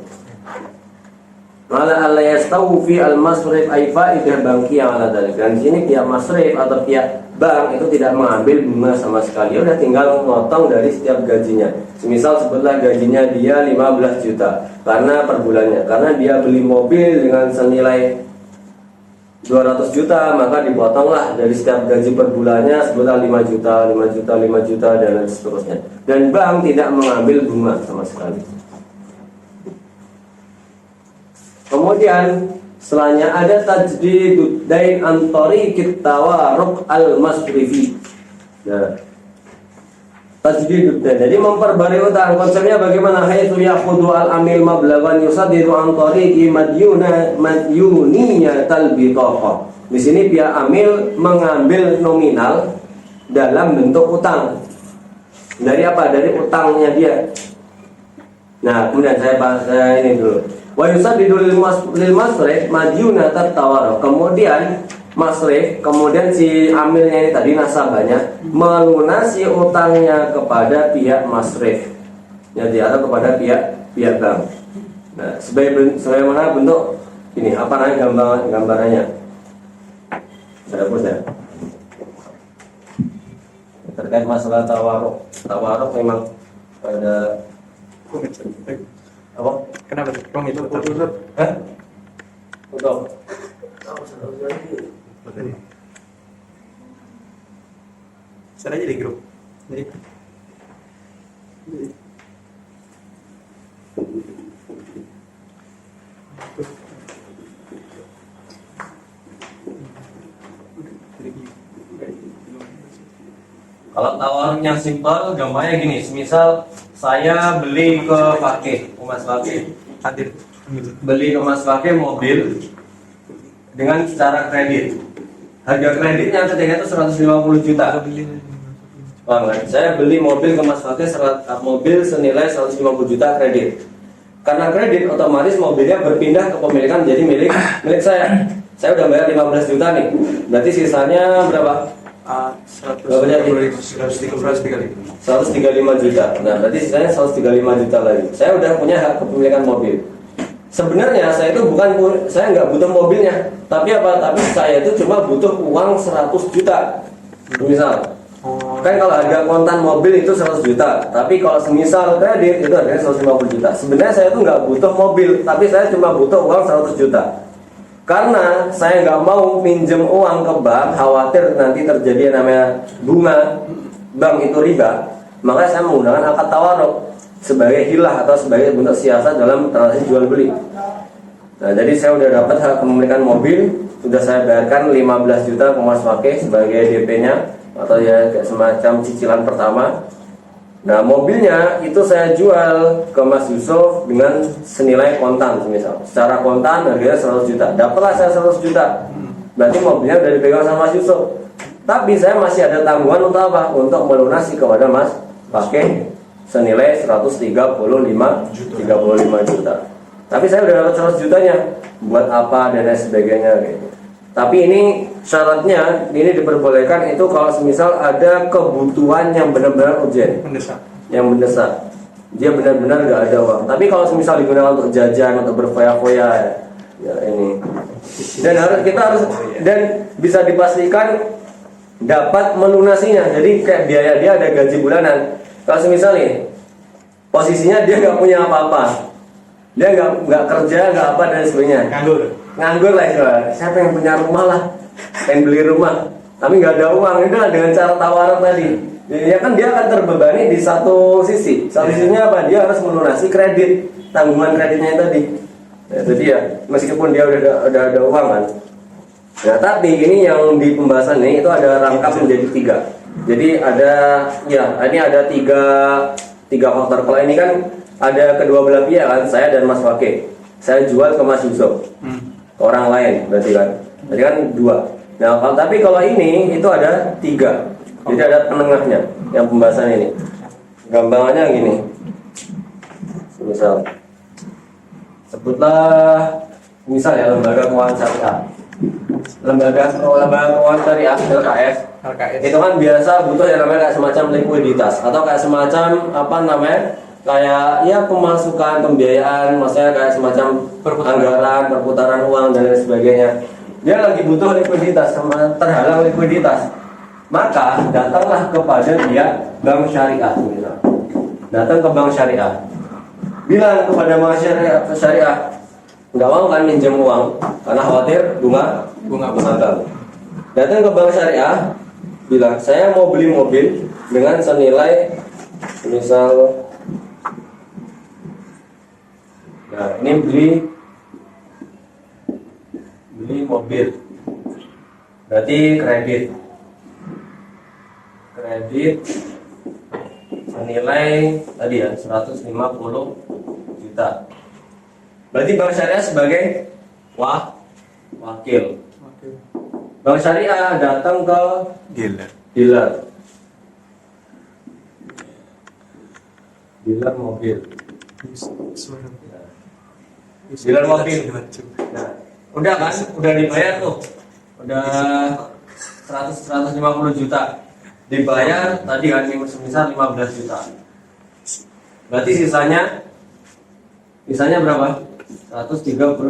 Mala alla yastawfi al-masrif ay faidah banki yang ala dalik. Dan di sini pihak masrif atau pihak bank itu tidak mengambil bunga sama sekali. Udah tinggal memotong dari setiap gajinya. Semisal sebutlah gajinya dia 15 juta karena per bulannya. Karena dia beli mobil dengan senilai 200 juta, maka dipotonglah dari setiap gaji per bulannya sebutlah 5 juta, 5 juta, 5 juta dan seterusnya. Dan bank tidak mengambil bunga sama sekali. Kemudian setelahnya ada tajdidud dain an tariqit tawarruq al-masrifi. Nah, tajdidud dain, jadi memperbarui utang. Konsepnya bagaimana? Haitsu ya'khudhu al-amil mablaghan yusaddidu an tariqi madyuniyatal bitaqah. Di sini pihak amil mengambil nominal dalam bentuk utang. Dari apa? Dari utangnya dia. Nah, kemudian saya ini dulu. Wa yusaddidu lil masrif madyunatat tawarruq. Kemudian masrif, kemudian si amilnya ini tadi nasabahnya melunasi utangnya kepada pihak masrif. Jadi atau kepada pihak bank. Nah, sebagaimana bentuk ini apa namanya gambarannya? Saya hapus ya. Terkait masalah tawarruq. Tawarruq memang pada apa? Kenapa? Rumit itu. Hah? Untuk Saya aja di grup. Jadi kalau tawarnya simpel, gampangnya gini. Semisal saya beli ke Mas Fakih, hadir. beli ke Mas Fakih mobil dengan secara kredit. Harga kreditnya ketika itu 150 juta. Saya beli mobil ke Mas Fakih, mobil senilai 150 juta kredit. Karena kredit, otomatis mobilnya berpindah ke pemilikan jadi milik saya. Saya udah bayar 15 juta nih. Berarti sisanya berapa? 135 juta. Nah, berarti sisanya 135 juta lagi. Saya udah punya hak kepemilikan mobil. Sebenarnya saya itu saya nggak butuh mobilnya, tapi apa? Tapi saya itu cuma butuh uang 100 juta. Misal, kan kalau harga kontan mobil itu 100 juta, tapi kalau semisal kredit itu harganya 150 juta. Sebenarnya saya itu nggak butuh mobil, tapi saya cuma butuh uang 100 juta. Karena saya nggak mau pinjem uang ke bank, khawatir nanti terjadi yang namanya bunga bank itu riba, maka saya menggunakan akad tawarruq sebagai hilah atau sebagai bentuk siasat dalam transaksi jual beli. Nah, jadi saya udah dapat hak kepemilikan mobil, sudah saya bayarkan 15 juta ke Mas Fakih sebagai DP-nya atau ya kayak semacam cicilan pertama. Nah, mobilnya itu saya jual ke Mas Yusuf dengan senilai kontan, misal secara kontan harganya 100 juta. Dapatlah saya 100 juta. Berarti mobilnya udah dipegang sama Mas Yusuf. Tapi saya masih ada tanggungan untuk apa? Untuk melunasi kepada Mas Fakih senilai 135 juta. Tapi saya udah dapat 100 jutanya. Buat apa dan lain sebagainya gitu. Tapi ini syaratnya ini diperbolehkan itu kalau semisal ada kebutuhan yang benar-benar urgent, Mendesak. yang mendesak. Dia benar-benar nggak ada uang. Tapi kalau semisal digunakan untuk jajan atau berfoya-foya, ya ini. Dan dan bisa dipastikan dapat melunasinya. Jadi kayak biaya dia ada gaji bulanan. Kalau semisal nih posisinya dia nggak punya apa-apa, dia nggak kerja, nggak apa dan sebagainya. Nganggur lah istilahnya. Siapa yang punya rumah lah, pengen beli rumah, tapi nggak ada uang, itu dengan cara tawaran tadi. Ya kan dia akan terbebani di satu sisi. Satu sisinya apa? Dia harus melunasi kredit, tanggungan kreditnya tadi. Ya, itu dia. Meskipun dia udah ada uang kan. Nah tapi ini yang di pembahasan ini itu ada rangkap menjadi 3. Jadi ini ada tiga faktor. Kalau ini kan ada kedua belah pihak kan, saya dan Mas Wake. Saya jual ke Mas Yusuf. Orang lain berarti kan 2. Nah tapi kalau ini itu ada 3, jadi ada penengahnya yang pembahasan ini. Gampangannya gini, misal sebutlah misal ya lembaga keuangan syariah, lembaga keuangan syariah LKS. Itu kan biasa butuh yang namanya kayak semacam likuiditas atau kayak semacam kayak ya pemasukan pembiayaan, maksudnya kayak semacam anggaran perputaran uang dan lain sebagainya. Dia lagi butuh likuiditas, terhalang likuiditas, maka datanglah kepada dia bank syariah. Datang ke bank syariah, bilang kepada bank syariah, nggak mau kan minjem uang karena khawatir bunga bank. Datang ke bank syariah, bilang saya mau beli mobil dengan senilai misal. Nah, ini beli mobil. Berarti kredit senilai tadi ya 150 juta. Berarti bank syariah sebagai wakil. Bank syariah datang ke dealer mobil. Dealer mobil. Nah, udah kan? Udah dibayar tuh. Udah 150 juta. Dibayar tadi kan misal 15 juta. Berarti sisanya berapa? 135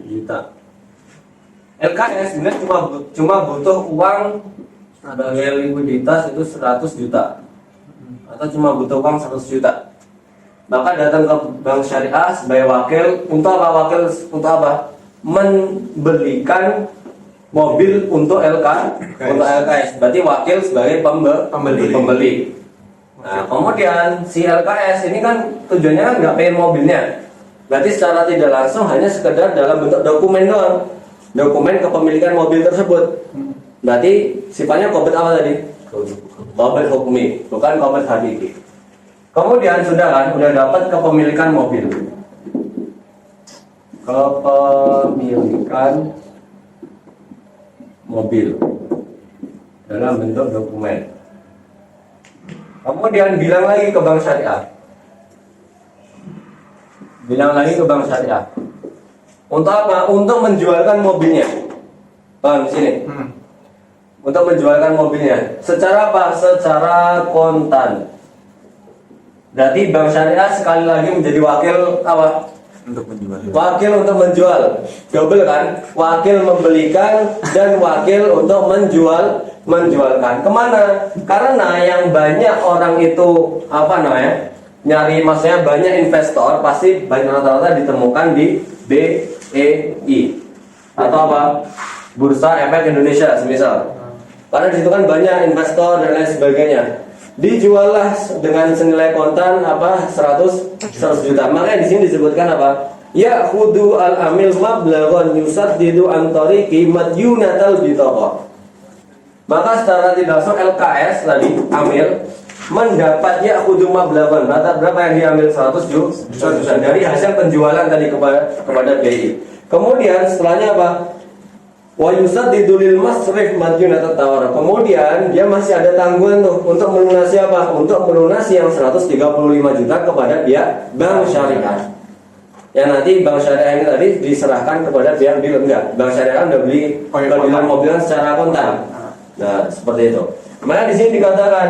juta. LKS sebenarnya cuma butuh uang sebagai likuiditas itu 100 juta. Atau cuma butuh uang 100 juta. Maka datang ke bank syariah sebagai wakil untuk apa? Membelikan mobil untuk LKS. Berarti wakil sebagai pembeli. Nah, kemudian si LKS ini kan tujuannya kan nggak pengen mobilnya. Berarti secara tidak langsung hanya sekedar dalam bentuk dokumen doang. Dokumen kepemilikan mobil tersebut. Berarti sifatnya qabd apa tadi? Qabd hukmi, bukan qabd hakiki. Kemudian sudah dapat kepemilikan mobil. Kepemilikan mobil dalam bentuk dokumen. Kemudian bilang lagi ke bank syariah. Untuk apa? Untuk menjualkan mobilnya. Paham di sini? Untuk menjualkan mobilnya. Secara apa? Secara kontan. Berarti bank syariah sekali lagi menjadi wakil apa? Wakil untuk menjual. Double kan? Wakil membelikan dan wakil untuk menjualkan. Kemana? Karena yang banyak orang itu nyari, maksudnya banyak investor pasti banyak rata-rata ditemukan di BEI atau Bursa Efek Indonesia semisal. Karena di situ kan banyak investor dan lain sebagainya. Dijuallah dengan senilai kontan 100 juta. Makanya di sini disebutkan apa? Ya khudu al-amil mablaghon yusaddidu antoriqi madyunatal bitaqah. Maka secara tidak langsung LKS tadi amil mendapat ya khudu mablaghon. Berapa yang diambil? 100 juta dari hasil penjualan tadi kepada BI. Kemudian setelahnya apa? Wa yusaddidu lil masrif madyunatat tawar. Kemudian dia masih ada tanggungan tuh untuk melunasi apa? Untuk melunasi yang 135 juta kepada dia bank syariah. yang nanti bank syariah ini tadi diserahkan kepada pihak dealer. Enggak, bank syariah kan udah beli ke dealer mobilnya secara kontan. Nah, seperti itu. Makanya di sini dikatakan,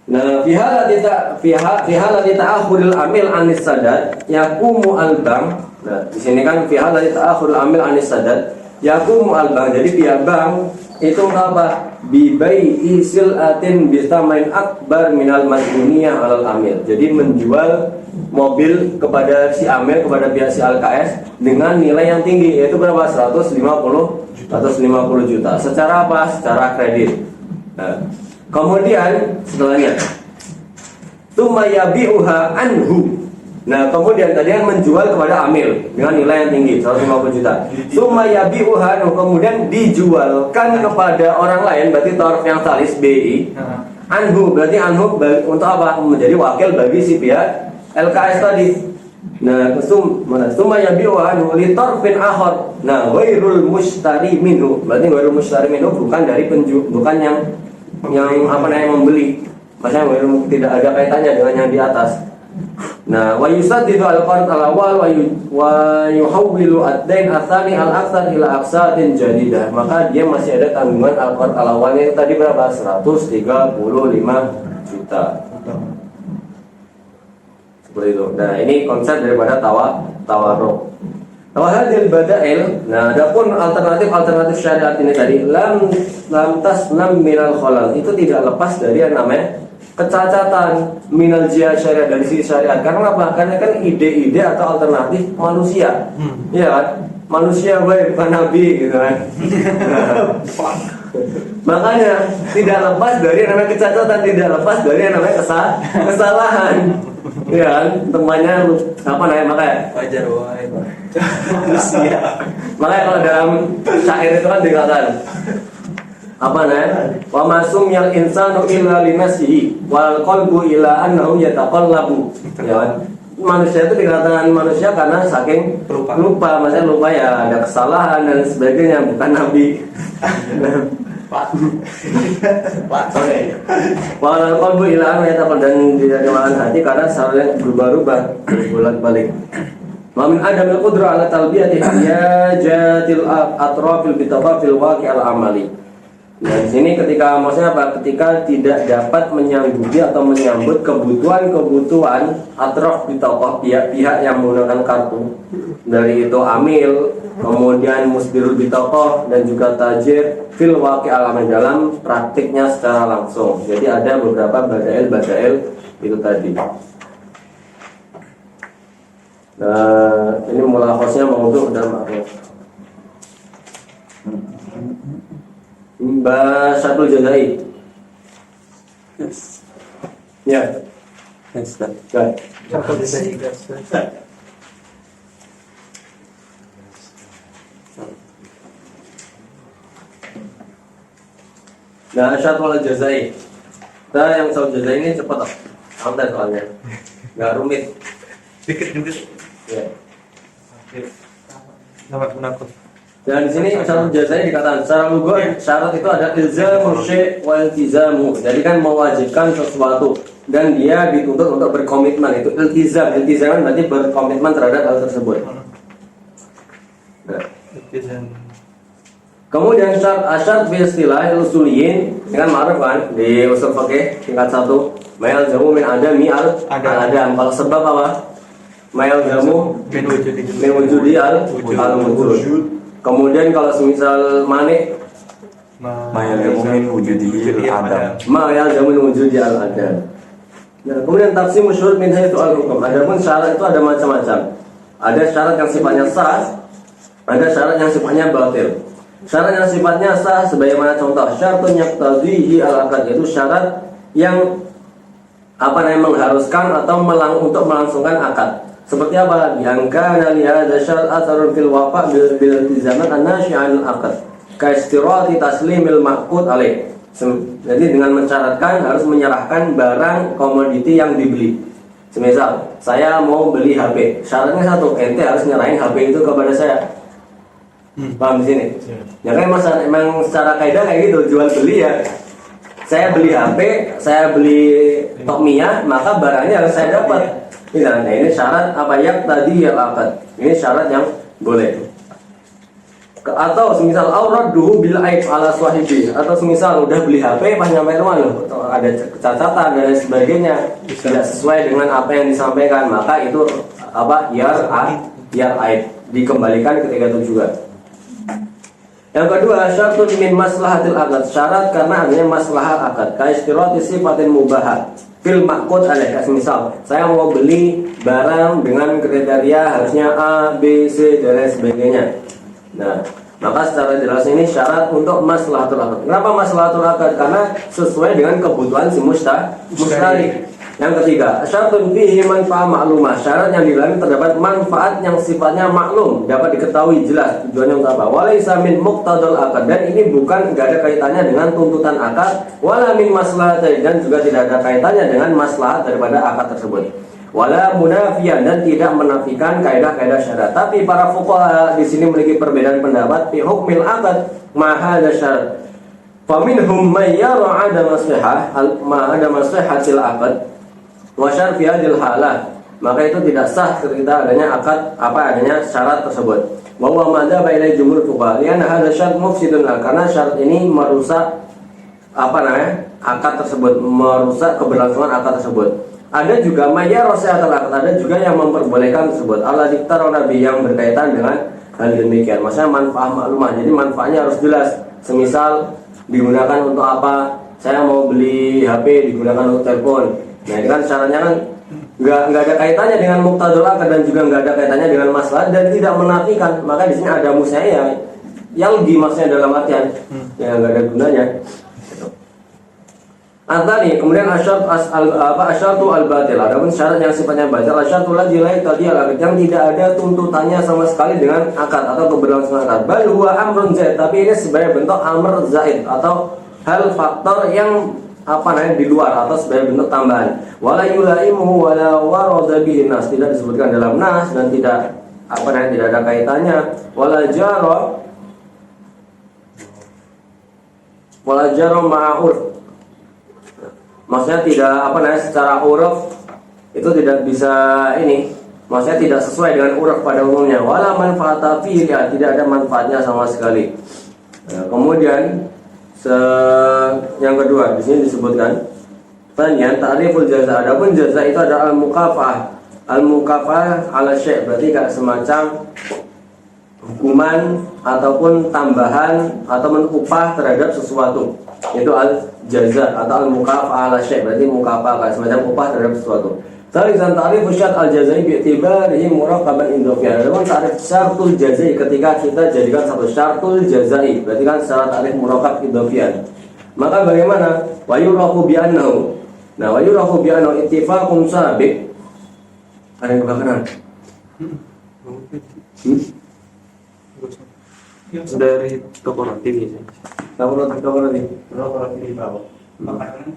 nah, fihalati ta'akhuril amil anis sadad yaqumu al-bank. Nah, di sini kan fihalati ta'akhuril amil anis sadad yaqumu al-bank. Jadi pihak bank itu apa? Bibai isil atin bisamain akbar minal maduniyah alal amil. Jadi menjual mobil kepada si amil, kepada pihak si LKS dengan nilai yang tinggi, yaitu berapa? 150 juta. Secara apa? Secara kredit. Nah, kemudian setelahnya tumayabi'uha anhu. Nah, kemudian tadi yang menjual kepada amil dengan nilai yang tinggi 150 juta. Tumayabi'uha anhu, kemudian dijualkan kepada orang lain, berarti taraf yang salis BI. Anhu berarti anhu untuk apa? Menjadi wakil bagi si pihak LKS tadi. Nah, tumayabi'uha anhu li tarfin akhar. Nah, ghairul mushtari minhu. Berarti ghairul mushtari minhu bukan dari bukan yang apa namanya membeli. Maksudnya tidak ada kaitannya dengan yang di atas. Nah, wa yusaddidu al-qard al-awwal wa yuhawwilu ad-dain atsani al-aktsar ila aqsadin jadidah. Maka dia masih ada tanggungan al-qard al-awwalnya itu tadi berapa? 135 juta. Seperti itu. Nah, ini konsep daripada tawarruk. Wahadil badail. Nah, adapun alternatif syariat ini tadi lam taslam minal khalal. Itu tidak lepas dari yang namanya kecacatan minal jihad syariat, dari sisi syariat. Karena apa? Karena kan ide-ide atau alternatif manusia. Iya kan? Manusia baik, bukan nabi gitu kan. Makanya tidak lepas dari yang namanya kecacatan, tidak lepas dari yang namanya kesalahan. Iya kan? Temannya apa namanya? Makanya Wajar wae. manusia. Makanya kalau dalam syair itu kan dikatakan apa namanya? Wa masum yang insanu illa linasihi wal qalbu ila annahu yataqallabu. Ya kan? Manusia itu dikatakan manusia karena saking lupa. Maksudnya lupa ya ada kesalahan dan sebagainya, bukan nabi. Oke. Wal qalbu ila annahu yataqallabu, dan tidak ada hati karena selalu berubah-ubah, bolak-balik. Wa min adamil qudrah ala talbiyati hajatil atrafil bitawafil waqi' al-amali. Nah, di sini ketika maksudnya apa? Ketika tidak dapat menyanggupi atau menyambut kebutuhan atraf di tokoh pihak-pihak yang menggunakan kartu, dari itu amil, kemudian musbirul bitokoh, dan juga tajir fil waqi' al-amal, dalam praktiknya secara langsung. Jadi ada beberapa badail itu tadi. Nah, ini mulakhosnya mawdu' dan ma'ruf. Mbak Syarul Jazai. Yes. Ya. Yes, Ustaz. Baik. Nah, Syarul Jazai. Nah, yang Syarul Jazai ini cepat, santai soalnya, nggak rumit. Dikit juga. Ya. Dapat menakut. Dan di sini syarat jazanya dikatakan secara lugat syarat itu ada ilzamu syai' wa iltizamu. Jadi kan mewajibkan sesuatu dan dia dituntut untuk berkomitmen, itu iltizam. Iltizam berarti berkomitmen terhadap hal tersebut. Nah. Kemudian syarat fi istilah usuliyin dengan ma'ruf kan di usul fikih tingkat 1, mayal jamu min adami al-adam. Kalau sebab apa? Mayal jamu min wujudi al-wujud. Kemudian kalau semisal manik Mayal min wujudi al-adam. Mayal jamin wujudi al-adam. Nah, kemudian tafsir syurut min haytsu al-hukum. Adapun syarat itu ada macam-macam. Ada syarat yang sifatnya sah, ada syarat yang sifatnya batil. Syarat yang sifatnya sah sebagaimana contoh syaratun yaqtadhihi al-aqd, yaitu syarat yang apa namanya mengharuskan atau untuk melangsungkan akad. Seperti apa? Yang kana li hadza syarat atharun fil wafa' bil iltizamat an-nashi'an al-aqd ka istirati taslimil ma'qud alaih. Jadi dengan mensyaratkan harus menyerahkan barang komoditi yang dibeli. Semisal saya mau beli HP, syaratnya satu, ente harus nyerahin HP itu kepada saya. Paham di sini? Ya kan emang secara kaidah kayak gitu, jual beli ya. Saya beli HP, saya beli Tokmia, maka barangnya harus saya dapat. Nah, ini syarat apa yang tadi ya akad. Ini syarat yang boleh. Atau semisal aurat duhu bil aib ala swahibi, atau semisal udah beli HP pas nyampe rumah loh ada kecacatan dan lain sebagainya tidak sesuai dengan apa yang disampaikan, maka itu apa yar aib dikembalikan ketika itu juga. Yang kedua, syartun min maslahatil akad, syarat karena adanya maslahat akad. Ka istirati sifatin mubahat fil maqud alaih. Misal saya mau beli barang dengan kriteria harusnya A, B, C dan lain sebagainya. Nah, maka secara jelas ini syarat untuk maslahatul akad. Kenapa maslahatul akad? Karena sesuai dengan kebutuhan si mustari. Yang ketiga, syaratun fihi manfaat maklumah, syarat yang di dalam terdapat manfaat yang sifatnya maklum, dapat diketahui jelas tujuannya untuk apa. Walaysa min muqtadal akad, dan ini bukan tidak ada kaitannya dengan tuntutan akad, wala min maslahat, dan juga tidak ada kaitannya dengan maslahat daripada akad tersebut. Wala munafiyan, dan tidak menafikan kaidah-kaidah syarat. Tapi para fuqaha di sini memiliki perbedaan pendapat fi hukmil akad ma hadza syarat. Faminhum may yara ada maslahatil akad wa syar fi hadil halah, maka itu tidak sah ketika adanya akad adanya syarat tersebut. Wa huwa madzhab ila jumhur fuqaha, lianna hadza syarat mufsidun, karena syarat ini merusak akad tersebut, merusak keberlangsungan akad tersebut. Ada juga mayar rosayatul akad, ada juga yang memperbolehkan tersebut. Allah diktaron nabi yang berkaitan dengan hal demikian. Maksudnya manfaat maklumah, jadi manfaatnya harus jelas. Semisal digunakan untuk apa? Saya mau beli HP digunakan untuk telepon. Nah, ini kan syaratnya kan nggak ada kaitannya dengan muqtadul akad dan juga nggak ada kaitannya dengan maslahat dan tidak menafikan. Maka di sini ada musnah yang dimaksudnya dalam artian yang nggak ada gunanya. Antani kemudian asyartu al-batil, adapun syarat yang sifatnya batil, asyartu ladzi la tadi al-akad, yang tidak ada tuntutannya sama sekali dengan akad atau keberlangsungan akad. Bal huwa amrun zaid, tapi ini sebagai bentuk amr zaid atau hal faktor yang di luar atau sebagai bentuk tambahan. Wala yulaimuhu wala warada bihi nas, tidak disebutkan dalam nas dan tidak tidak ada kaitannya. Wala jaro ma'urf, maksudnya tidak secara uruf itu tidak bisa maksudnya tidak sesuai dengan uruf pada umumnya. Wala manfaata fihi, tidak ada manfaatnya sama sekali. Nah, kemudian yang kedua di sini disebutkan tanya ta'riful jaza. Adapun jaza itu adalah al-mukafah ala syai', berarti kayak semacam hukuman ataupun tambahan atau upah terhadap sesuatu. Itu al-jaza atau al-mukafah ala syai', berarti mukafah kayak semacam upah terhadap sesuatu. Tarisan ta'rif syart al-jazai bi'tibarihi muraqaban indofiyah. Adapun ta'rif syartul jazai ketika kita jadikan satu syartul jazai, berarti kan secara ta'rif muraqab indofiyah. Maka bagaimana? Wa yurahu bi'annahu. Nah, wa yurahu bi'annahu ittifaqun sabiq. Ada yang kebakaran? Dari toko roti biasa. Toko roti di bawah. Makanan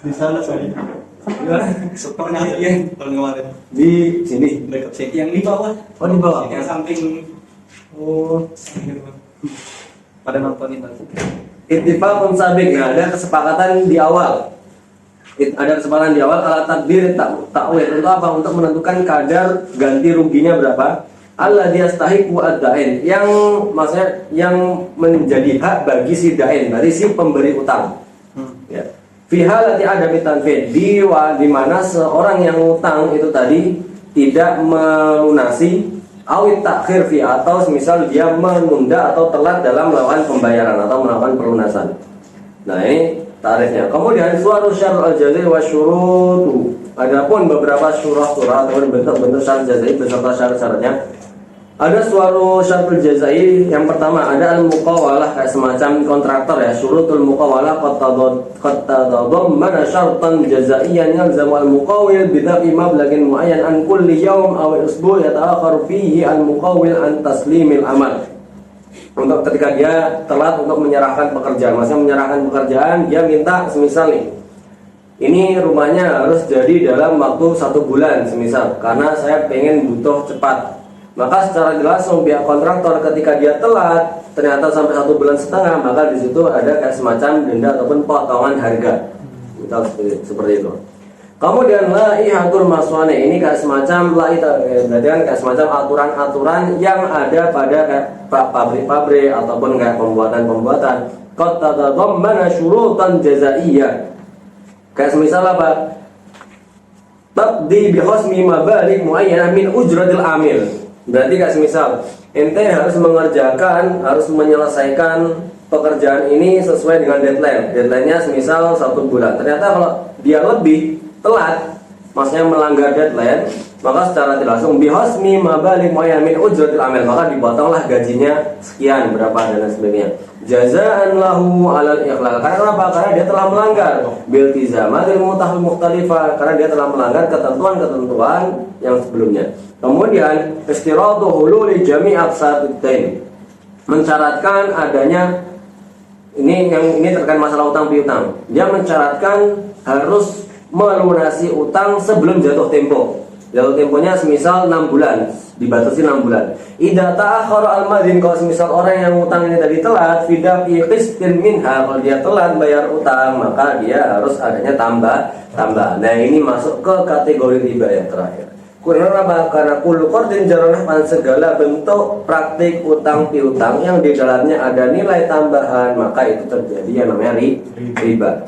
di sana saya. Pernah tahun kemarin di sini. dekat sini yang di bawah. Oh, di bawah. Yang samping. Oh, pada nonton itu. Ittifaqun sabiq. Nah, ada kesepakatan di awal. Ada kesepakatan di awal alat takdir takwil untuk apa? Untuk menentukan kadar ganti ruginya berapa. Allah yastahiqu ad-dain, yang maksudnya yang menjadi hak bagi si dain, berarti si pemberi utang. Ya. Fi halati adami tanfid, di mana seorang yang utang itu tadi tidak melunasi awit takhir fi, atau semisal dia menunda atau telat dalam melakukan pembayaran atau melakukan pelunasan. Nah, ini tarifnya. Kemudian suatu syarul al-jazai wa syurutu. Adapun beberapa surah-surah atau bentuk-bentuk syarat jazai beserta syarat-syaratnya. Ada suatu syaratul jazai. Yang pertama ada al-muqawalah, kayak semacam kontraktor ya. Syurutul muqawalah qad tadammana syartan jazaiyan yalzamu al-muqawil bi dhafi mablaghin muayyan an kulli yawm aw usbu' yata'akhkharu fihi al-muqawil an taslimil amal. Untuk ketika dia telat untuk menyerahkan pekerjaan, maksudnya menyerahkan pekerjaan, dia minta semisal nih, ini rumahnya harus jadi dalam waktu 1 bulan semisal, karena saya pengen butuh cepat. Maka secara jelas pihak kontraktor ketika dia telat ternyata sampai 1,5 bulan, maka di situ ada kayak semacam denda ataupun potongan harga. Kita seperti itu. Kemudian laihatul maswani, ini kayak semacam berarti kan kayak semacam aturan-aturan yang ada pada kayak pabrik-pabrik ataupun kayak pembuatan-pembuatan. Qad tadhammana syurutan jazaiyah. Kayak semisal apa? Tabdi bihosmi mabalik muayyanah min ujratil amil. Berarti kayak semisal ente harus mengerjakan, harus menyelesaikan pekerjaan ini sesuai dengan deadline. Deadline-nya semisal 1 bulan. Ternyata kalau dia lebih telat, maksudnya melanggar deadline, maka secara tidak langsung bihosmi mabalik muayyan min ujratil amil, maka dipotonglah gajinya sekian berapa dan sebagainya. Jazaan lahu alal ikhlal. Karena apa? Karena dia telah melanggar biltizamatil mukhtalifah, karena dia telah melanggar ketentuan-ketentuan yang sebelumnya. Kemudian istiratu hululi jami' aqsatiddin, mensyaratkan adanya ini terkait masalah utang piutang. Dia mensyaratkan harus melunasi utang sebelum jatuh tempo. Jatuh temponya semisal 6 bulan, dibatasi 6 bulan. Idza ta'akhkhara al-madin, kalau semisal orang yang utang ini tadi telat, fidafi qistin minha, kalau dia telat bayar utang, maka dia harus adanya tambah. Nah, ini masuk ke kategori riba yang terakhir. Karena apa? Karena kullu qardin jaranah, segala bentuk praktik utang piutang yang di dalamnya ada nilai tambahan, maka itu terjadi yang namanya riba.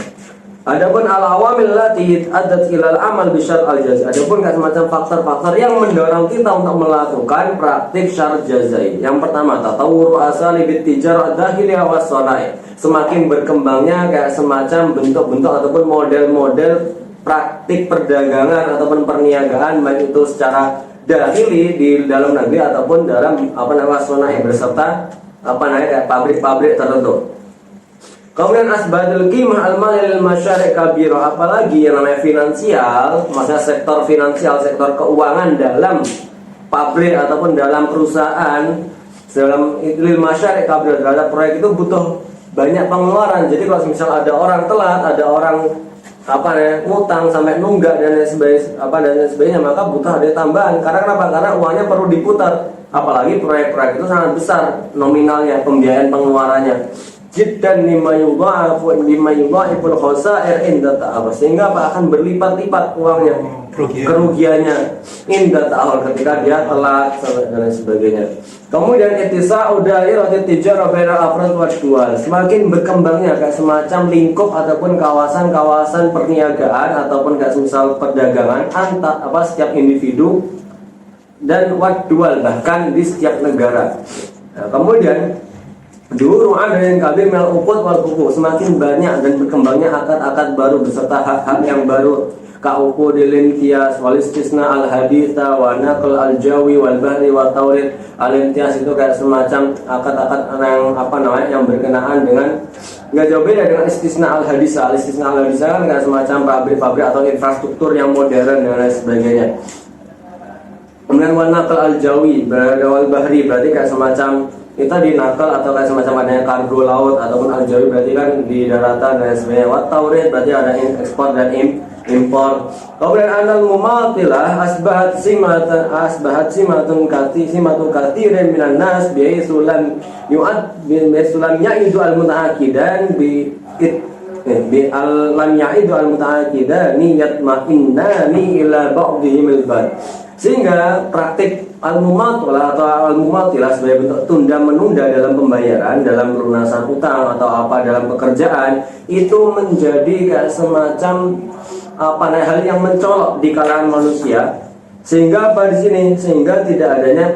Adapun al-awamil lati adat ilal amal bisyar al-jazai. Adapun semacam faktor-faktor yang mendorong kita untuk melakukan praktik syarat jazai. Yang pertama, tatawur asali bitijarah dahiliyah was-sana'i. Semakin berkembangnya kayak semacam bentuk-bentuk ataupun model-model praktik perdagangan ataupun perniagaan, baik itu secara dahili di dalam negeri ataupun dalam was-sana'i, beserta kayak pabrik-pabrik tertentu. Kemudian asbadul qimah al-malil masyari' kabirah, apalagi yang namanya finansial, maksudnya sektor finansial, sektor keuangan dalam pabrik ataupun dalam perusahaan, dalam lil masyari' kabirah, terhadap proyek itu butuh banyak pengeluaran. Jadi kalau misal ada orang telat, ada orang ngutang sampai nunggak dan sebagainya, maka butuh ada tambahan. Karena kenapa? Karena uangnya perlu diputar. Apalagi proyek-proyek itu sangat besar nominalnya, pembiayaan pengeluarannya. Jiddan lima yudha'iful khasair inda ta'awul, sehingga akan berlipat-lipat uangnya, kerugiannya inda ta'awul, ketika dia telat dan sebagainya. Kemudian ittisa'u dairatit tijarah bainal afrad wa dual, semakin berkembangnya kayak semacam lingkup ataupun kawasan-kawasan perniagaan ataupun kayak misal perdagangan setiap individu dan dual, bahkan di setiap negara. Nah, kemudian dulu ada yang kabir mel uput wal huquq, semakin banyak dan berkembangnya akad-akad baru beserta hak-hak yang baru, kauku dilintias wal istisna al haditha wa naql al jawi wal bahri wa taurid. Alintias itu kayak semacam akad-akad yang berkenaan dengan, nggak jauh beda dengan istisna al haditha. Istisna al haditha kan kayak semacam pabrik-pabrik atau infrastruktur yang modern dan lain sebagainya. Kemudian wa naql al jawi wal bahri, berarti kayak semacam kita di nakal atau kayak semacam adanya kargo laut ataupun al-jawi, berarti kan di daratan dan sebagainya. Wat taurid, berarti ada ekspor dan impor. Kemudian anal mumatilah asbahat simatun kathirin minan nas bi'isulam ya'idu al-muta'akidan lam ya'idu al-muta'akidan yatma'innani ila ba'dihim al-bad. Sehingga praktik al-mumatilah atau al-mumatilah sebagai bentuk tunda-menunda dalam pembayaran, dalam pelunasan utang atau dalam pekerjaan, itu menjadi kayak semacam hal yang mencolok di kalangan manusia. Sehingga di sini tidak adanya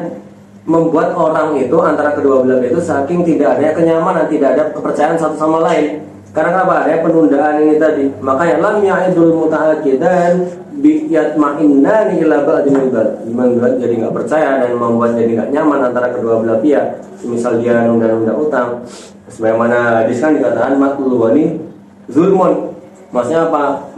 membuat orang itu antara kedua belah itu saking tidak adanya kenyamanan, tidak ada kepercayaan satu sama lain. Karena apa? Ada penundaan ini tadi. Makanya lam ya'idul muta'akidan biyatma'innani ila ba'dil ibad. Jadi nggak percaya dan membuat jadi nggak nyaman antara kedua belah pihak. Misal dia nunda-nunda utang, sebagaimana hadis kan dikatakan matul wani zulmun. Maksudnya apa?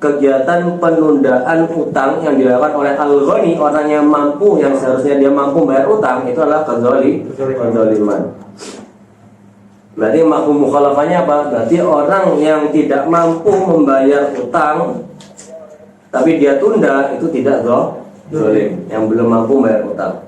Kegiatan penundaan utang yang dilakukan oleh al-ghani, orang yang mampu, yang seharusnya dia mampu bayar utang, itu adalah kezaliman. Berarti mafhum mukhalafahnya apa? Berarti orang yang tidak mampu membayar utang tapi dia tunda, itu tidak zalim, yang belum mampu membayar utang.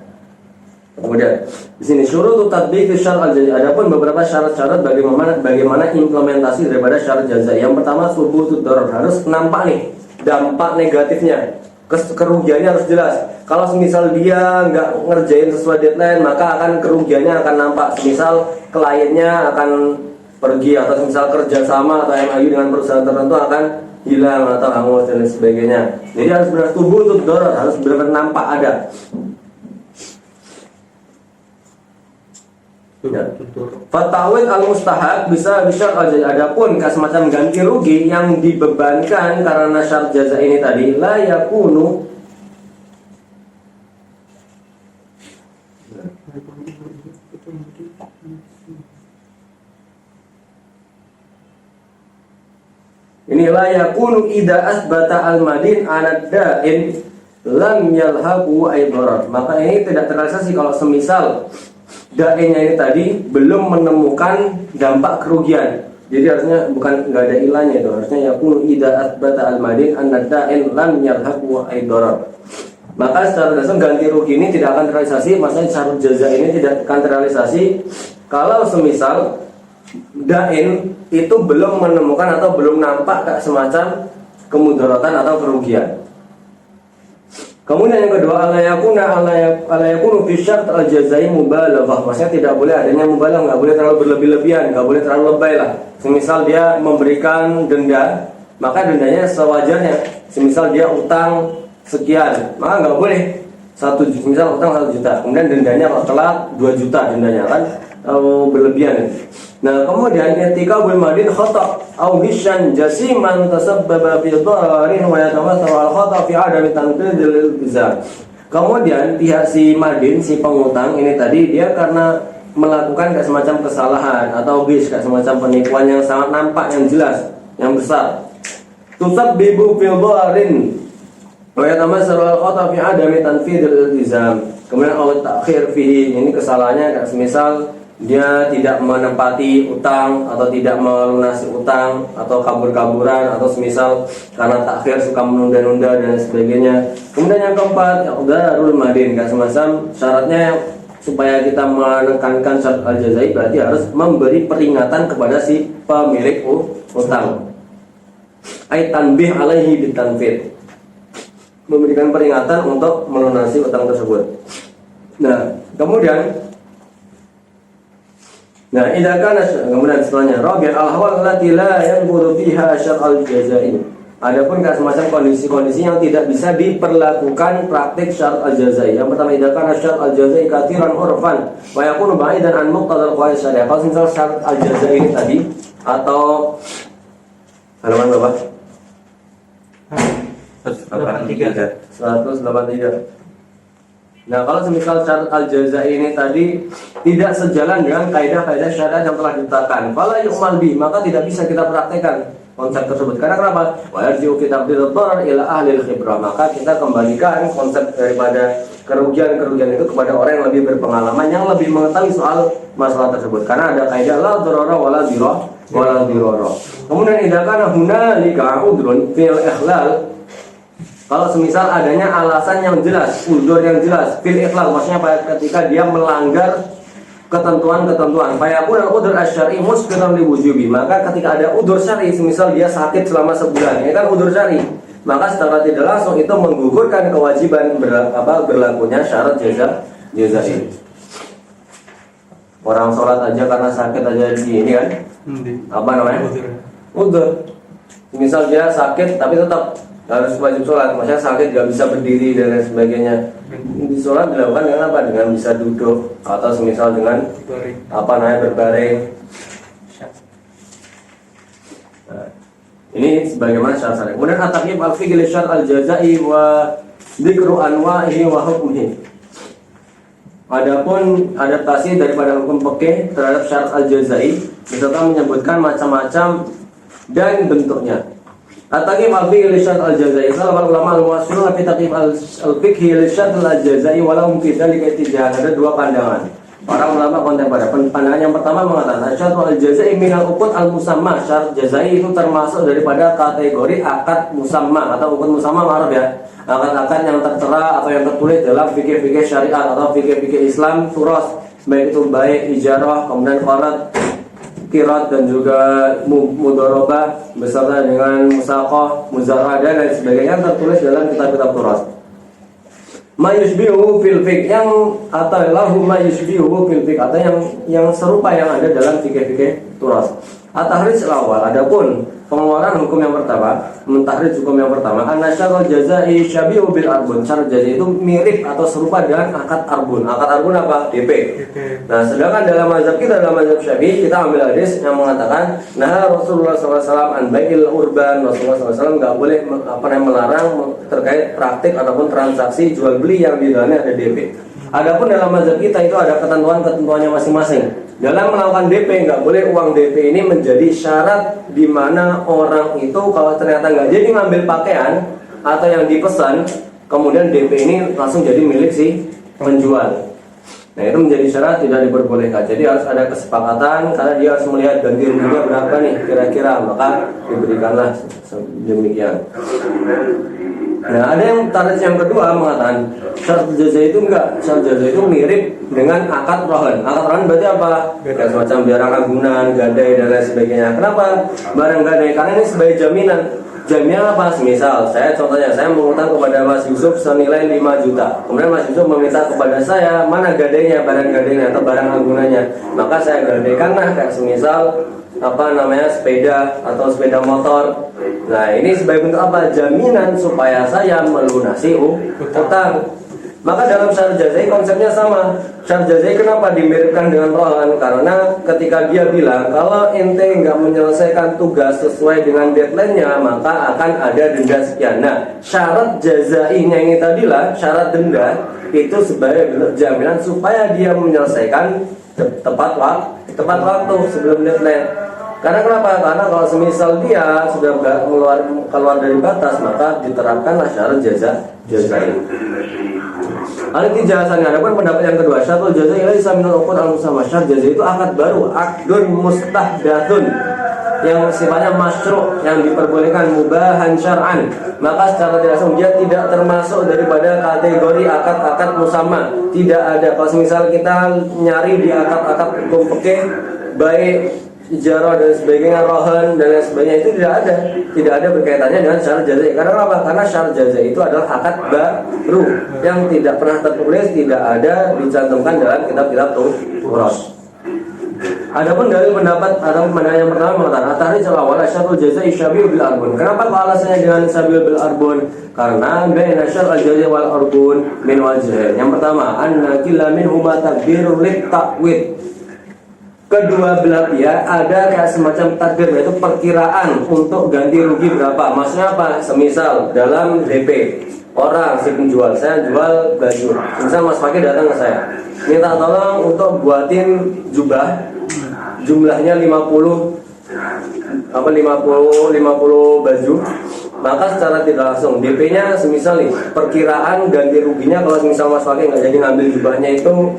Kemudian di sini syurut tatbiq syar' al-jazai. Adapun beberapa syarat-syarat bagaimana implementasi daripada syarat jazai. Yang pertama subutud darar, harus nampak nih dampak negatifnya. Kerugiannya harus jelas. Kalau semisal dia nggak ngerjain sesuai deadline, maka akan kerugiannya akan nampak. Semisal kliennya akan pergi, atau semisal kerjasama atau MOU dengan perusahaan tertentu akan hilang atau hangus dan sebagainya. Jadi harus benar tubuh untuk darar, harus benar nampak ada. Ya. Fatawid al-mustahak bisa al-jazai. Adapun semacam ganti rugi yang dibebankan karena syarat jaza ini tadi la yakunu inilah yakunu ida asbata al-madin anad-da'in lam yalhaqu aidarat. Maka ini tidak terrealisasi kalau semisal da'innya ini tadi belum menemukan dampak kerugian. Jadi harusnya bukan nggak ada ilahnya itu, harusnya yakunu ida asbata al-madin anad-da'in lam yalhaqu aidarat. Maka secara dasar ganti rugi ini tidak akan terrealisasi, maksudnya syarat jaza ini tidak akan terrealisasi kalau semisal da'in itu belum menemukan atau belum nampak semacam kemudaratan atau kerugian. Kemudian yang kedua, ala yakunu fi syart al-jazai mubalaghah. Maksudnya tidak boleh adanya mubalaghah, enggak boleh terlalu berlebih-lebihan, enggak boleh terlalu lebay lah. Semisal dia memberikan denda, maka dendanya sewajarnya. Semisal dia utang sekian, maka enggak boleh 1 juta, misal utang 1 juta. Kemudian dendanya kalau telat 2 juta dendanya, kan berlebihan. Nah, kemudian ketika madin khata' au hisyan jasiman tasabbaba fi dhararin wa yatamathalu al khata' fi adami tanfidil iltizam. Kemudian pihak si madin, si pengutang ini tadi, dia karena melakukan kayak semacam kesalahan atau kayak semacam penipuan yang sangat nampak, yang jelas, yang besar. Tusabbibu fi dhararin wa yatamathalu al khata' fi adami tanfidil iltizam. Kemudian au ta'khir fihi, ini kesalahannya kayak semisal dia tidak menepati utang atau tidak melunasi utang atau kabur-kaburan atau semisal karena takhir suka menunda-nunda dan sebagainya. Kemudian yang keempat, darul madin, kan semacam syaratnya supaya kita menekankan syarat al-jazai berarti harus memberi peringatan kepada si pemilik utang. Ai tanbih alaihi bitanfid, memberikan peringatan untuk melunasi utang tersebut. Nah, kemudian kemudian setelahnya Rabi' al-ahwal allati la yanqudu fiha syar'al jazai. Adapun semacam kondisi-kondisi yang tidak bisa diperlakukan praktik syarat al-jazai. Yang pertama, idza kana syarat al-jazai katiran urfan wa yakunu ba'idan an muqtadal qawaid syariah. Kalau misal syarat al-jazai ini tadi atau halaman berapa? 183. Nah, kalau semisal syarat al-jazai ini tadi tidak sejalan dengan kaidah-kaidah syariat yang telah ditetapkan, fala yu'mal bi, maka tidak bisa kita praktekkan konsep tersebut. Karena kenapa? Wa yarji'u fi taqdir ad-darar ila ahli al-khibrah. Maka kita kembalikan konsep daripada kerugian-kerugian itu kepada orang yang lebih berpengalaman, yang lebih mengetahui soal masalah tersebut. Karena ada kaidah la darara wala dirara. Kemudian idza kana hunalika udrun fil ikhlal, kalau semisal adanya alasan yang jelas, udzur yang jelas, fil ikhlal, maksudnya ketika dia melanggar ketentuan-ketentuan, fayakun al-udzur asy-syar'i musqitan li wujubi, maka ketika ada udzur syar'i, semisal dia sakit selama sebulan, ini kan udzur syar'i, maka secara tidak langsung itu menggugurkan kewajiban berlakunya syarat jazai. Orang sholat aja karena sakit aja di ini kan, apa namanya? Udzur. Misal dia sakit tapi tetap harus wajib sholat, maksudnya sakit gak bisa berdiri dan lain sebagainya. Di sholat dilakukan dengan apa? Dengan bisa duduk atau semisal dengan berbaring. Nah, ini sebagaimana syarat-syarat. Kemudian at-taqyid al-fiqh li syar' al-jazai wa dzikru anwa'ihi wa hukmihi. Adapun adaptasi daripada hukum fikih terhadap syarat al-jazai beserta menyebutkan macam-macam dan bentuknya. At-taqyid al-fiqh li syart al-jazai. Salah ulama al-muwassirun fi taqyid al-fiqh li syart al-jazai walau fi dzalika ittijah. Ada dua pandangan. Para ulama kontemporer. Pandangan yang pertama mengatakan syart al-jazai min al-uqud al-musamma. Syarat jazai itu termasuk daripada kategori akad musamma atau uqud musamma, ma'ruf ya. akad-akad yang tertera atau yang tertulis dalam fikih-fikih syariat atau fikih-fikih Islam turas, baik itu baik ijarah, kemudian qarat, qirat dan juga mudharabah beserta dengan musaqah, muzaradah dan sebagainya tertulis dalam kitab-kitab turas. Mayushbihu fil fiqh, yang atau lahu mayushbihu fil fiqh, atau yang serupa yang ada dalam fikih-fikih turas. At-tahrij awal, adapun pengeluaran hukum yang pertama, mentahrij hukum yang pertama, anna syar'al jazai syabihu bil arbun. Syarat jazai itu mirip atau serupa dengan akad arbun. Akad arbun apa? DP. Nah, sedangkan dalam mazhab kita, dalam mazhab Syafi'i, kita ambil hadis yang mengatakan, nah Rasulullah SAW an bai'il urban. Rasulullah SAW nggak boleh melarang terkait praktik ataupun transaksi jual beli yang di dalamnya ada DP. Adapun dalam mazhab kita itu ada ketentuannya masing-masing. Dalam melakukan DP, nggak boleh uang DP ini menjadi syarat di mana orang itu kalau ternyata nggak jadi ngambil pakaian atau yang dipesan, kemudian DP ini langsung jadi milik si penjual. Nah, itu menjadi syarat tidak diperbolehkan. Jadi harus ada kesepakatan, karena dia harus melihat ganti ruginya berapa nih kira-kira, maka diberikanlah demikian. Nah, ada yang tarik yang kedua mengatakan syarat jazah itu enggak, syarat jazah itu mirip dengan akad rohan. Akad rohan berarti apa? Kayak semacam barang agunan, gadai dan lain sebagainya. Kenapa barang gadai? Karena ini sebagai jaminan. Jaminan apa? Misal saya contohnya, saya mengutang kepada Mas Yusuf senilai 5 juta. Kemudian Mas Yusuf meminta kepada saya mana gadainya, barang gadainya atau barang agunannya. Maka saya gadaikanlah kayak semisal sepeda atau sepeda motor. Nah, ini sebagai bentuk apa? Jaminan supaya saya melunasi utang. Maka dalam syarat jazai konsepnya sama. Syarat jazai kenapa dimiripkan dengan rohan? Karena ketika dia bilang kalau ente nggak menyelesaikan tugas sesuai dengan deadline-nya, maka akan ada denda sekian. Nah, syarat jazainya ini tadilah syarat denda itu sebagai bentuk jaminan supaya dia menyelesaikan tepat waktu sebelum deadline. Karena kenapa? Karena kalau semisal dia sudah keluar dari batas, maka diterapkanlah syarat jazai. Al-Tijazahnya, ada pun pendapat yang kedua, syaratul jazai laisa minal uqud al-musamma. Syarat jazai itu akad baru, akdun mustahdatsun, yang sifatnya masyru', yang diperbolehkan mubahan syar'an. Maka secara tidak langsung dia tidak termasuk daripada kategori akad-akad musamma. Tidak ada. Kalau misal kita nyari di akad-akad hukum fikih baik ijarah dan sebagainya, rohan dan lain sebagainya, itu tidak ada berkaitannya dengan syarat jazai. Karena apa? Karena syarat jazai itu adalah akad baru yang tidak pernah tertulis, tidak ada dicantumkan dalam kitab-kitab turas. Adapun dari pendapat yang pertama mengatakan at-tahrij awal syarat jazai syabihu bil arbun. Kenapa kok alasannya dengan syabihu bil arbun? Karena baina syarat jazai wal arbun min wajhain. Yang pertama, anna killa minhuma takbirun lit ta'wid. Kedua belah pihak ada kayak semacam takdir, yaitu perkiraan untuk ganti rugi berapa. Maksudnya apa? Semisal dalam DP, orang si penjual, saya jual baju, misal Mas Fakih datang ke saya, minta tolong untuk buatin jubah, jumlahnya 50 baju. Maka secara tidak langsung DP-nya semisal nih, perkiraan ganti ruginya kalau misal Mas Fakih nggak jadi ngambil jubahnya itu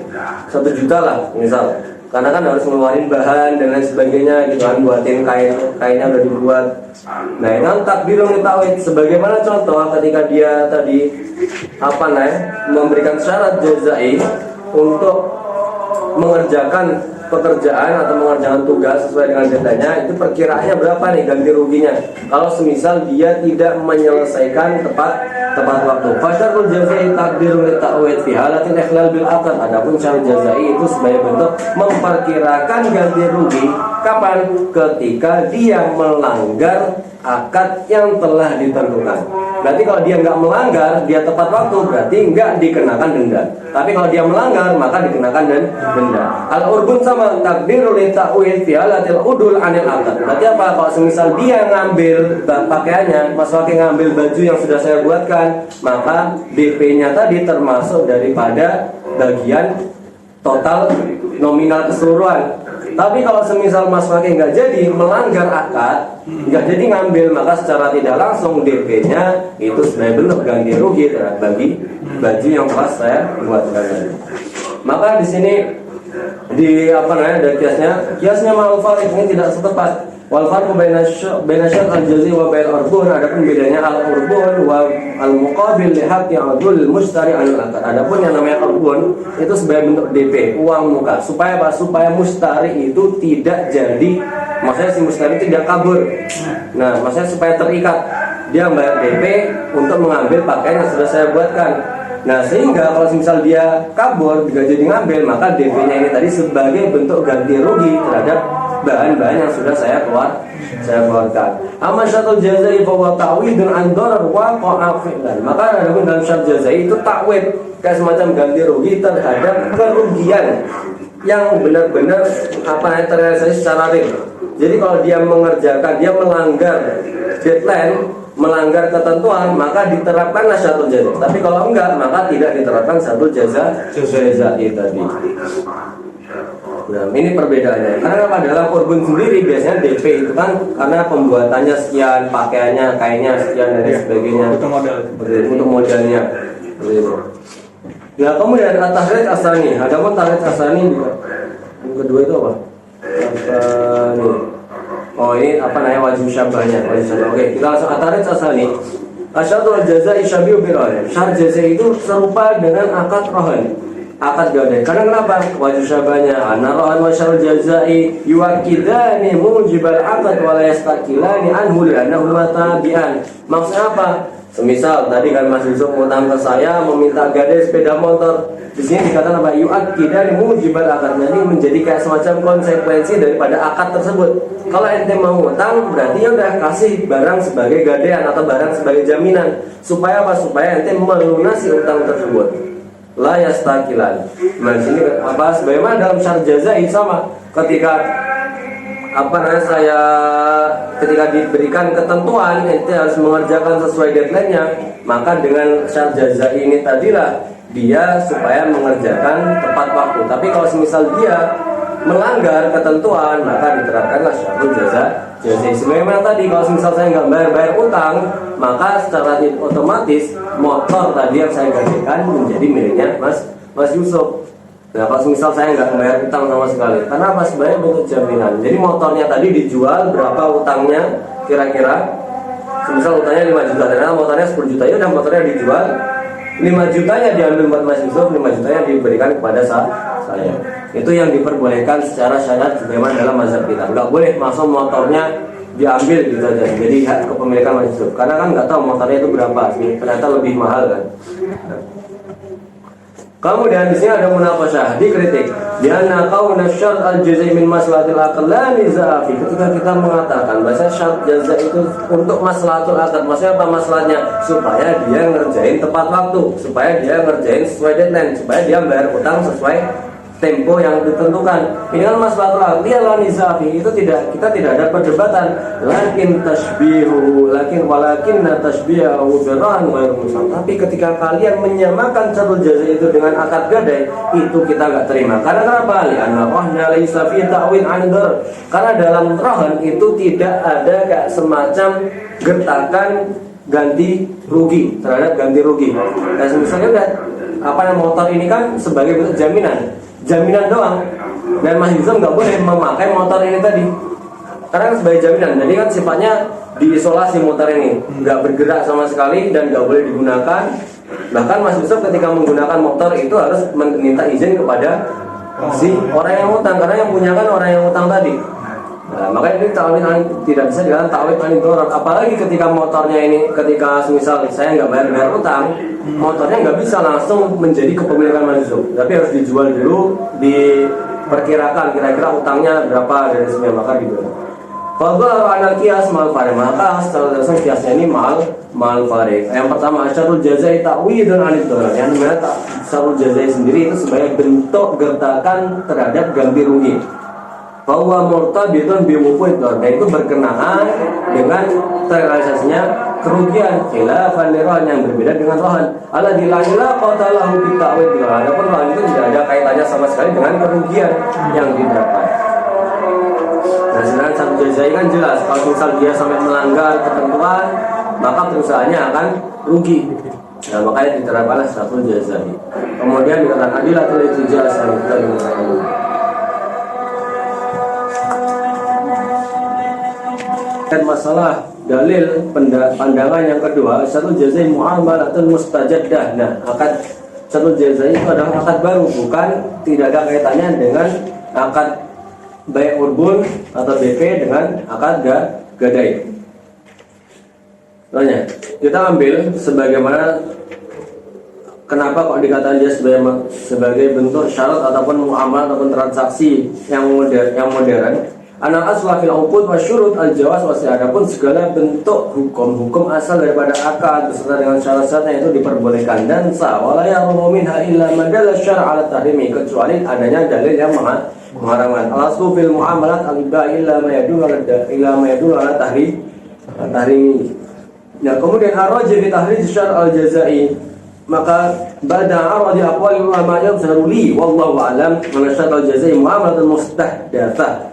1 juta lah misal. Karena kan harus ngeluarin bahan dan lain sebagainya gitu kan, buatin kainnya udah dibuat. Nah, itu kan takbirun ta'wid. Sebagaimana contoh ketika dia tadi memberikan syarat jazai untuk mengerjakan pekerjaan atau mengerjakan tugas sesuai dengan deadline-nya, itu perkiraannya berapa nih ganti ruginya kalau semisal dia tidak menyelesaikan tepat waktu. Fasyarul jazai takdirun ta'wid fi halatil ikhlal bil aqd. Adapun syarat jazai itu sebagai bentuk memperkirakan ganti rugi kapan? Ketika dia melanggar akad yang telah ditentukan. Berarti kalau dia nggak melanggar, dia tepat waktu, berarti nggak dikenakan denda. Tapi kalau dia melanggar, maka dikenakan denda. Al-urbun sama takdirul ta'wil fi halatil udul anil aqd. Berarti apa? Kalau semisal dia ngambil pakaiannya, Mas Fakih ngambil baju yang sudah saya buatkan, maka DP-nya tadi termasuk daripada bagian total nominal keseluruhan. Tapi kalau semisal Mas Fakih nggak jadi melanggar akad, nggak jadi ngambil, maka secara tidak langsung DP-nya itu sebagai bentuk ganti rugi bagi baju yang telah saya buatkan. Maka di sini ada kiasnya ma'al farid ini tidak setepat. Wal farqu baina syart al-jazai wa bain al-urbun, adapun bedanya al-urbun wa al-muqabil li haqqi adul mustari anil akad. Adapun yang namanya urbun itu sebagai bentuk DP, uang muka. Supaya apa? Supaya mustari itu tidak jadi, maksudnya si mustari tidak kabur. Nah, maksudnya supaya terikat, dia bayar DP untuk mengambil pakaian yang sudah saya buatkan. Nah, sehingga kalau misal dia kabur tidak jadi ngambil, maka DP-nya ini tadi sebagai bentuk ganti rugi terhadap bahan-bahan yang sudah saya keluarkan. Amma syartul jazai fa huwa ta'widun an darar waqa'a fi'lan. Maka adapun dalam syarat jazai itu takwid, kayak semacam ganti rugi terhadap kerugian yang benar-benar terrealisasi secara real. Jadi kalau dia mengerjakan, dia melanggar deadline, melanggar ketentuan, maka diterapkanlah syatul jazai. Tapi kalau enggak, maka tidak diterapkan syatul jazai tadi. Nah, ini perbedaannya. Karena apa? Dalam urbun sendiri biasanya DP itu kan karena pembuatannya sekian, pakaiannya, kainnya sekian dan sebagainya. Untuk modalnya. Ya, kemudian at-tahrid asani. Adapun tahrid asani yang kedua itu apa? Asani. Oh, ini apa namanya, wajib syabahnya. Oke, kita langsung at-tahrid asani. Asyaratul jazai syabihu bil rahan. Syarat jazai itu serupa dengan akad rahan. Akad gadai. Karena kenapa? Wajib syabahnya anna rahan wa syarul jazai yuakidani mujibal akad wa la yastakilani anhu li'annahu tabi'an. Maksudnya apa? Semisal tadi kan Mas Yusuf ngutang ke saya meminta gadai sepeda motor. Di sini dikatakan apa? Yuakidani mujibal akad. Jadi menjadi kayak semacam konsekuensi daripada akad tersebut. Kalau ente mau ngutang berarti ya udah kasih barang sebagai gadaian atau barang sebagai jaminan. Supaya apa? Supaya ente melunasi utang tersebut. La yastakilan. Nah, di sini apa? Sebagaimana dalam syarat jazai sama. Ketika ketika diberikan ketentuan ente harus mengerjakan sesuai deadline-nya, maka dengan syarat jazai ini tadilah dia supaya mengerjakan tepat waktu. Tapi kalau semisal dia melanggar ketentuan, maka diterapkanlah syarat jazai. Sebagaimana tadi, kalau misal saya nggak bayar utang, maka secara otomatis motor tadi yang saya gadaikan menjadi miliknya Mas Yusuf. Nah, kalau misal saya nggak bayar utang sama sekali, karena apa? Sebenarnya bentuk jaminan. Jadi motornya tadi dijual, berapa utangnya kira-kira? Semisal utangnya 5 juta, karena motornya 10 juta, ya udah motornya dijual, 5 jutanya diambil buat Mas Yusuf, 5 jutanya diberikan kepada saya. Itu yang diperbolehkan secara syariat sebagaimana dalam mazhab kita. Nggak boleh masuk motornya diambil gitu aja, jadi hak kepemilikan Mas Yusuf. Karena kan nggak tahu motornya itu berapa, ternyata lebih mahal kan. Kemudian di sini ada munaqasyah, dikritik. Bianna qauna syart al-jazai min maslahatil aqd la nizaa fi. Ketika kita mengatakan bahasa syarat jazai itu untuk maslahatul aqd, maksudnya apa masalahnya? Supaya dia ngerjain tepat waktu, supaya dia ngerjain sesuai deadline, supaya dia bayar utang sesuai tempo yang ditentukan. Ini kan maslahatul aqd, dia la nizaa fi. Itu kita tidak ada perdebatan. Walakin tashbihu birrahan ghairu musam. Tapi ketika kalian menyamakan syatul jazai itu dengan akad gadai, itu kita nggak terima. Karena kenapa? Li'anna rahna laysa fi ta'wid 'an dar. Karena dalam rahan itu tidak ada kayak semacam gertakan ganti rugi terhadap ganti rugi. Kayak misalnya udah motor ini kan sebagai bentuk jaminan doang. Dan Mas Yusuf nggak boleh memakai motor ini tadi. Karena kan sebagai jaminan, jadi kan sifatnya diisolasi motor ini, nggak bergerak sama sekali dan nggak boleh digunakan. Bahkan Mas Yusuf ketika menggunakan motor itu harus meminta izin kepada si orang yang utang, karena yang punya kan orang yang utang tadi. Nah, makanya ini tidak bisa dikatakan ta'wid anid darar. Apalagi ketika motornya ini, ketika misal saya nggak bayar utang, motornya nggak bisa langsung menjadi kepemilikan Mas Yusuf, tapi harus dijual dulu, diperkirakan kira-kira utangnya berapa dari semuanya, maka dijual. Fadhal ala qiyas mal farid, maka secara dasar qiyasnya ini mal farid. Yang pertama syatul jazai ta'widun anid darar. Yang dimana syatul jazai sendiri itu sebagai bentuk gertakan terhadap ganti rugi. Bahwa murtabitun biwuqud darar, dan itu berkenaan dengan terrealisasinya kerugian. Khilafan lirahan, yang berbeda dengan rahan. Alladzi la ilaqata lahu bi ta'wid. Adapun rahan itu tidak ada kaitannya sama sekali dengan kerugian yang didapat. Nah, sedangkan syarat jazai kan jelas, kalau misal dia sampai melanggar ketentuan, maka perusahaannya akan rugi. Nah, makanya diterapkanlah syarat jazai. Kemudian dikatakan adilatul ijazah kita dengan Dan masalah dalil pandangan yang kedua, syatul jazai muamalatun mustajaddah. Nah, akad syatul jazai itu adalah akad baru, bukan tidak ada kaitannya dengan akad bai' urbun atau BP dengan akad gadai. Contohnya, kita ambil sebagaimana kenapa kok dikatakan dia sebagai bentuk syarat ataupun muamalah ataupun transaksi yang modern. Anak asla fil uqud wa syurut al jawaz wa adapun segala bentuk hukum asal daripada akad beserta dengan syarat-syaratnya itu diperbolehkan dan sah wala yarumu minha illa madalla syara' ala tahrimi kecuali adanya dalil yang mengharamkan. Al aslu fil muamalat al iba illa ma yadullu ala tahrimi. Nah, kemudian ar-rajih fi tahrij syar' al jazai maka bada aradi aqwali ulama yang zaruli wallahu alam man syara' al jazai muamalatun mustahdatsah.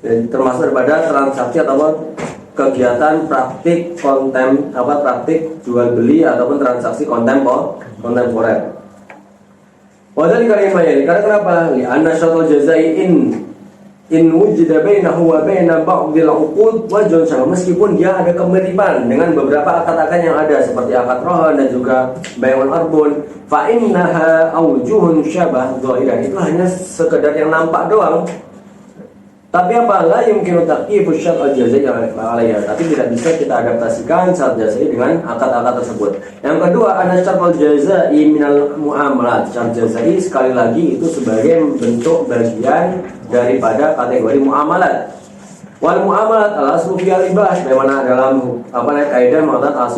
Dan termasuk daripada transaksi atau kegiatan praktik praktik jual beli ataupun transaksi kontemporer. Wadali kalimah ini karena kenapa? Li anna syartul jazai in wujida bainahu wa baina ba'dil uqud wajhun sama meskipun dia ada kemiripan dengan beberapa akad-akad yang ada seperti akad rohan dan juga bai'ul arbun fa innaha awjuhun syabah dhahirah itu hanya sekedar yang nampak doang. Tapi apa la yumkinu taqyifu syart al-jazai alaiha, tapi tidak bisa kita adaptasikan syarat jazai dengan akad-akad tersebut. Yang kedua, ana syart al-jazai minal muamalat. Syarat jazai sekali lagi itu sebagai bentuk bagian daripada kategori muamalat. Wal muamalat al-aslu fi al-ibah, bagaimana dalam kaidah mengatakan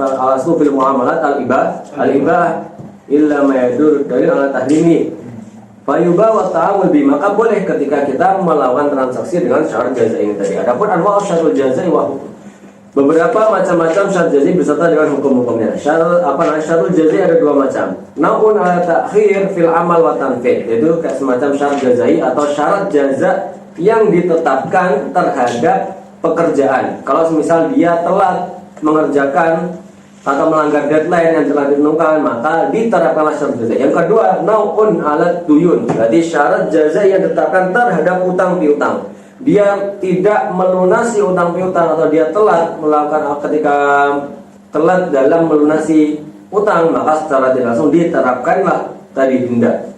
al-aslu fil muamalat al-ibah illa ma yadur dalil ala tahrimi. Fayuba wa ta'amul bi maka boleh ketika kita melakukan transaksi dengan syarat jazai ini tadi. Adapun anwa' syaratul jazai wa beberapa macam-macam syarat jazai beserta dengan hukum-hukumnya. Syaratul jazai ada dua macam. Naun ala ta'khir fil amal wa tanfid, yaitu semacam syarat jazai atau syarat jaza yang ditetapkan terhadap pekerjaan. Kalau misal dia telat mengerjakan atau melanggar deadline yang telah ditentukan maka diterapkanlah syarat jaza. Yang kedua, naun alat duyun, berarti syarat jaza yang ditetapkan terhadap utang piutang. Dia tidak melunasi utang piutang atau dia telat melakukan ketika telat dalam melunasi utang maka secara tidak langsung diterapkanlah tadi denda.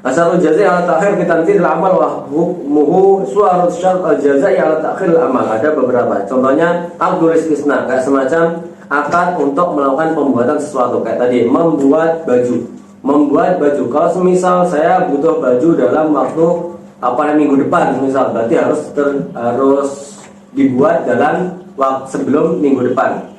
Asal jaza ala takhir fi tanfidil amal wa hukmuhu suarut syarat al jaza ala takhir amal. Ada beberapa. Contohnya aqdul istisna, kayak semacam akad untuk melakukan pembuatan sesuatu kayak tadi membuat baju. Kalau semisal saya butuh baju dalam waktu minggu depan misal, berarti harus dibuat dalam waktu sebelum minggu depan.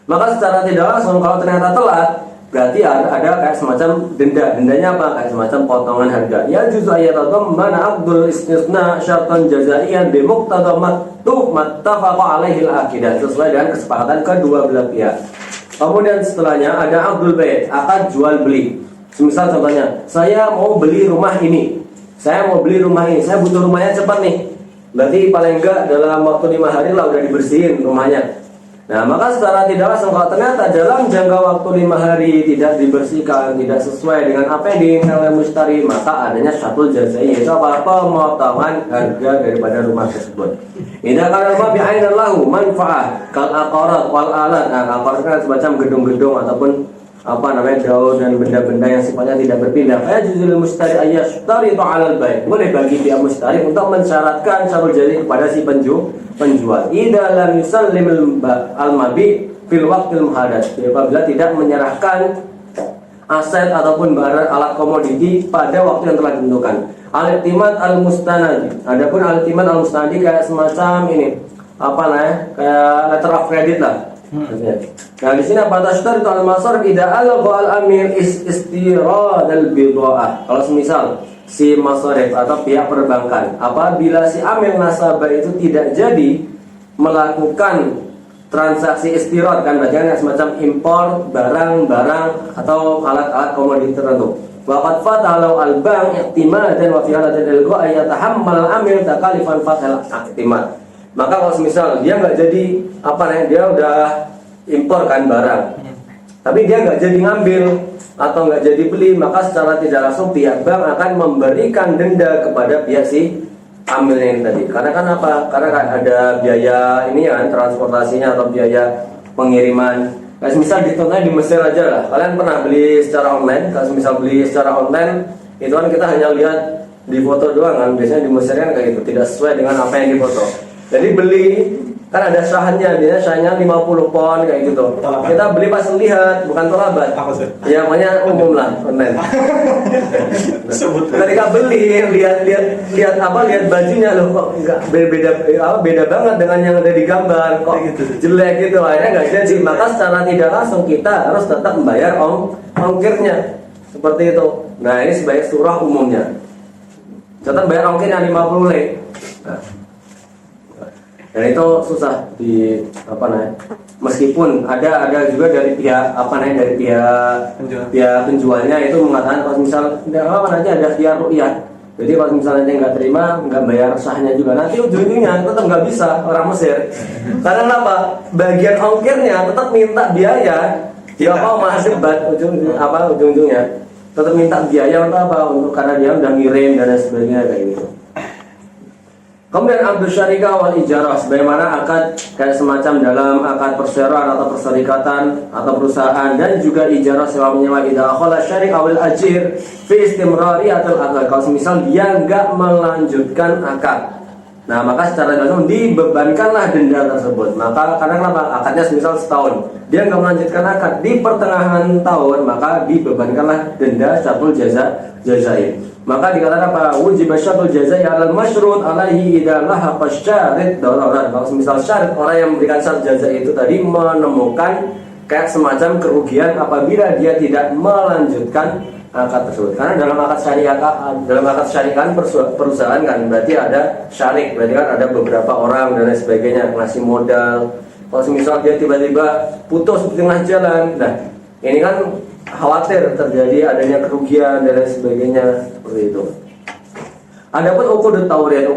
Maka secara tidak langsung kalau ternyata telat berarti ada kayak semacam dendanya apa? Kayak semacam potongan harga. Ya juzu ayatadam mana aqdul istisna syartan jazaiyan bi muqtada mattafaqa alaihi al-aqidah, sesuai dengan kesepakatan kedua belah pihak. Kemudian setelahnya ada aqdul bai', akad jual beli. Semisal contohnya, saya mau beli rumah ini. Saya butuh rumahnya cepat nih. Berarti paling enggak dalam waktu 5 hari lah udah dibersihin rumahnya. Nah, maka secara tidak langsung kalau ternyata dalam jangka waktu 5 hari tidak dibersihkan, tidak sesuai dengan apa yang diinginkan oleh mustari, maka adanya syatul jazai, yaitu pemotongan harga daripada rumah tersebut. Idza kana ma bi'ainan lahu manfa'ah kal aqarat wal alat. Nah, aqarat kan semacam gedung-gedung ataupun daun dan benda-benda yang sifatnya tidak berpindah. Ya juzul mustari ayyashtari 'alal bai'. Boleh bagi pihak mustari untuk mensyaratkan syatul jazai kepada si penjual. Idza lam yusallim al-mabi fil waqtil muhaddad, apabila tidak menyerahkan aset ataupun barang alat komoditi pada waktu yang telah ditentukan. Al-i'timad al-mustanadi. Adapun al-i'timad al-mustanadi kayak semacam ini, kayak letter of credit lah. Nah, di sini apa tashdar itu al-masarif idza algha al-amir istirad al-bid'ah. Kalau semisal si masarif atau pihak perbankan apabila si amil nasabah itu tidak jadi melakukan transaksi istirad, kan bagian semacam impor barang-barang atau alat-alat komoditi tertentu. Waqad fatalau al-bank i'timadan wa fi halatil ilgha ayatahammal al-amil takalifan fatal i'timad. Maka kalau semisal dia nggak jadi dia udah impor kan barang, tapi dia nggak jadi ngambil atau nggak jadi beli, maka secara tidak langsung pihak bank akan memberikan denda kepada pihak si ambilnya ini tadi. Karena kan apa? Karena kan ada biaya ini kan transportasinya atau biaya pengiriman. Kayak misal contohnya di Mesir aja lah. Kalian pernah beli secara online? Kalau misal beli secara online, itu kan kita hanya lihat di foto doang kan. Biasanya di Mesir kan kayak gitu, tidak sesuai dengan apa yang difoto. Jadi beli kan ada sahannya, biasanya sahannya 50 pon kayak gitu. Tolaban. Kita beli pas lihat, bukan tolabat. Apa sih? Ya makanya umum lah online. Sebut. Ketika beli, lihat bajunya loh kok enggak beda banget dengan yang ada di gambar, kok jelek gitu, akhirnya nggak jadi. Maka secara tidak langsung kita harus tetap membayar ongkirnya seperti itu. Nah ini sebagai surah umumnya. Catat bayar ongkirnya 50 lek. Nah. Dan itu susah di apa namanya? Meskipun ada juga dari pihak dari pihak penjualnya itu mengatakan kalau misal nanti ada khiyar ru'yah. Jadi kalau misalnya nggak terima, nggak bayar sahnya juga, nanti ujung-ujungnya tetap nggak bisa orang Mesir. Karena apa? Bagian ongkirnya tetap minta biaya. Dia mau masih ujung-ujungnya tetap minta biaya untuk apa? Untuk karena dia udah ngirim dan lain sebagainya kayak gitu. Kemudian abdus syarikah wal ijarah, sebagaimana akad kayak semacam dalam akad perseroan atau perserikatan atau perusahaan, dan juga ijarah sewa menyewa idza khala syarikah wal ajir fi istimrariyatil akad. Kalau misal dia enggak melanjutkan akad, nah maka secara langsung dibebankanlah denda tersebut. Maka karena kenapa? Akadnya misal setahun, dia enggak melanjutkan akad di pertengahan tahun, maka dibebankanlah denda syartul jazai. Maka dikatakan apa? Wujib syartul jazai alal masyrut alaihi idza lahaqa syarit dararan. Kalau misal syarat orang yang memberikan syarat jazai itu tadi menemukan kayak semacam kerugian apabila dia tidak melanjutkan akad tersebut. Karena dalam akad syarikat perusahaan kan berarti ada syarik, berarti kan ada beberapa orang dan lain sebagainya ngasih modal. Kalau misal dia tiba-tiba putus di tengah jalan, nah ini kan khawatir terjadi adanya kerugian dan lain sebagainya seperti itu. Adapun uqud taurid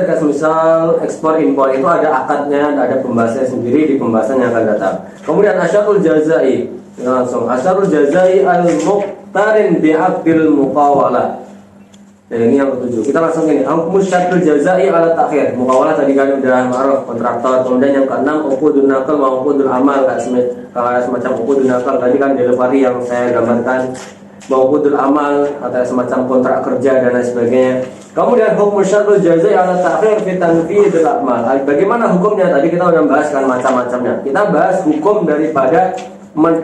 kayak misal ekspor impor itu ada akadnya, ada pembahasannya sendiri di pembahasan yang akan datang. Kemudian asyarul jazai, langsung asyarul jazai al-muqtarin bi'aqdil muqawalah. Dan ini yang ketujuh. Kita langsung ini. Hukum syartul jazai ala takhir. Muqawalah tadi kan udah ma'ruf, kontraktor. Kemudian yang keenam uqudun naql wa uqudul amal, kayak semacam uqudun naql tadi kan delivery yang saya gambarkan. Wa uqudul amal atau semacam kontrak kerja dan lain sebagainya. Kemudian hukum syartul jazai ala takhir fi tanfidil amal. Bagaimana hukumnya? Tadi kita udah bahas kan macam-macamnya. Kita bahas hukum daripada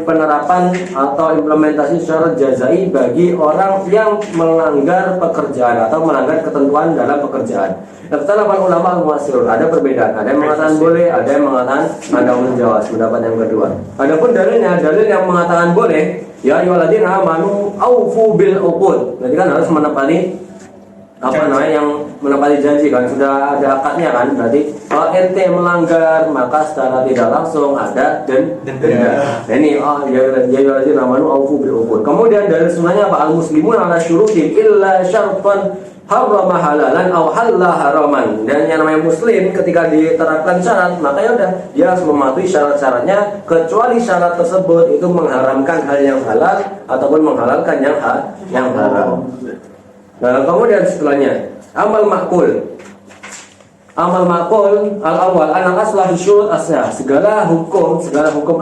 penerapan atau implementasi syarat jazai bagi orang yang melanggar pekerjaan atau melanggar ketentuan dalam pekerjaan. Terutama ulama muasirun, ada perbedaan. Ada yang mengatakan boleh, ada yang mengatakan tanggung jawab. Pendapat yang kedua. Adapun dalil yang mengatakan boleh, ya ayyuhalladzina amanu aufu bil uqud. Jadi kan harus menepati yang menepati janji kan, sudah ada akadnya kan. Berarti kalau ente melanggar maka secara tidak langsung ada denda. Ini ya namanya aufu bil uqud. Kemudian dari sunnahnya apa? Al muslimun ala syurutin illa syartan harrama halalan aw halal haraman. Dan yang namanya muslim ketika diterapkan syarat, maka ya udah dia harus mematuhi syarat-syaratnya, kecuali syarat tersebut itu mengharamkan hal yang halal ataupun menghalalkan yang haram. Nah, kemudian setelahnya amal makul al-awwal anal aslah syurut asah, segala hukum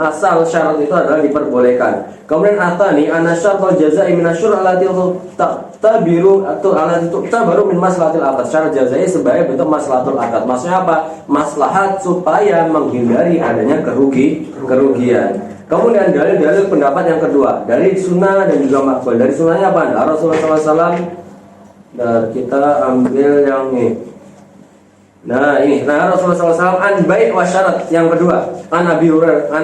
asal syarat itu adalah diperbolehkan. Kemudian atani ana syartul jazai min asyur allati tabiru atau allati tabaru min maslahatil akad. Syarat jazai sebagai bentuk maslahatul akad. Maksudnya apa? Maslahat supaya menghindari adanya kerugian. Kemudian dalil pendapat yang kedua dari sunnah dan juga makbul. Dari sunnahnya apa? Rasulullah SAW. Dan kita ambil yang ini. Nah ini, Rasulullah SAW an bai' wa syarat yang kedua. An Abi Hurairah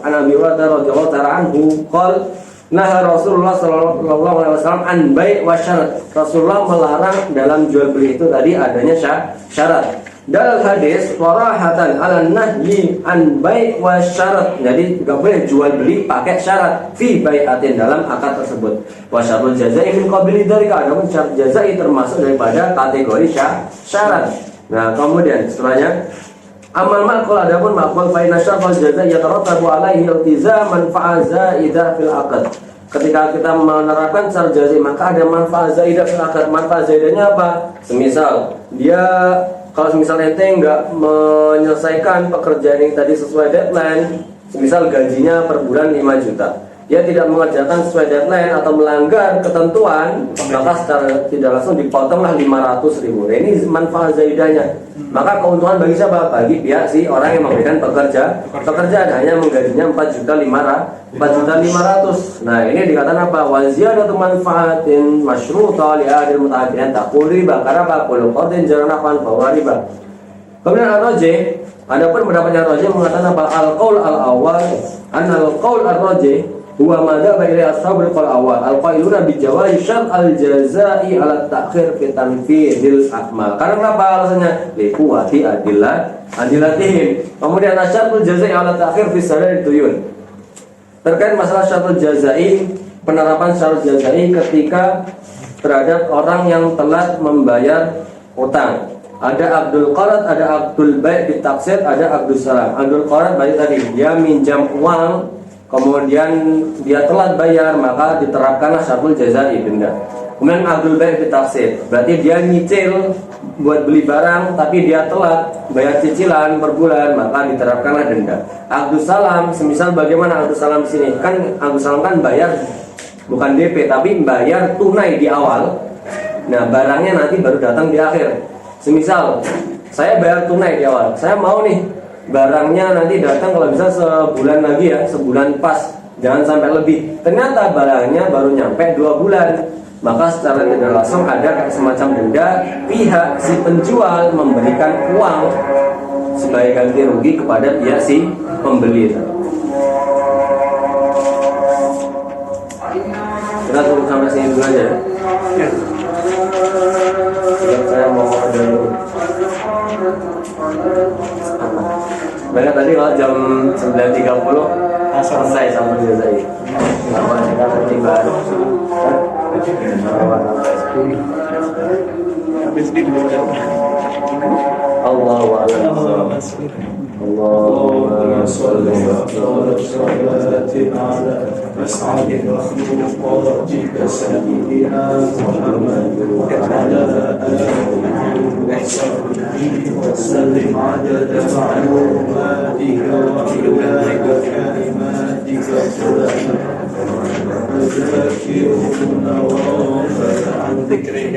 radhiyallahu ta'ala anhu qol nah Rasulullah sallallahu alaihi wasallam an bai' wa syarat. Rasulullah melarang dalam jual beli itu tadi adanya syarat. Dalam hadis warahatan ala nahyi an bai' wa syarat. Jadi enggak boleh jual beli pakai syarat fi bai'atin dalam akad tersebut. Wa syartul jazai min qabili dzalika. Namun syarat jazai termasuk daripada kategori syarat. Nah, kemudian setelahnya amal maqul, adapun maqul fa inna syartul jazai yatarattabu alaihi iltizaman fa'azaidah fil aqd. Ketika kita menerapkan syarat jazai maka ada manfaat zaidah fil akad. Manfaat zaidahnya apa? Semisal dia kalau misalnya ente nggak menyelesaikan pekerjaan yang tadi sesuai deadline, misal gajinya per bulan 5 juta, dia tidak mengerjakan sesuai deadline atau melanggar ketentuan, maka secara tidak langsung dipotonglah 500.000. Nah, ini manfaat zaidahnya. Maka keuntungan bagi siapa? Bagi pihak si orang yang memberikan pekerjaan, hanya menggajinya 4.500.000. Nah, ini dikatakan apa? Wa ziyadatu manfaatin masyruta li adil muta'addin taqul riba. Karena apa? Kullu qardin jarana fan fa riba. Kemudian Ar-Rajih, adapun pendapatnya Ar-Rajih mengatakan apa? Al-qaul al-awwal, al-qaul Ar-Rajih huwa madha ila ashabul qaul awal al-qailuna bi jawazi syar al-jazaa'i ala ta'khir fi tanfidil a'mal. Karena apa alasannya? Li quwwati adilatihim. Kemudian syartul jazaa'i ala ta'khir fi sadar tuyun. Terkait masalah syartul jazaa'i, penerapan syartul jazaa'i ketika terhadap orang yang telat membayar utang. Ada Abdul Qarad, ada Abdul Bai' bitaksir, ada Abdul Salam. Abdul Qarad berarti tadi dia minjam uang, kemudian dia telat bayar, maka diterapkanlah syartul jazaa'i, denda. Kemudian Abdul Bai' bitaksir, berarti dia nyicil buat beli barang tapi dia telat bayar cicilan per bulan, maka diterapkanlah denda. Abdul Salam, semisal bagaimana Abdul Salam di sini? Kan Abdul Salam kan bayar bukan DP tapi bayar tunai di awal. Nah, barangnya nanti baru datang di akhir. Semisal saya bayar tunai di awal, saya mau nih barangnya nanti datang kalau bisa sebulan lagi ya, sebulan pas, jangan sampai lebih. Ternyata barangnya baru nyampe 2 bulan, maka secara tidak langsung ada semacam denda. Pihak si penjual memberikan uang sebagai ganti rugi kepada pihak si pembeli. Kita tunggu sampai sini dulu aja. Saya mau ada banyak tadi kalau jam 9.30 selesai sampai selesai. Lama sekarang tiba. Allahu akbar. اللهم صل وسلم على مسعد مخلوقاتك سيدنا محمد وعلى آله وصحبه وسلم عدد معلوماتك ومداد كلماتك وذاكرون ورغبة عن ذكرك